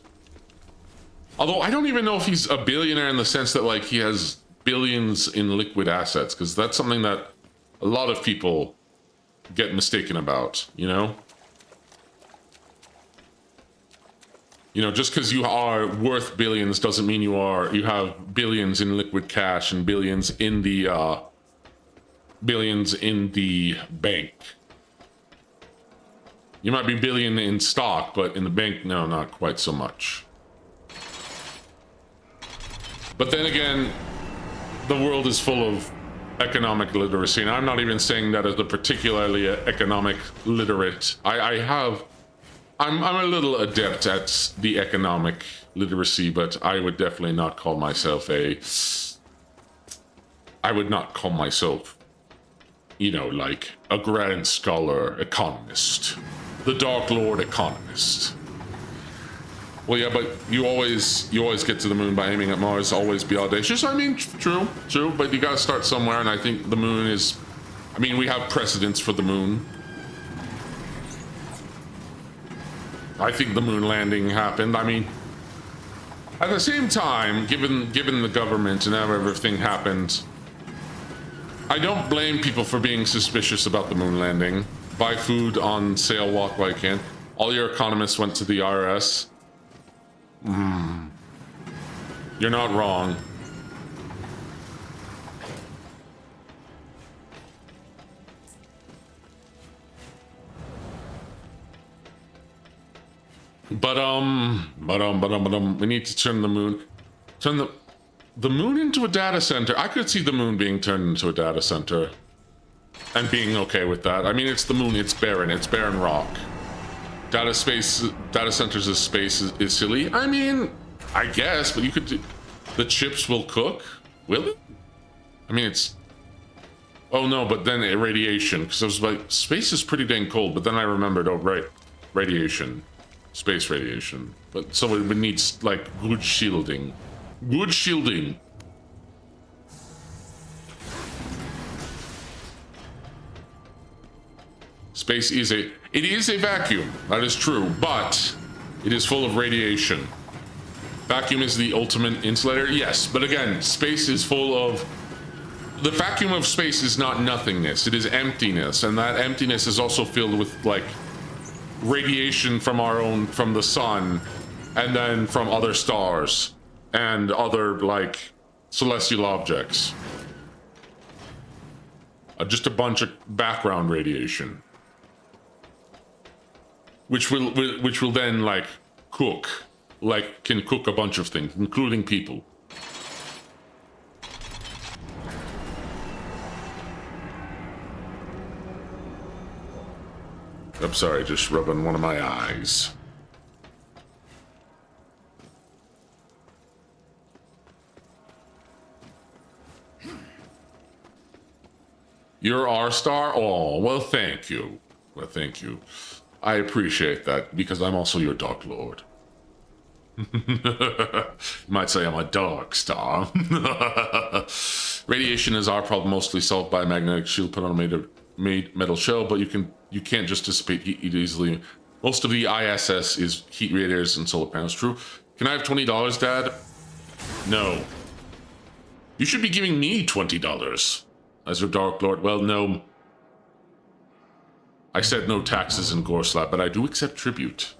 Although I don't even know if he's a billionaire in the sense that, like, he has billions in liquid assets, because that's something that a lot of people get mistaken about, you know? You know, just because you are worth billions doesn't mean you have billions in liquid cash and billions in the bank. You might be billion in stock, but in the bank, no, not quite so much. But then again, the world is full of economic literacy, and I'm not even saying that as a particularly economic literate. I'm a little adept at the economic literacy, but I would definitely not call myself you know, like a grand scholar economist. The Dark Lord economist. Well, yeah, but you always get to the moon by aiming at Mars, always be audacious. I mean, true, but you gotta start somewhere, and I think the moon is, I mean, we have precedents for the moon. I think the moon landing happened. I mean, at the same time, given the government and how everything happened, I don't blame people for being suspicious about the moon landing. Buy food on sale, walk while you can. All your economists went to the IRS. You're not wrong. But we need to turn the moon, the moon into a data center. I could see the moon being turned into a data center and being okay with that. I mean, it's the moon, it's barren rock. Data centers as space is silly. I mean, I guess, but you could do, the chips will cook, will it? I mean, it's, oh no, but then radiation, because I was like, space is pretty dang cold, but then I remembered, oh right, radiation. Space radiation. But so it would need like good shielding. Good shielding. Space is it is a vacuum, that is true, but it is full of radiation. Vacuum is the ultimate insulator, yes, but again, space is full of... The vacuum of space is not nothingness, it is emptiness, and that emptiness is also filled with, like, radiation from the sun, and then from other stars, and other, like, celestial objects. Just a bunch of background radiation. Which will then, like, cook. Like, can cook a bunch of things, including people. I'm sorry, just rubbing one of my eyes. You're R-star? Oh, well, thank you. Well, thank you. I appreciate that, because I'm also your Dark Lord. You might say I'm a Dark Star. Radiation is our problem, mostly solved by a magnetic shield put on a metal shell, but you can't just dissipate heat easily. Most of the ISS is heat radiators and solar panels. True. Can I have $20, Dad? No. You should be giving me $20 as your Dark Lord. Well, no. I said no taxes in Gorslab, but I do accept tribute.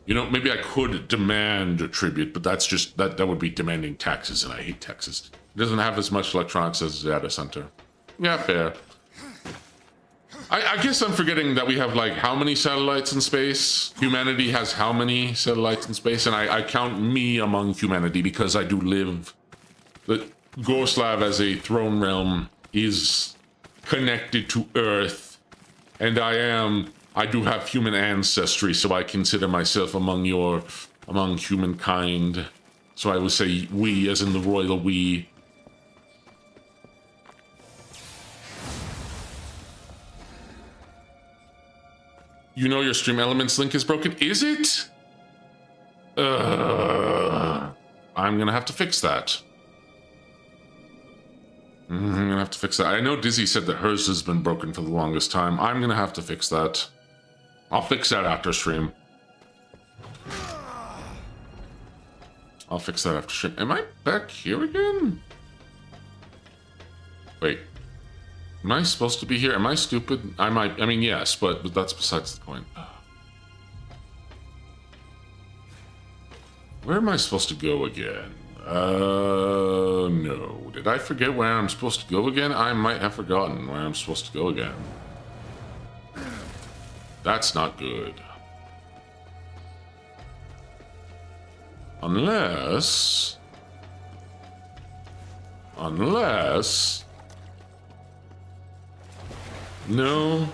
You know, maybe I could demand a tribute, but that's just, that would be demanding taxes, and I hate taxes. It doesn't have as much electronics as the data center. Yeah, fair. I guess I'm forgetting that we have, like, how many satellites in space? Humanity has how many satellites in space? And I count me among humanity because I do live... The Gorslav as a throne realm is connected to Earth, and I do have human ancestry, so I consider myself among humankind. So I would say we, as in the royal we. You know your StreamElements link is broken? Is it? I'm gonna have to fix that. I'm gonna have to fix that. I know Dizzy said that hers has been broken for the longest time. I'm gonna have to fix that. I'll fix that after stream. I'll fix that after stream. Am I back here again? Wait. Am I supposed to be here? Am I stupid? I mean, yes, but that's besides the point. Where am I supposed to go again? No. Did I forget where I'm supposed to go again? I might have forgotten where I'm supposed to go again. That's not good. Unless... No.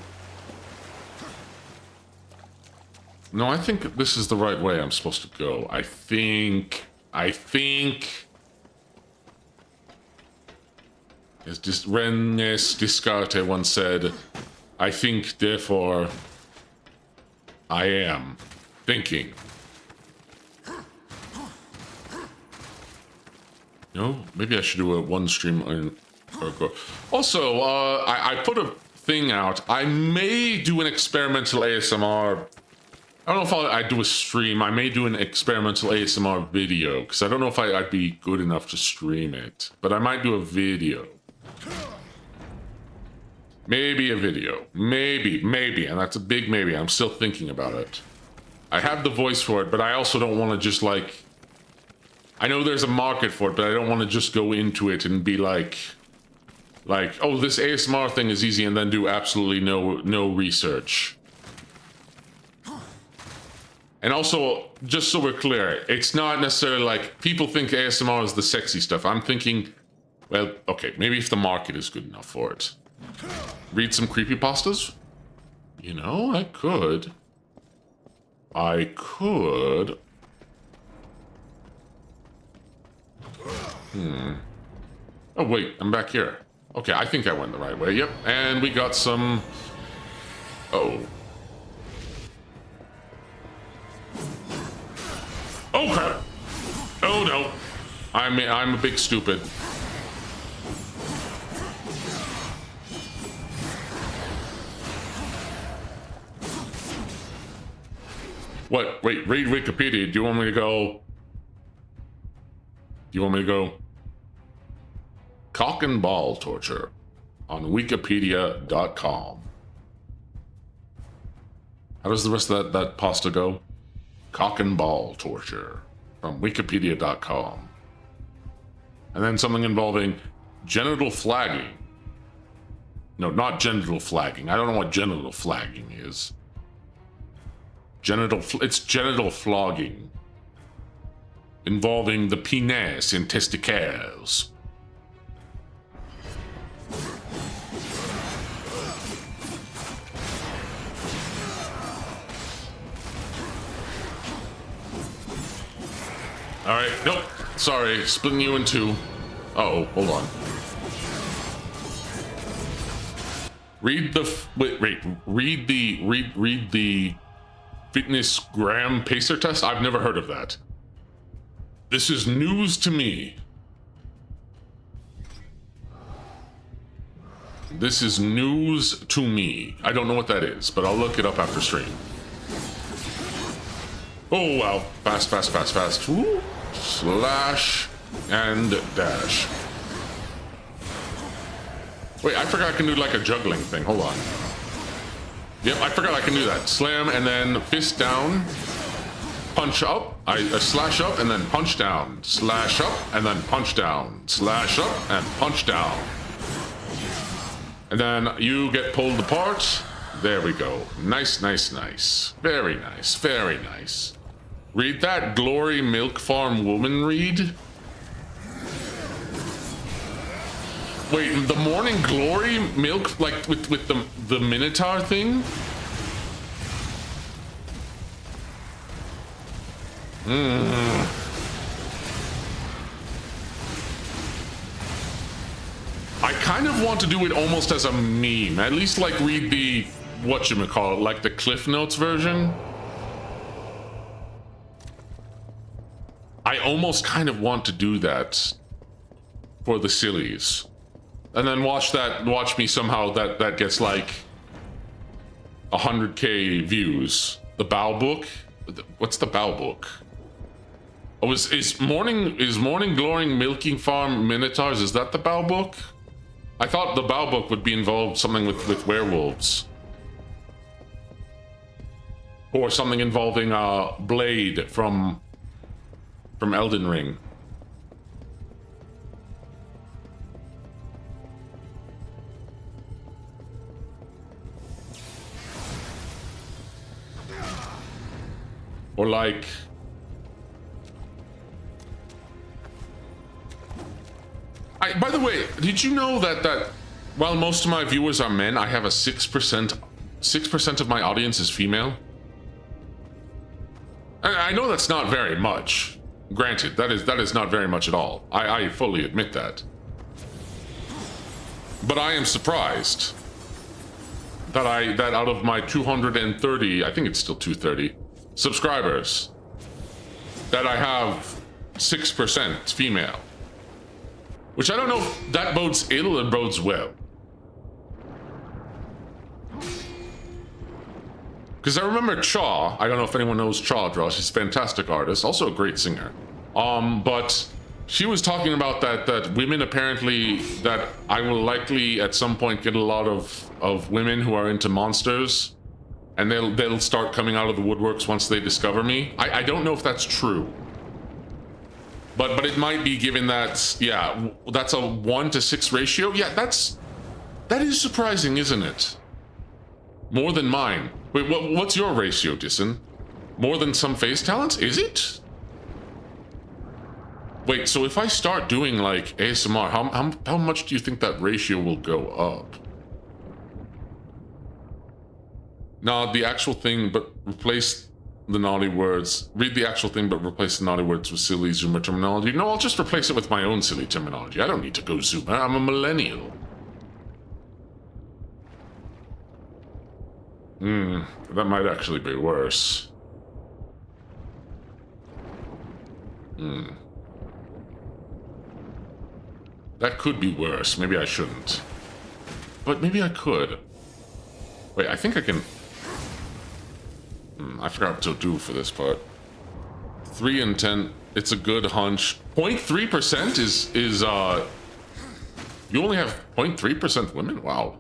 No, I think this is the right way I'm supposed to go. I think... As Rennes Descartes once said, I think, therefore, I am thinking. No, maybe I should do a one stream on. Also, I put a thing out. I may do an experimental ASMR. I don't know if I'd do a stream. I may do an experimental ASMR video because I don't know if I'd be good enough to stream it. But I might do a video. Maybe a video. Maybe. And that's a big maybe. I'm still thinking about it. I have the voice for it, but I also don't want to just like... I know there's a market for it, but I don't want to just go into it and be like, oh, this ASMR thing is easy and then do absolutely no research. And also, just so we're clear, it's not necessarily like people think ASMR is the sexy stuff. I'm thinking, well, okay, maybe if the market is good enough for it. Read some creepypastas? You know, I could. Oh, wait, I'm back here. Okay, I think I went the right way. Yep, and we got some... Uh-oh. Oh crap! Oh no! I'm a big stupid. What? Wait, read Wikipedia. Do you want me to go? Do you want me to go? Cock and ball torture on wikipedia.com. How does the rest of that pasta go? Cock and ball torture from wikipedia.com. And then something involving genital flagging. No, not genital flagging. I don't know what genital flagging is. It's genital flogging. Involving the penis and testicles. Alright, nope. Sorry, splitting you in two. Uh-oh, hold on. Read the fitness gram pacer test? I've never heard of that. This is news to me. This is news to me. I don't know what that is, but I'll look it up after stream. Oh wow, fast, fast, fast, fast. Woo. Slash and dash. Wait, I forgot I can do like a juggling thing. Hold on. Yep, I forgot I can do that. Slam and then fist down. Punch up. I slash up and then punch down. Slash up and then punch down. Slash up and punch down. And then you get pulled apart. There we go. Nice, nice, nice. Very nice, very nice. Read that Glory Milk Farm woman read. Wait, the Morning Glory milk, like with the Minotaur thing? I kind of want to do it almost as a meme. At least like read the, whatchamacallit, like the Cliff Notes version. I almost kind of want to do that for the sillies. And then watch me somehow that gets like 100k views. The Bow Book? What's the Bow Book? Oh, is Morning Glorying Milking Farm Minotaurs, is that the Bow Book? I thought the Bow Book would be involved something with werewolves. Or something involving Blade from Elden Ring. Or like... by the way, did you know that while most of my viewers are men, I have a 6% of my audience is female? I know that's not very much. Granted, that is not very much at all. I fully admit that. But I am surprised that out of my 230, I think it's still 230 subscribers, that I have 6% female. Which I don't know if that bodes ill or bodes well. Because I remember Chaw, I don't know if anyone knows Chaw Draw, she's a fantastic artist, also a great singer. But she was talking about that women apparently, that I will likely at some point get a lot of women who are into monsters, and they'll start coming out of the woodworks once they discover me. I don't know if that's true. But it might be, given that, yeah, that's a 1-to-6 ratio. Yeah, that is surprising, isn't it? More than mine. Wait, what's your ratio, Dyson? More than some face talents? Is it? Wait, so if I start doing like ASMR, how much do you think that ratio will go up? No, the actual thing, but replace the naughty words. Read the actual thing, but replace the naughty words with silly Zoomer terminology. No, I'll just replace it with my own silly terminology. I don't need to go Zoomer. I'm a millennial. That might actually be worse. That could be worse. Maybe I shouldn't. But maybe I could. Wait, I think I can... I forgot what to do for this part. 3 and 10. It's a good hunch. 0.3% is you only have 0.3% women? Wow.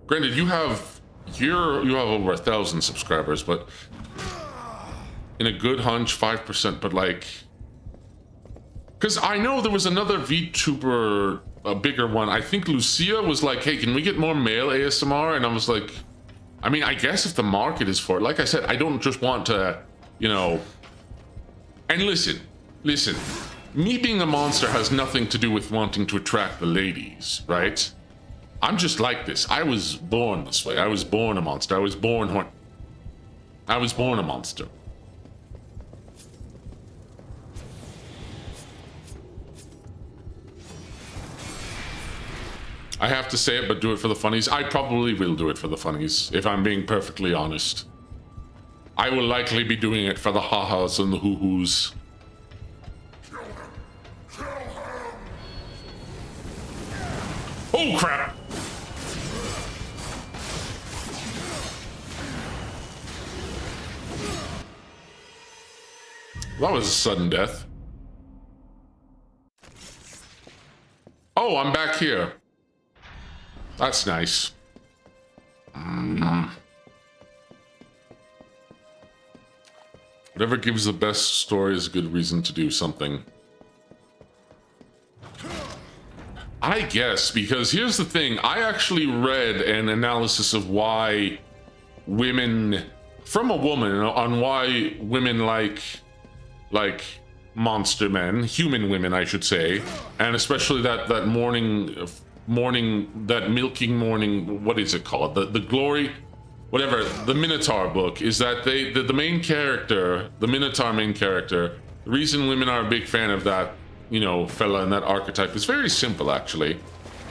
Granted, you have over 1,000 subscribers, but in a good hunch, 5%, but like... Because I know there was another VTuber, a bigger one. I think Lucia was like, hey, can we get more male ASMR? And I was like, I mean, I guess if the market is for it. Like I said, I don't just want to, you know... And listen, me being a monster has nothing to do with wanting to attract the ladies, right? I'm just like this. I was born this way. I was born a monster. I was born a monster. I have to say it, but do it for the funnies. I probably will do it for the funnies, if I'm being perfectly honest. I will likely be doing it for the ha-has and the hoo-hoos. Oh, crap! That was a sudden death. Oh, I'm back here. That's nice. Whatever gives the best story is a good reason to do something. I guess, because here's the thing. I actually read an analysis of why women, from a woman, on why women like monster men, human women, I should say, and especially that milking morning, what is it called? The glory, whatever, the Minotaur book, is that the main character, the Minotaur main character, the reason women are a big fan of that, you know, fella and that archetype is very simple, actually.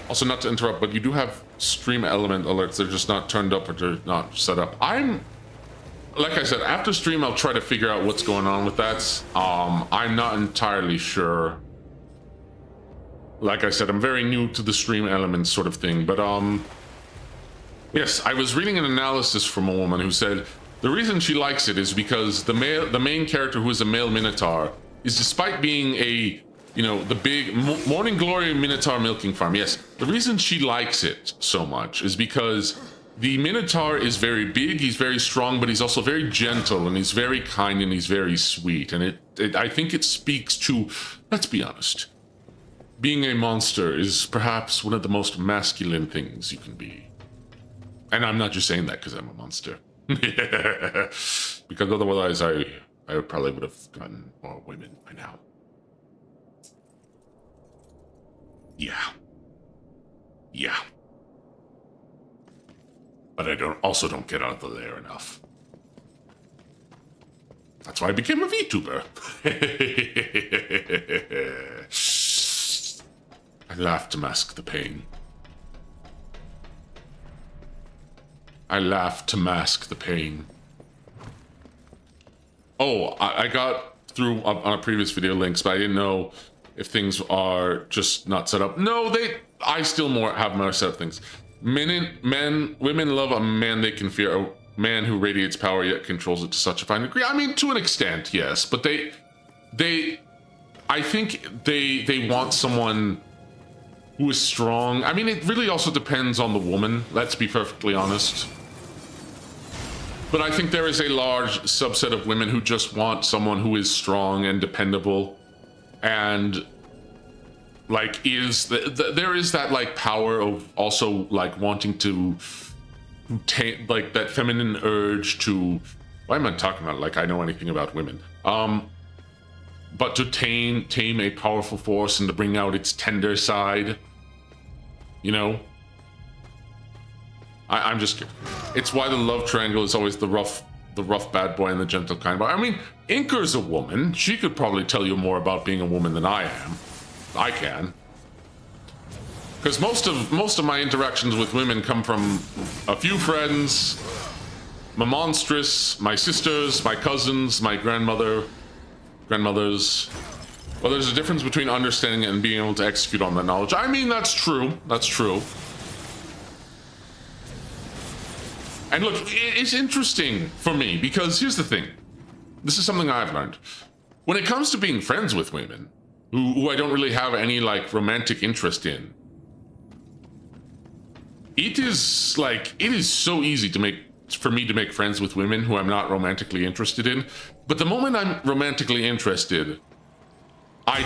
Also, not to interrupt, but you do have stream element alerts. They're just not turned up or they're not set up. Like I said, after stream, I'll try to figure out what's going on with that. I'm not entirely sure. Like I said, I'm very new to the stream elements sort of thing, but yes, I was reading an analysis from a woman who said the reason she likes it is because the main character, who is a male Minotaur, is, despite being a, you know, the big Morning Glory Minotaur milking farm. Yes, the reason she likes it so much is because the Minotaur is very big, he's very strong, but he's also very gentle, and he's very kind, and he's very sweet. And I think it speaks to, let's be honest, being a monster is perhaps one of the most masculine things you can be. And I'm not just saying that because I'm a monster. Because otherwise I probably would have gotten more women by now. Yeah. But I also don't get out of the lair enough. That's why I became a VTuber. I laugh to mask the pain. Oh, I got through on a previous video links, but I didn't know if things are just not set up. No, I still have more set up things. Women love a man they can fear, a man who radiates power yet controls it to such a fine degree. I mean, to an extent, yes, but I think they want someone who is strong. I mean, it really also depends on the woman, let's be perfectly honest. But I think there is a large subset of women who just want someone who is strong and dependable, and like there is that like power of also like wanting to tame, like that feminine urge to, why am I talking about it like I know anything about women? But to tame a powerful force and to bring out its tender side, you know? I'm just kidding. It's why the love triangle is always the rough bad boy and the gentle kind boy. I mean, Inker's a woman. She could probably tell you more about being a woman than I am. I can. Because most of my interactions with women come from a few friends, my monstress, my sisters, my cousins, my grandmother, grandmothers. Well, there's a difference between understanding it and being able to execute on that knowledge. I mean, that's true. That's true. And look, it's interesting for me because here's the thing. This is something I've learned. When it comes to being friends with women, who I don't really have any like romantic interest in, it is so easy for me to make friends with women who I'm not romantically interested in. But the moment I'm romantically interested, I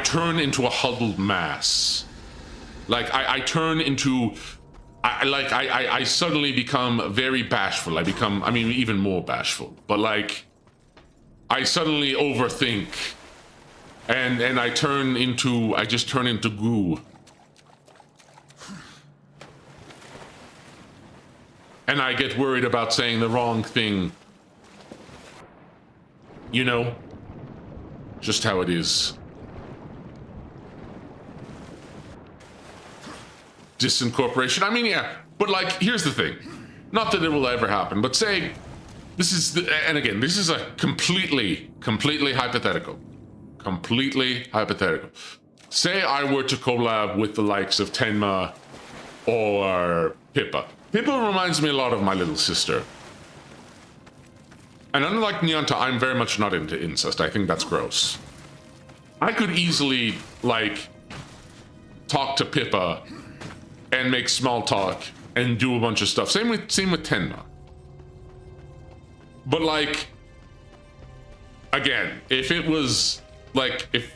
turn into a huddled mass. Like I turn into, I suddenly become very bashful. I mean, even more bashful. But like, I suddenly overthink, and I just turn into goo. And I get worried about saying the wrong thing. You know? Just how it is. Disincorporation. I mean, yeah. But like, here's the thing. Not that it will ever happen, but say, and again, this is a completely hypothetical. Completely hypothetical. Say I were to collab with the likes of Tenma or Pippa. Pippa reminds me a lot of my little sister. And unlike Nyanta, I'm very much not into incest. I think that's gross. I could easily, like, talk to Pippa and make small talk and do a bunch of stuff. Same with Tenma. But like, again, if it was like, if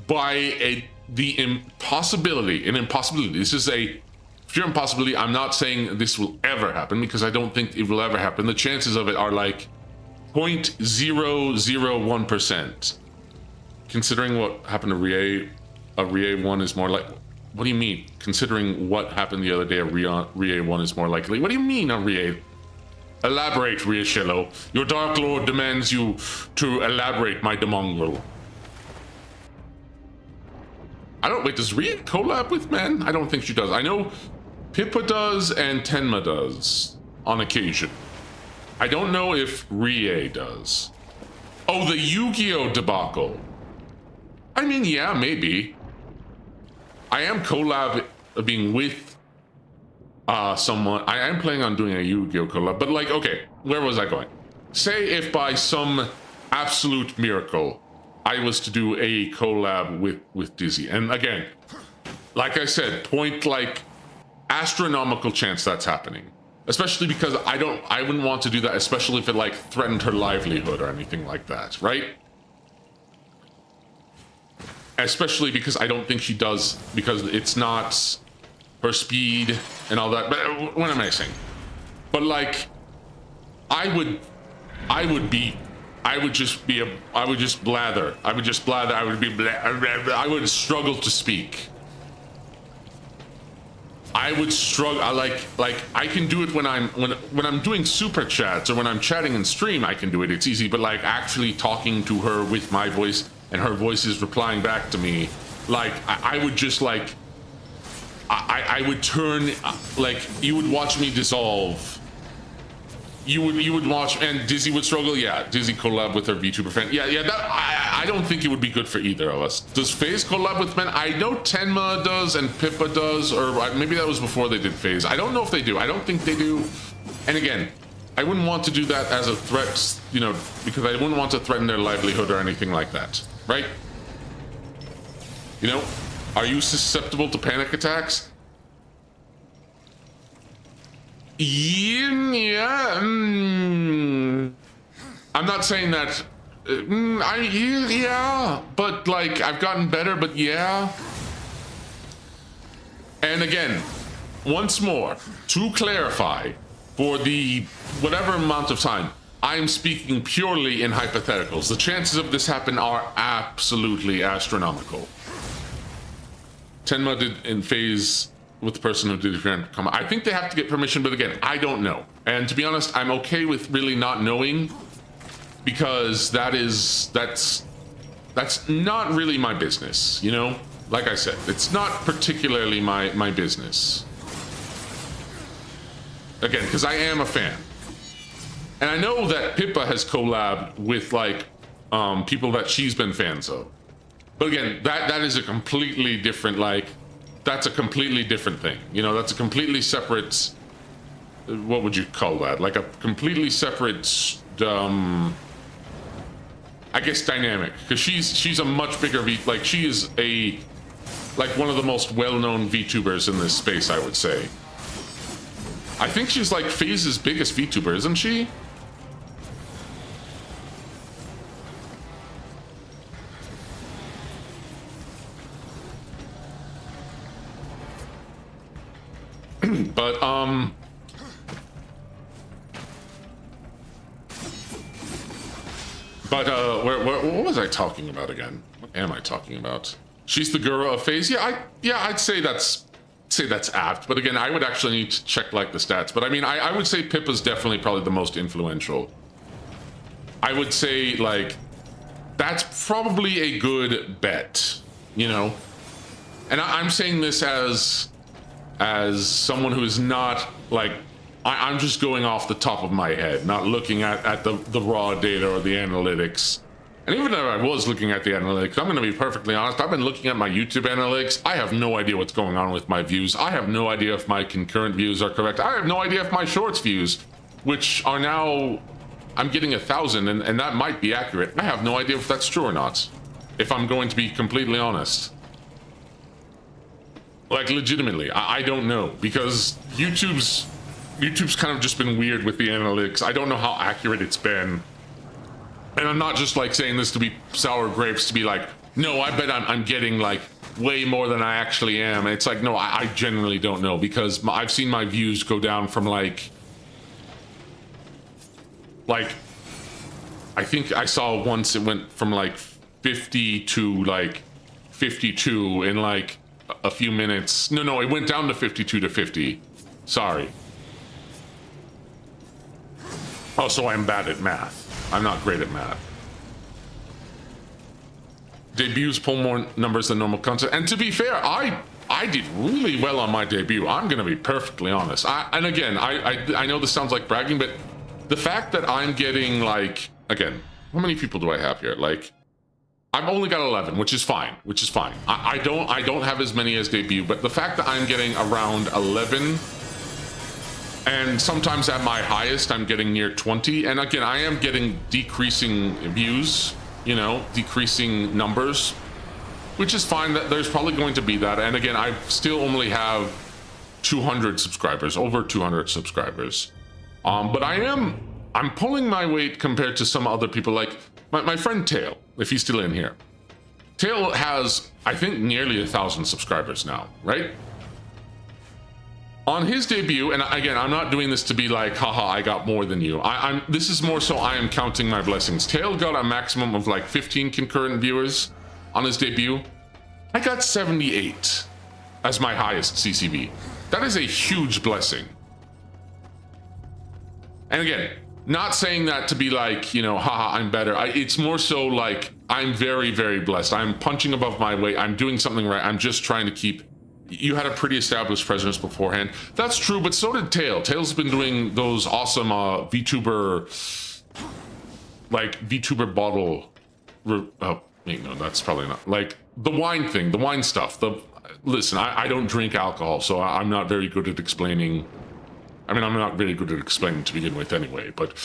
by an impossibility, this is a pure impossibility. I'm not saying this will ever happen because I don't think it will ever happen. The chances of it are like 0.001%. Considering what happened to Rie, a Rie 1 is more like. What do you mean? Considering what happened the other day, a Rie 1 is more likely. What do you mean, a Rie? Elaborate, Riashelo. Your Dark Lord demands you to elaborate, my demongrel. Wait, does Rie collab with men? I don't think she does. I know Pippa does and Tenma does on occasion. I don't know if Rie does. Oh, the Yu-Gi-Oh debacle. I mean, yeah, maybe. I am collabing with someone. I am planning on doing a Yu-Gi-Oh collab, but like, okay, where was I going? Say if by some absolute miracle I was to do a collab with Dizzy, and again, like I said, like astronomical chance that's happening. Especially because I wouldn't want to do that, especially if it like threatened her livelihood or anything like that, right? Especially because I don't think she does, because it's not her speed and all that. But what am I saying? But like, I would just blather. I would struggle to speak. I would struggle. Like I can do it when I'm doing super chats or when I'm chatting in stream. I can do it. It's easy. But like actually talking to her with my voice and her voice is replying back to me, like I would just like I would turn like you would watch me dissolve. You would watch, and Dizzy would struggle. Yeah, Dizzy collab with her VTuber fan. Yeah. That I don't think it would be good for either of us. Does FaZe collab with men? I know Tenma does and Pippa does, or maybe that was before they did FaZe. I don't know if they do. I don't think they do. And again, I wouldn't want to do that as a threat, you know, because I wouldn't want to threaten their livelihood or anything like that, right? You know, are you susceptible to panic attacks? Yeah. I'm not saying that. Yeah, but like I've gotten better. But yeah. And again, once more to clarify, for the whatever amount of time, I'm speaking purely in hypotheticals. The chances of this happen are absolutely astronomical. Tenma did in FaZe with the person who did the grand comment. I think they have to get permission, but again, I don't know. And to be honest, I'm okay with really not knowing, because that's not really my business, you know? Like I said, it's not particularly my business. Again, because I am a fan. And I know that Pippa has collabed with like people that she's been fans of. But again, that is a completely different, like, that's a completely different thing. You know, that's a completely separate, what would you call that? Like a completely separate, I guess, dynamic. Because she's a much bigger like, she is like one of the most well-known VTubers in this space, I would say. I think she's like FaZe's biggest VTuber, isn't she? But what was I talking about again? What am I talking about? She's the guru of FaZe. Yeah, I'd say that's apt. But again, I would actually need to check like the stats. But I mean, I would say Pippa's definitely probably the most influential. I would say like that's probably a good bet, you know. And I'm saying this as someone who is not like, I'm just going off the top of my head, not looking at the raw data or the analytics. And even if I was looking at the analytics, I'm going to be perfectly honest, I've been looking at my YouTube analytics. I have no idea what's going on with my views. I have no idea if my concurrent views are correct. I have no idea if my shorts views, which are now, I'm getting 1,000, and that might be accurate. I have no idea if that's true or not, if I'm going to be completely honest. Like, legitimately, I don't know, because YouTube's kind of just been weird with the analytics. I don't know how accurate it's been. And I'm not just like saying this to be sour grapes, to be like, no, I bet I'm getting like way more than I actually am. And it's like, no, I genuinely don't know, because I've seen my views go down from like, I think I saw once it went from like 50 to like 52 in like a few minutes. No, it went down to 52 to 50. Sorry. Also, I'm bad at math. I'm not great at math. Debuts pull more numbers than normal content. And to be fair, I did really well on my debut. I'm going to be perfectly honest. And again, I know this sounds like bragging, but the fact that I'm getting like, again, how many people do I have here? Like, I've only got 11, which is fine, I don't have as many as debut, but the fact that I'm getting around 11, and sometimes at my highest, I'm getting near 20. And again, I am getting decreasing views, you know, decreasing numbers, which is fine. That there's probably going to be that. And again, I still only have 200 subscribers, over 200 subscribers. But I'm pulling my weight compared to some other people, like my friend Tail, if he's still in here. Tail has, I think, nearly 1,000 subscribers now, right? On his debut, and again, I'm not doing this to be like, haha, I got more than you. This is more so I am counting my blessings. Tail got a maximum of like 15 concurrent viewers on his debut. I got 78 as my highest CCV. That is a huge blessing. And again, not saying that to be like, you know, haha, I'm better. It's more so like, I'm very, very blessed. I'm punching above my weight. I'm doing something right. I'm just trying to keep. You had a pretty established presence beforehand. That's true, but so did Tail. Tail's been doing those awesome VTuber bottle. Oh, wait, no, that's probably not. Like the wine thing, the wine stuff. Listen, I don't drink alcohol, so I'm not very good at explaining. I mean, I'm not very good at explaining to begin with anyway, but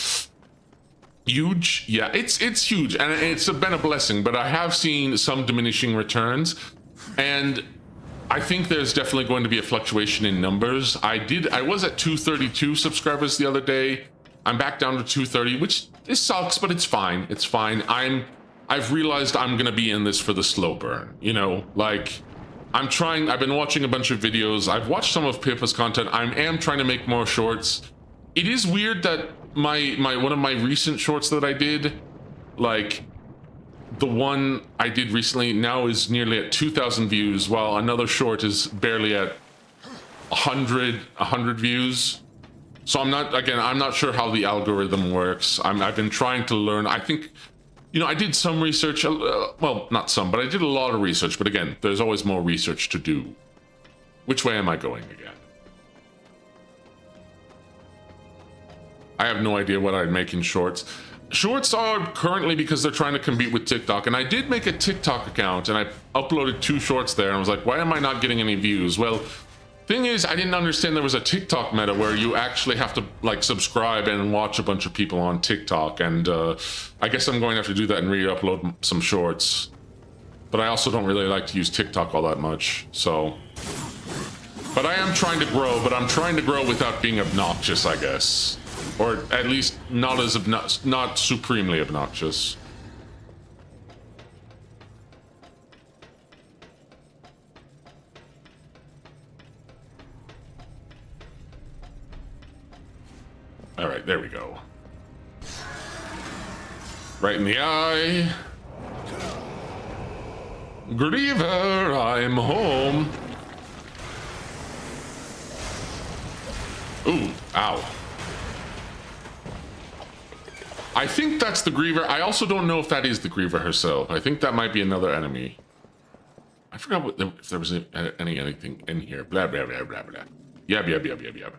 huge. Yeah, it's huge, and it's been a blessing, but I have seen some diminishing returns, and I think there's definitely going to be a fluctuation in numbers. I was at 232 subscribers the other day. I'm back down to 230, which this sucks, but it's fine. It's fine. I've realized I'm gonna be in this for the slow burn. You know, like I've been watching a bunch of videos. I've watched some of Pippa's content. I am trying to make more shorts. It is weird that one of my recent shorts that I did, like the one I did recently, now is nearly at 2,000 views, while another short is barely at 100 views. So I'm not sure how the algorithm works. I've been trying to learn. I think, you know, I did some research, well, not some, but I did a lot of research. But again, there's always more research to do. Which way am I going again? I have no idea what I'd make in shorts. Shorts are currently because they're trying to compete with TikTok, and I did make a TikTok account and I uploaded 2 shorts there, and I was like, why am I not getting any views? Well, thing is, I didn't understand there was a TikTok meta where you actually have to like subscribe and watch a bunch of people on TikTok, and I guess I'm going to have to do that and re-upload some shorts. But I also don't really like to use TikTok all that much, so. But I am trying to grow, but I'm trying to grow without being obnoxious, I guess. Or at least not as not supremely obnoxious. All right, there we go. Right in the eye. Griever, I'm home. Ooh, ow. I think that's the Griever. I also don't know if that is the Griever herself. I think that might be another enemy. I forgot if there was anything in here. Blah, blah, blah, blah, blah. Yab, yab, yab, yab, yab.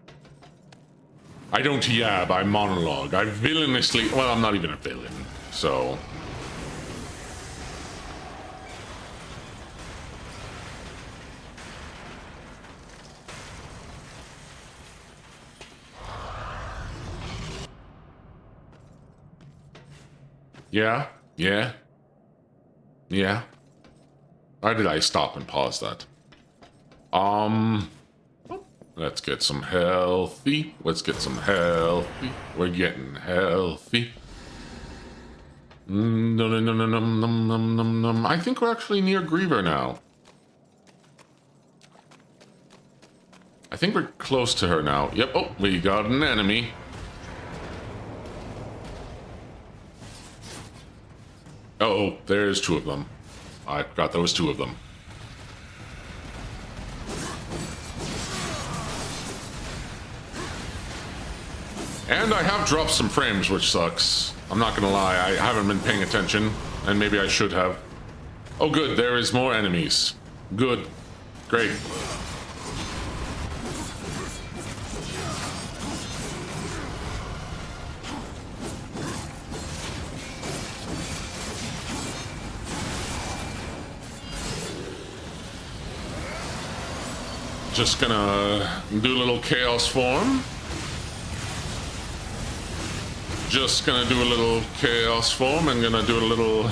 I don't yab, I monologue. I villainously... Well, I'm not even a villain, so... Yeah, yeah, yeah. Why did I stop and pause that? Let's get some healthy. Let's get some healthy. We're getting healthy. I think we're actually near Griever now. I think we're close to her now. Yep, oh, we got an enemy. Oh, there's 2 of them. I forgot there was 2 of them. And I have dropped some frames, which sucks. I'm not gonna lie, I haven't been paying attention, and maybe I should have. Oh good, there is more enemies. Good. Great. Just gonna do a little chaos form. Just gonna do a little chaos form and gonna do a little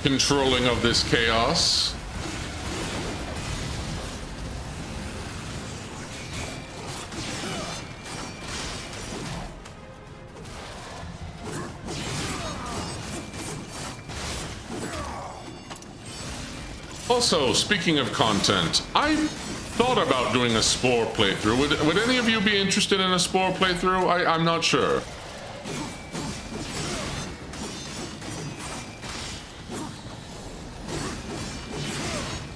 controlling of this chaos. Also, speaking of content, I thought about doing a Spore playthrough. Would any of you be interested in a Spore playthrough? I'm not sure.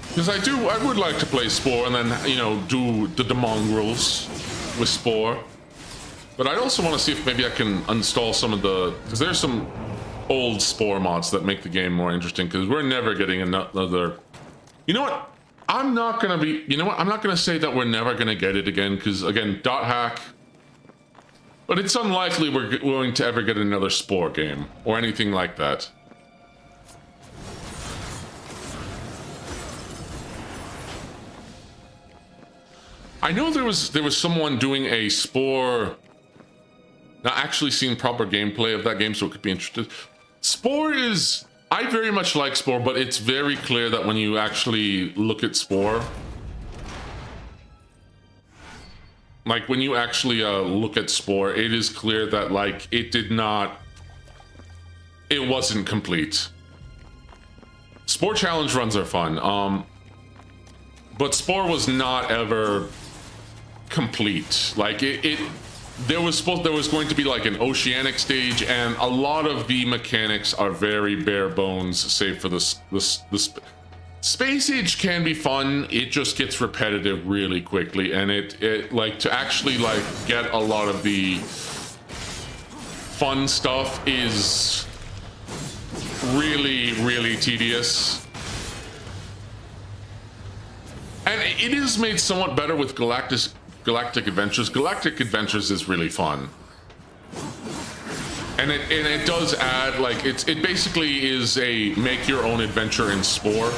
Because I would like to play Spore and then, you know, do the mongrels with Spore. But I also want to see if maybe I can install some of the... Because there's some old Spore mods that make the game more interesting, because we're never getting another... You know what? I'm not going to be... You know what? I'm not going to say that we're never going to get it again, because, again, dot hack... But it's unlikely we're going to ever get another Spore game, or anything like that. I know there was someone doing a Spore, not actually seen proper gameplay of that game, so it could be interesting. Spore is, I very much like Spore, but it's very clear that when you actually look at Spore, like when you actually look at Spore, it is clear that like it wasn't complete. Spore challenge runs are fun, but Spore was not ever complete. Like there was going to be like an oceanic stage, and a lot of the mechanics are very bare bones, save for the space age can be fun. It just gets repetitive really quickly, and it like to actually like get a lot of the fun stuff is really tedious. And it is made somewhat better with Galactic Adventures. Galactic Adventures is really fun. And it does add, like, it basically is a make your own adventure in Spore,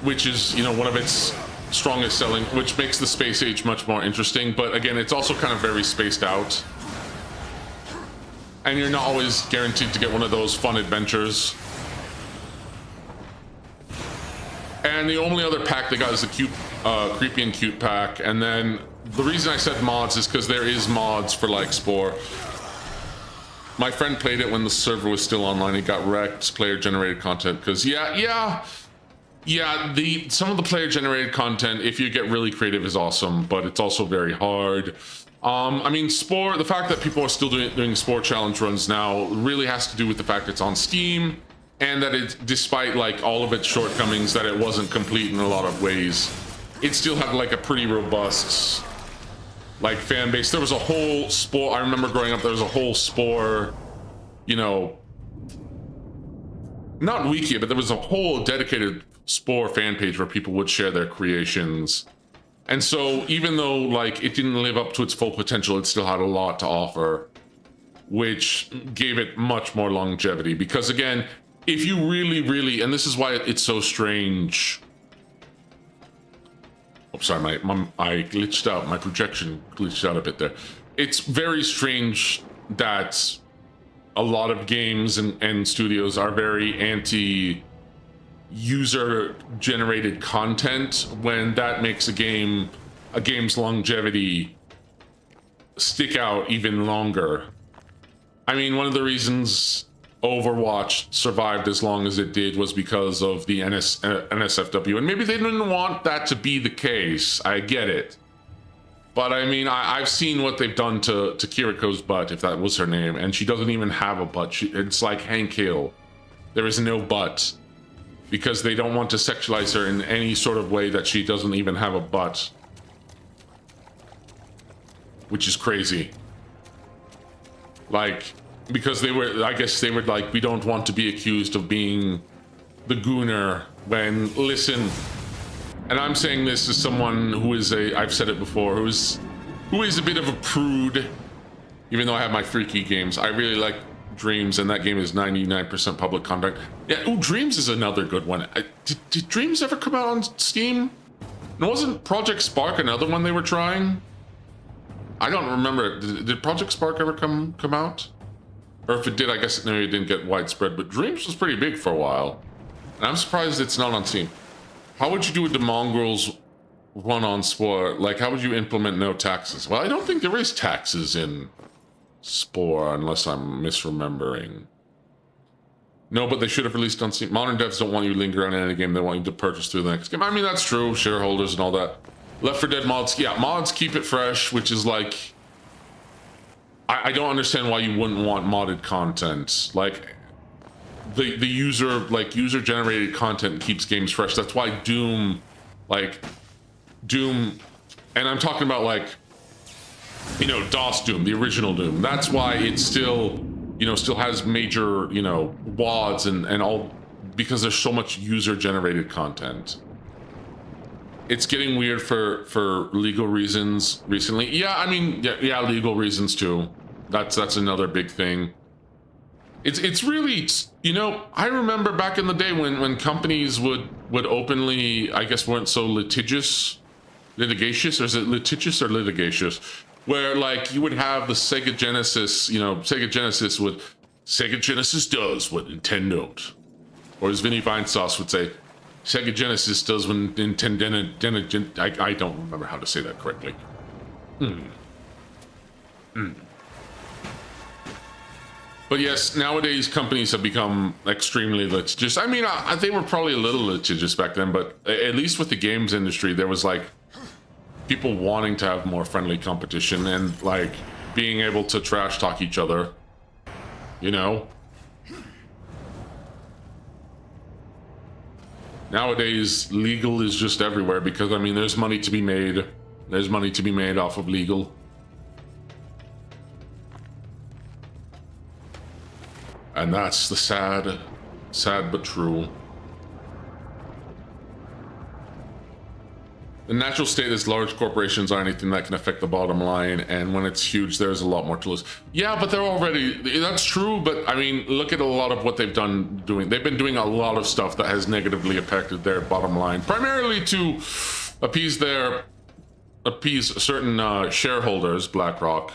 which is, you know, one of its strongest selling, which makes the space age much more interesting. But again, it's also kind of very spaced out, and you're not always guaranteed to get one of those fun adventures. And the only other pack they got is the cute, creepy and cute pack. And then the reason I said mods is because there is mods for like Spore. My friend played it when the server was still online. He got wrecked. Player generated content because some of the player generated content, if you get really creative, is awesome, but it's also very hard. I mean, Spore, the fact that people are still doing Spore challenge runs now really has to do with the fact it's on Steam, and that it, despite like all of its shortcomings, that it wasn't complete in a lot of ways, it still had like a pretty robust like fan base. There was a whole Spore, I remember growing up, there was a whole Spore, you know, not wiki, but there was a whole dedicated Spore fan page where people would share their creations. And so even though like it didn't live up to its full potential, it still had a lot to offer, which gave it much more longevity. Because again, if you really, and this is why it's so strange. Oh, sorry, I glitched out. My projection glitched out a bit there. It's very strange that a lot of games and studios are very anti user generated content when that makes a game's longevity stick out even longer. I mean, one of the reasons Overwatch survived as long as it did was because of the NSFW, and maybe they didn't want that to be the case. I get it, but I mean, I've seen what they've done to Kiriko's butt, if that was her name, and she doesn't even have a butt. It's like Hank Hill. There is no butt, because they don't want to sexualize her in any sort of way that she doesn't even have a butt, which is crazy. Like, because I guess they were like, we don't want to be accused of being the gooner when, listen, and I'm saying this as someone who is I've said it before, who is a bit of a prude, even though I have my freaky games. I really like Dreams, and that game is 99% public content. Yeah, ooh, Dreams is another good one. Did Dreams ever come out on Steam? And wasn't Project Spark another one they were trying? I don't remember. Did Project Spark ever come out? Or if it did, I guess maybe it didn't get widespread, but Dreams was pretty big for a while. And I'm surprised it's not on Steam. How would you do with the Mongrels run on Spore? Like, how would you implement no taxes? Well, I don't think there is taxes in Spore, unless I'm misremembering. No, but they should have released on Steam. Modern devs don't want you to linger on any game. They want you to purchase through the next game. I mean, that's true. Shareholders and all that. Left 4 Dead mods. Yeah, mods keep it fresh, which is like... I don't understand why you wouldn't want modded content. Like, the user generated content keeps games fresh. That's why Doom, and I'm talking about like, you know, DOS Doom, the original Doom. That's why it still, you know, still has major, you know, WADs and all, because there's so much user generated content. It's getting weird for legal reasons recently. Yeah, I mean, yeah, legal reasons too. That's another big thing. It's really, you know, I remember back in the day when companies would openly, I guess, weren't so litigious, or is it litigious or litigious? Where like you would have the Sega Genesis, you know, Sega Genesis does what Nintendo don't. Or as Vinny Vinesauce would say, Sega Genesis does when Nintendo, I don't remember how to say that correctly. But yes, nowadays companies have become extremely litigious. I mean, they were probably a little litigious back then, but at least with the games industry, there was like people wanting to have more friendly competition and like being able to trash talk each other, you know? Nowadays, legal is just everywhere because, I mean, there's money to be made. There's money to be made off of legal. And that's the sad but true. The natural state is large corporations are anything that can affect the bottom line, and when it's huge, there's a lot more to lose. Yeah, but they're already, that's true, but I mean, look at a lot of what they've done doing. They've been doing a lot of stuff that has negatively affected their bottom line, primarily to appease certain shareholders, BlackRock,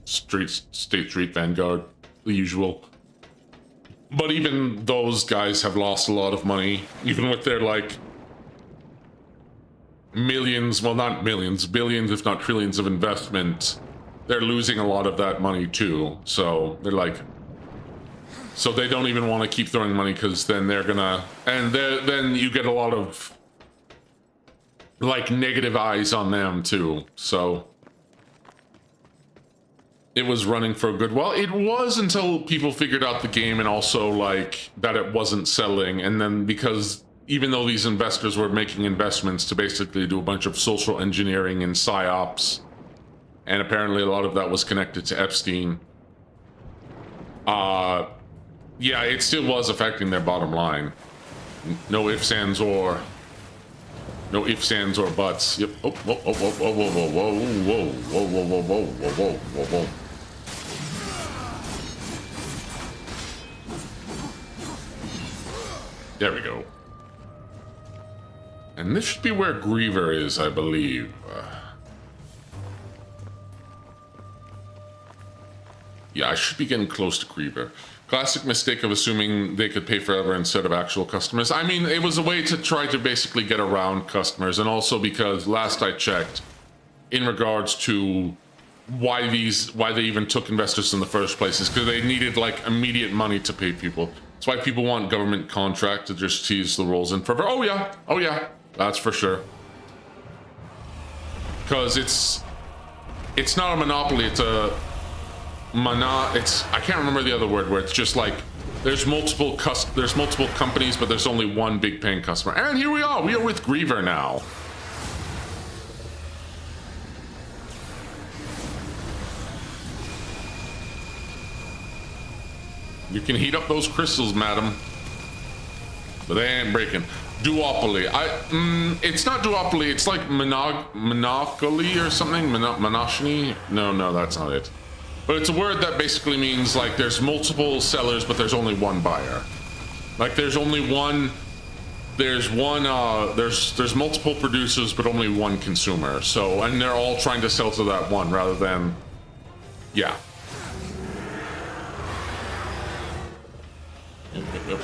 State Street, Vanguard, the usual. But even those guys have lost a lot of money, even with their like millions, well not millions, billions if not trillions of investment. They're losing a lot of that money too. So they're like, so they don't even want to keep throwing money because then they're gonna, and then you get a lot of like negative eyes on them too. So it was running for a good while. It was until people figured out the game and also like that it wasn't selling. And then because even though these investors were making investments to basically do a bunch of social engineering and psyops, and apparently a lot of that was connected to Epstein, yeah, it still was affecting their bottom line. No ifs, ands, or buts. Yep. Oh, whoa, whoa, whoa, whoa, whoa, whoa, whoa, whoa, whoa, whoa, whoa, whoa, whoa, whoa. There we go. And this should be where Griever is, I believe. Yeah, I should be getting close to Griever. Classic mistake of assuming they could pay forever instead of actual customers. I mean, it was a way to try to basically get around customers, and also because last I checked, in regards to why they even took investors in the first place, is because they needed like immediate money to pay people. That's why people want government contract to just tease the rolls in forever. Oh yeah, that's for sure. Because it's not a monopoly, it's a I can't remember the other word, where it's just like there's multiple companies, but there's only one big paying customer. And here we are with Griever now. You can heat up those crystals, madam, but they ain't breaking. Duopoly. It's not duopoly. It's like monopoly or something. Monopoly. No, that's not it. But it's a word that basically means like there's multiple sellers, but there's only one buyer. Like there's only one. There's multiple producers, but only one consumer. So, and they're all trying to sell to that one rather than, yeah. Yep.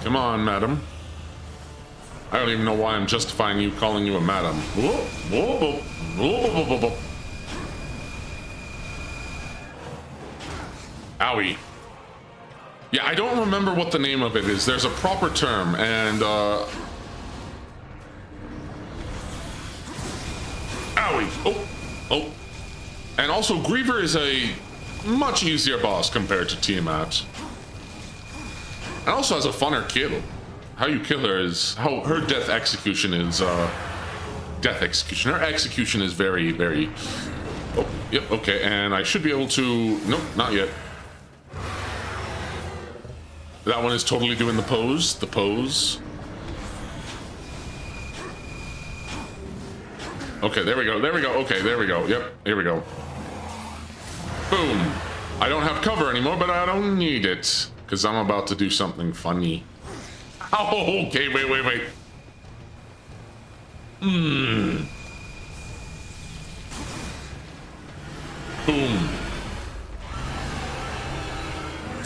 Come on, madam. I don't even know why I'm justifying you calling you a madam. Whoa, whoa, whoa, whoa, whoa, whoa. Owie. Yeah, I don't remember what the name of it is. There's a proper term, and owie. Oh. And also, Griever is a much easier boss compared to Tiamat. And also has a funner kill. How you kill her is, how her death execution is, Her execution is very, very... Oh, yep, okay, and I should be able to... Nope, not yet. That one is totally doing the pose. Okay, there we go. Okay, there we go. Yep, here we go. Boom. I don't have cover anymore, but I don't need it, because I'm about to do something funny. Oh, okay, wait. Boom.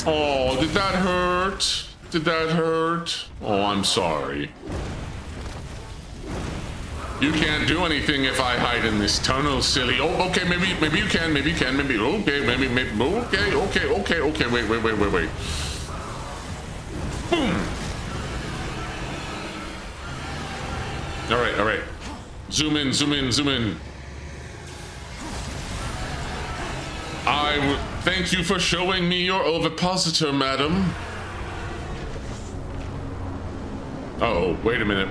Oh, did that hurt? Oh, I'm sorry. You can't do anything if I hide in this tunnel, silly. Oh, okay, maybe you can, okay, wait. Boom. All right. Zoom in. I would thank you for showing me your ovipositor, madam. Oh, wait a minute.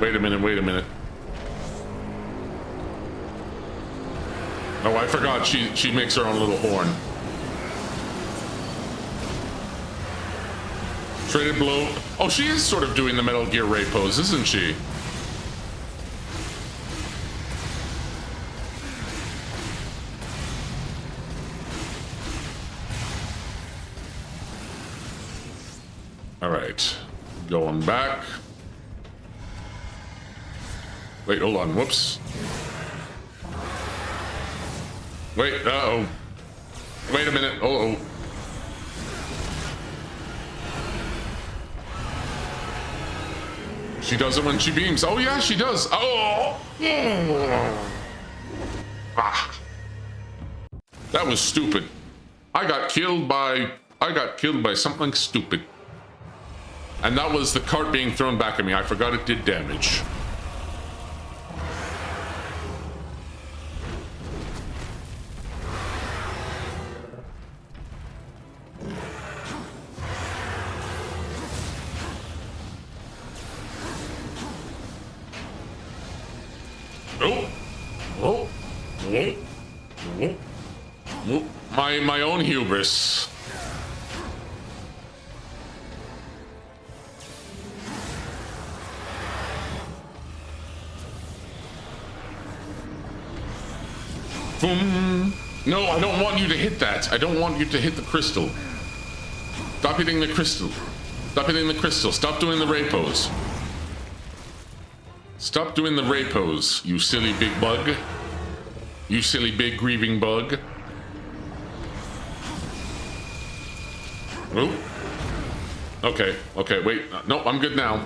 Oh, I forgot she makes her own little horn. Concentrated blow. Oh, she is sort of doing the Metal Gear Ray pose, isn't she? All right, going back. Wait, hold on, whoops. Wait, uh-oh. Wait a minute, uh-oh. She does it when she beams. Oh yeah, she does. Oh! Ah. That was stupid. I got killed by something stupid. And that was the cart being thrown back at me. I forgot it did damage. My own hubris. Boom. No, I don't want you to hit that. I don't want you to hit the crystal. Stop hitting the crystal. Stop hitting the crystal. Stop doing the ray pose. Stop doing the ray pose, you silly big bug. You silly big grieving bug. Oop. Okay, okay, wait. No, I'm good now.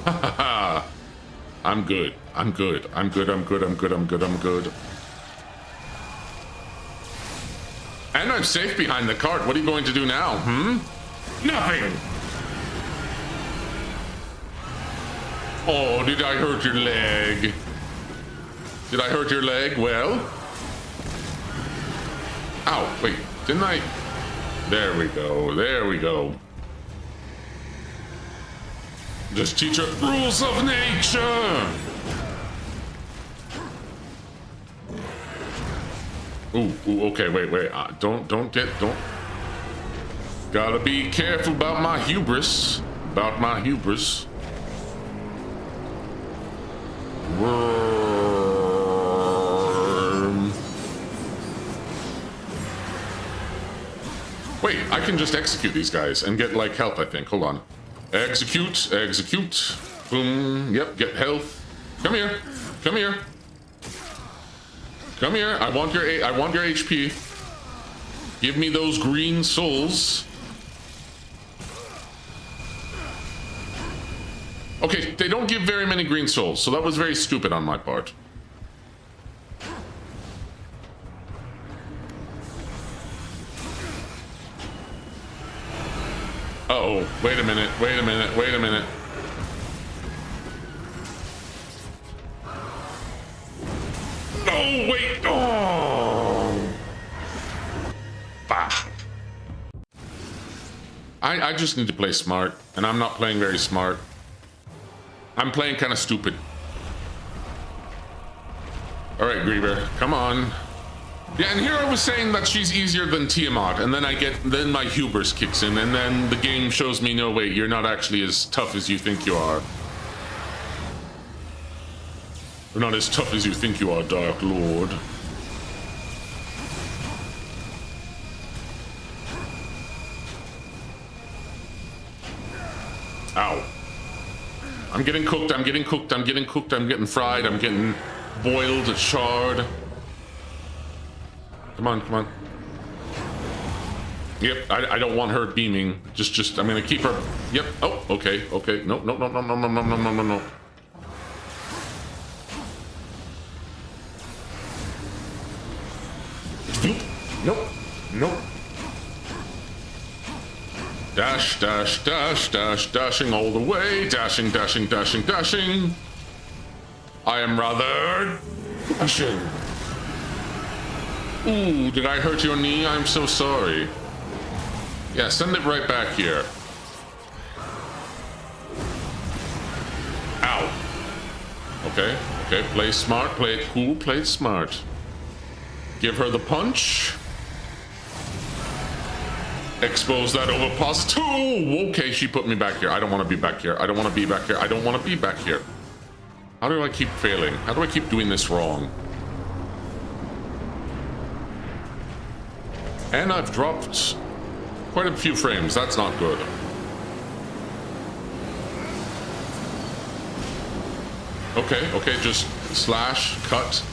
Ha ha ha. I'm good. I'm good. I'm good. I'm good. I'm good. I'm good. I'm good. And I'm safe behind the cart. What are you going to do now? Nothing. Oh, did I hurt your leg? Did I hurt your leg? Well. Ow, wait. Didn't I? There we go. There we go. Just teach her rules of nature. Ooh, okay, wait. Don't. Gotta be careful about my hubris. Worm. Wait, I can just execute these guys and get, like, health, I think. Hold on. Execute. Boom. Yep, get health. Come here. I want your HP. Give me those green souls. Okay, they don't give very many green souls, so that was very stupid on my part. Uh-oh, wait a minute. Oh, wait! Oh! Bah. I just need to play smart, and I'm not playing very smart. I'm playing kind of stupid. All right, Griever, come on. Yeah, and here I was saying that she's easier than Tiamat, and then my hubris kicks in, and then the game shows me, no, wait, you're not actually as tough as you think you are. You're not as tough as you think you are, Dark Lord. Ow. I'm getting cooked, I'm getting fried, I'm getting boiled, charred. Come on. Yep, I don't want her beaming. Just, I'm gonna keep her. Yep, oh, okay. No. Nope. Dashing all the way. Dashing. I am rather dashing. Ooh, did I hurt your knee? I'm so sorry. Yeah, send it right back here. Ow. Okay, play smart, play it cool, play it smart. Give her the punch. expose that overpass. Oh, okay, she put me back here. I don't want to be back here. I don't want to be back here. I don't want to be back here. How do I keep failing? How do I keep doing this wrong? And I've dropped quite a few frames. That's not good. Okay, okay, just slash, cut.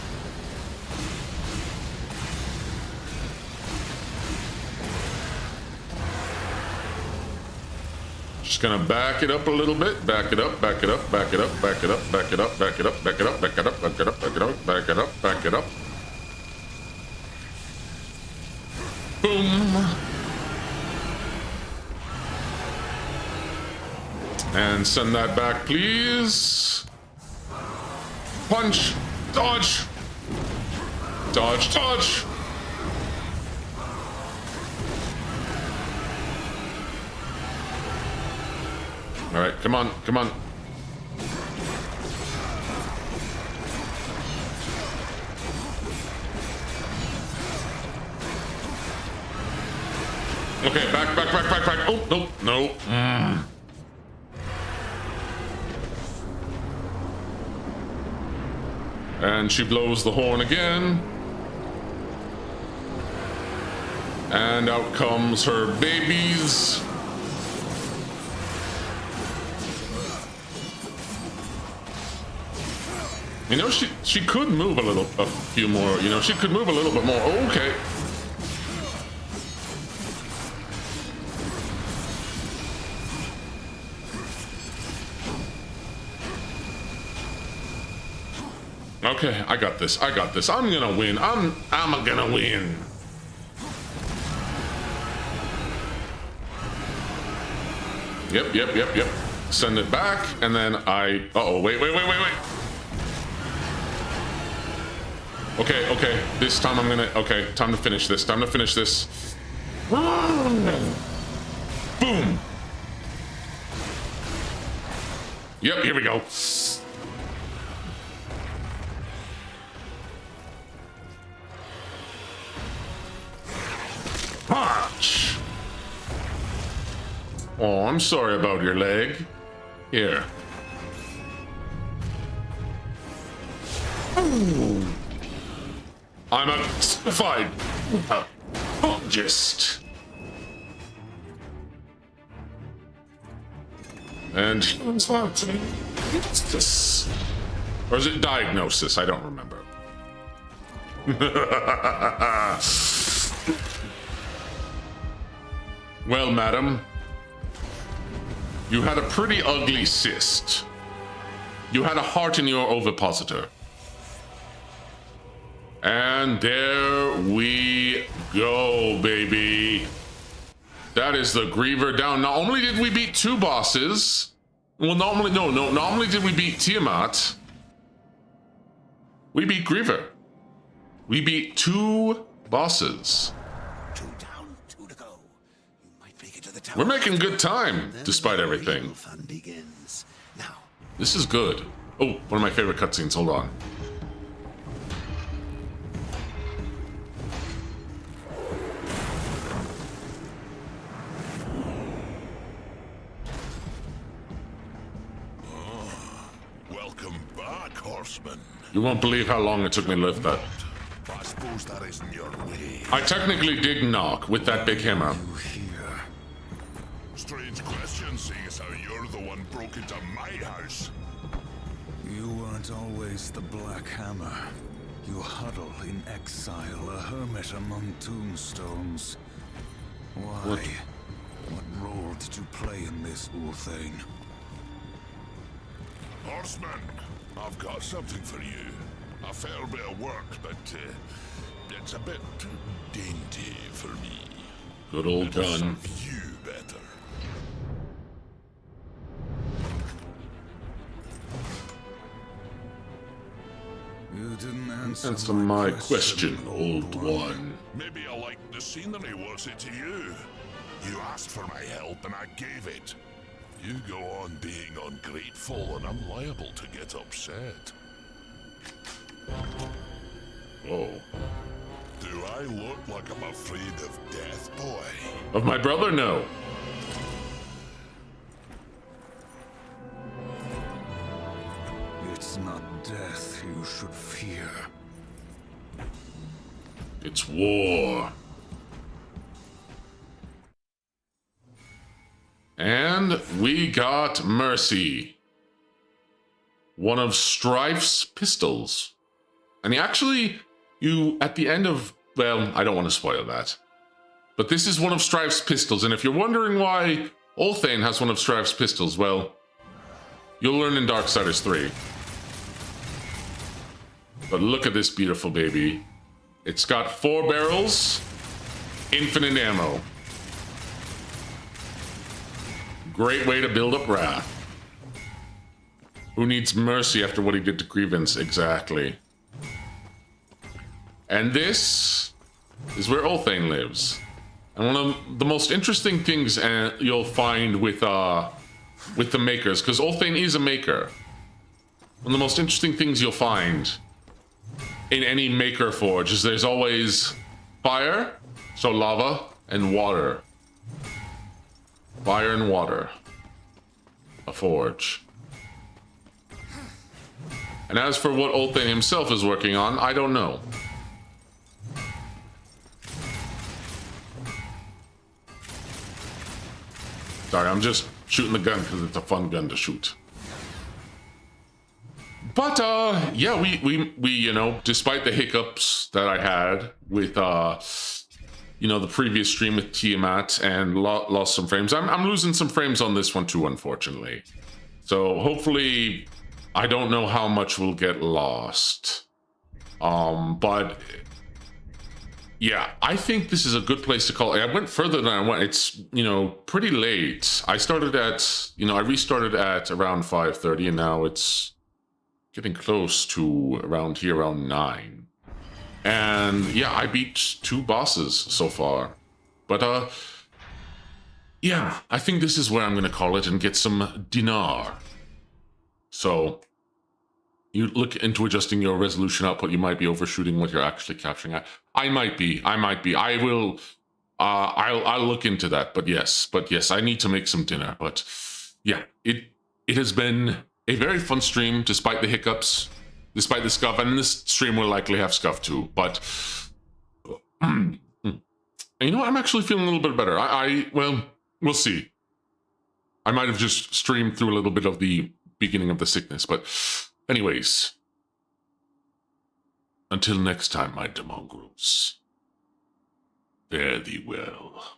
Just gonna back it up a little bit. Back it up, back it up, back it up, back it up, back it up, back it up, back it up, back it up, back it up, back it up, back it up, back it up. Boom. And send that back, please. Punch. Dodge. Dodge, dodge. All right, come on, come on. Okay, back, back, back, back, back. Oh, no, no. And she blows the horn again. And out comes her babies. You know, she could move a few more. You know, she could move a little bit more. Okay. Okay, I got this. I got this. I'm gonna win. I'm gonna win. Yep, yep, yep, yep. Send it back, and then I... Uh-oh, wait. Okay, okay. This time I'm gonna... Okay, time to finish this. Time to finish this. Boom! Yep, here we go. Punch! Oh, I'm sorry about your leg. Here. Ooh. I'm a certified apologist. And justice. Or is it diagnosis? I don't remember. Well, madam, you had a pretty ugly cyst. You had a heart in your ovipositor. And there we go, baby. That is the Griever down. Not only did we beat two bosses, well, normally did we beat Tiamat, we beat Griever. We beat two bosses. Two down, two to go. You might make it to the tower. We're making good time, despite everything. Fun begins. Now, This is good. Oh, one of my favorite cutscenes. Hold on. Welcome back, horseman. You won't believe how long it took me to lift that. I suppose that isn't your way. I technically did knock with that big hammer. You here? Strange question, seeing as how you're the one broke into my house. You weren't always the Black Hammer. You huddle in exile, a hermit among tombstones. Why? What role did you play in this, Ulthane? Horseman, I've got something for you. A fair bit of work, but it's a bit dainty for me. Good old It'll gun. serve you better. You didn't Answer my question, old one. Maybe I like the scenery, was it to you? You asked for my help and I gave it. You go on being ungrateful and I'm liable to get upset. Oh. Do I look like I'm afraid of death, boy? Of my brother, no. It's not death you should fear. It's war. And we got Mercy. One of Strife's pistols. And you, at the end of, well, I don't want to spoil that. But this is one of Strife's pistols, and if you're wondering why Ulthane has one of Strife's pistols, well, you'll learn in Darksiders 3. But look at this beautiful baby. It's got 4 barrels, infinite ammo. Great way to build up wrath. Who needs mercy after what he did to Grievance? Exactly. And this is where Ulthane lives. And one of the most interesting things you'll find with the makers, because Ulthane is a maker. One of the most interesting things you'll find in any maker forge is there's always fire, so lava, and water. Fire and water. A forge. And as for what Ulthane himself is working on, I don't know. Sorry, I'm just shooting the gun because it's a fun gun to shoot. But yeah, we you know, despite the hiccups that I had with you know, the previous stream with Tiamat and lost some frames, I'm losing some frames on this one too, unfortunately. So hopefully, I don't know how much will get lost. But yeah, I think this is a good place to call it. I went further than I went. It's, you know, pretty late. I started at, you know, I restarted at around 5:30, and now it's getting close to around here, around 9. And yeah, I beat 2 bosses so far. But yeah, I think this is where I'm gonna call it and get some dinar. So you look into adjusting your resolution output. You might be overshooting what you're actually capturing. I might be. I will. I'll look into that. But yes, I need to make some dinner. But yeah, it has been a very fun stream, despite the hiccups, despite the scuff, and this stream will likely have scuff too. But and you know what? I'm actually feeling a little bit better. Well, we'll see. I might have just streamed through a little bit of the beginning of the sickness, but anyways, until next time, my demongrels, fare thee well.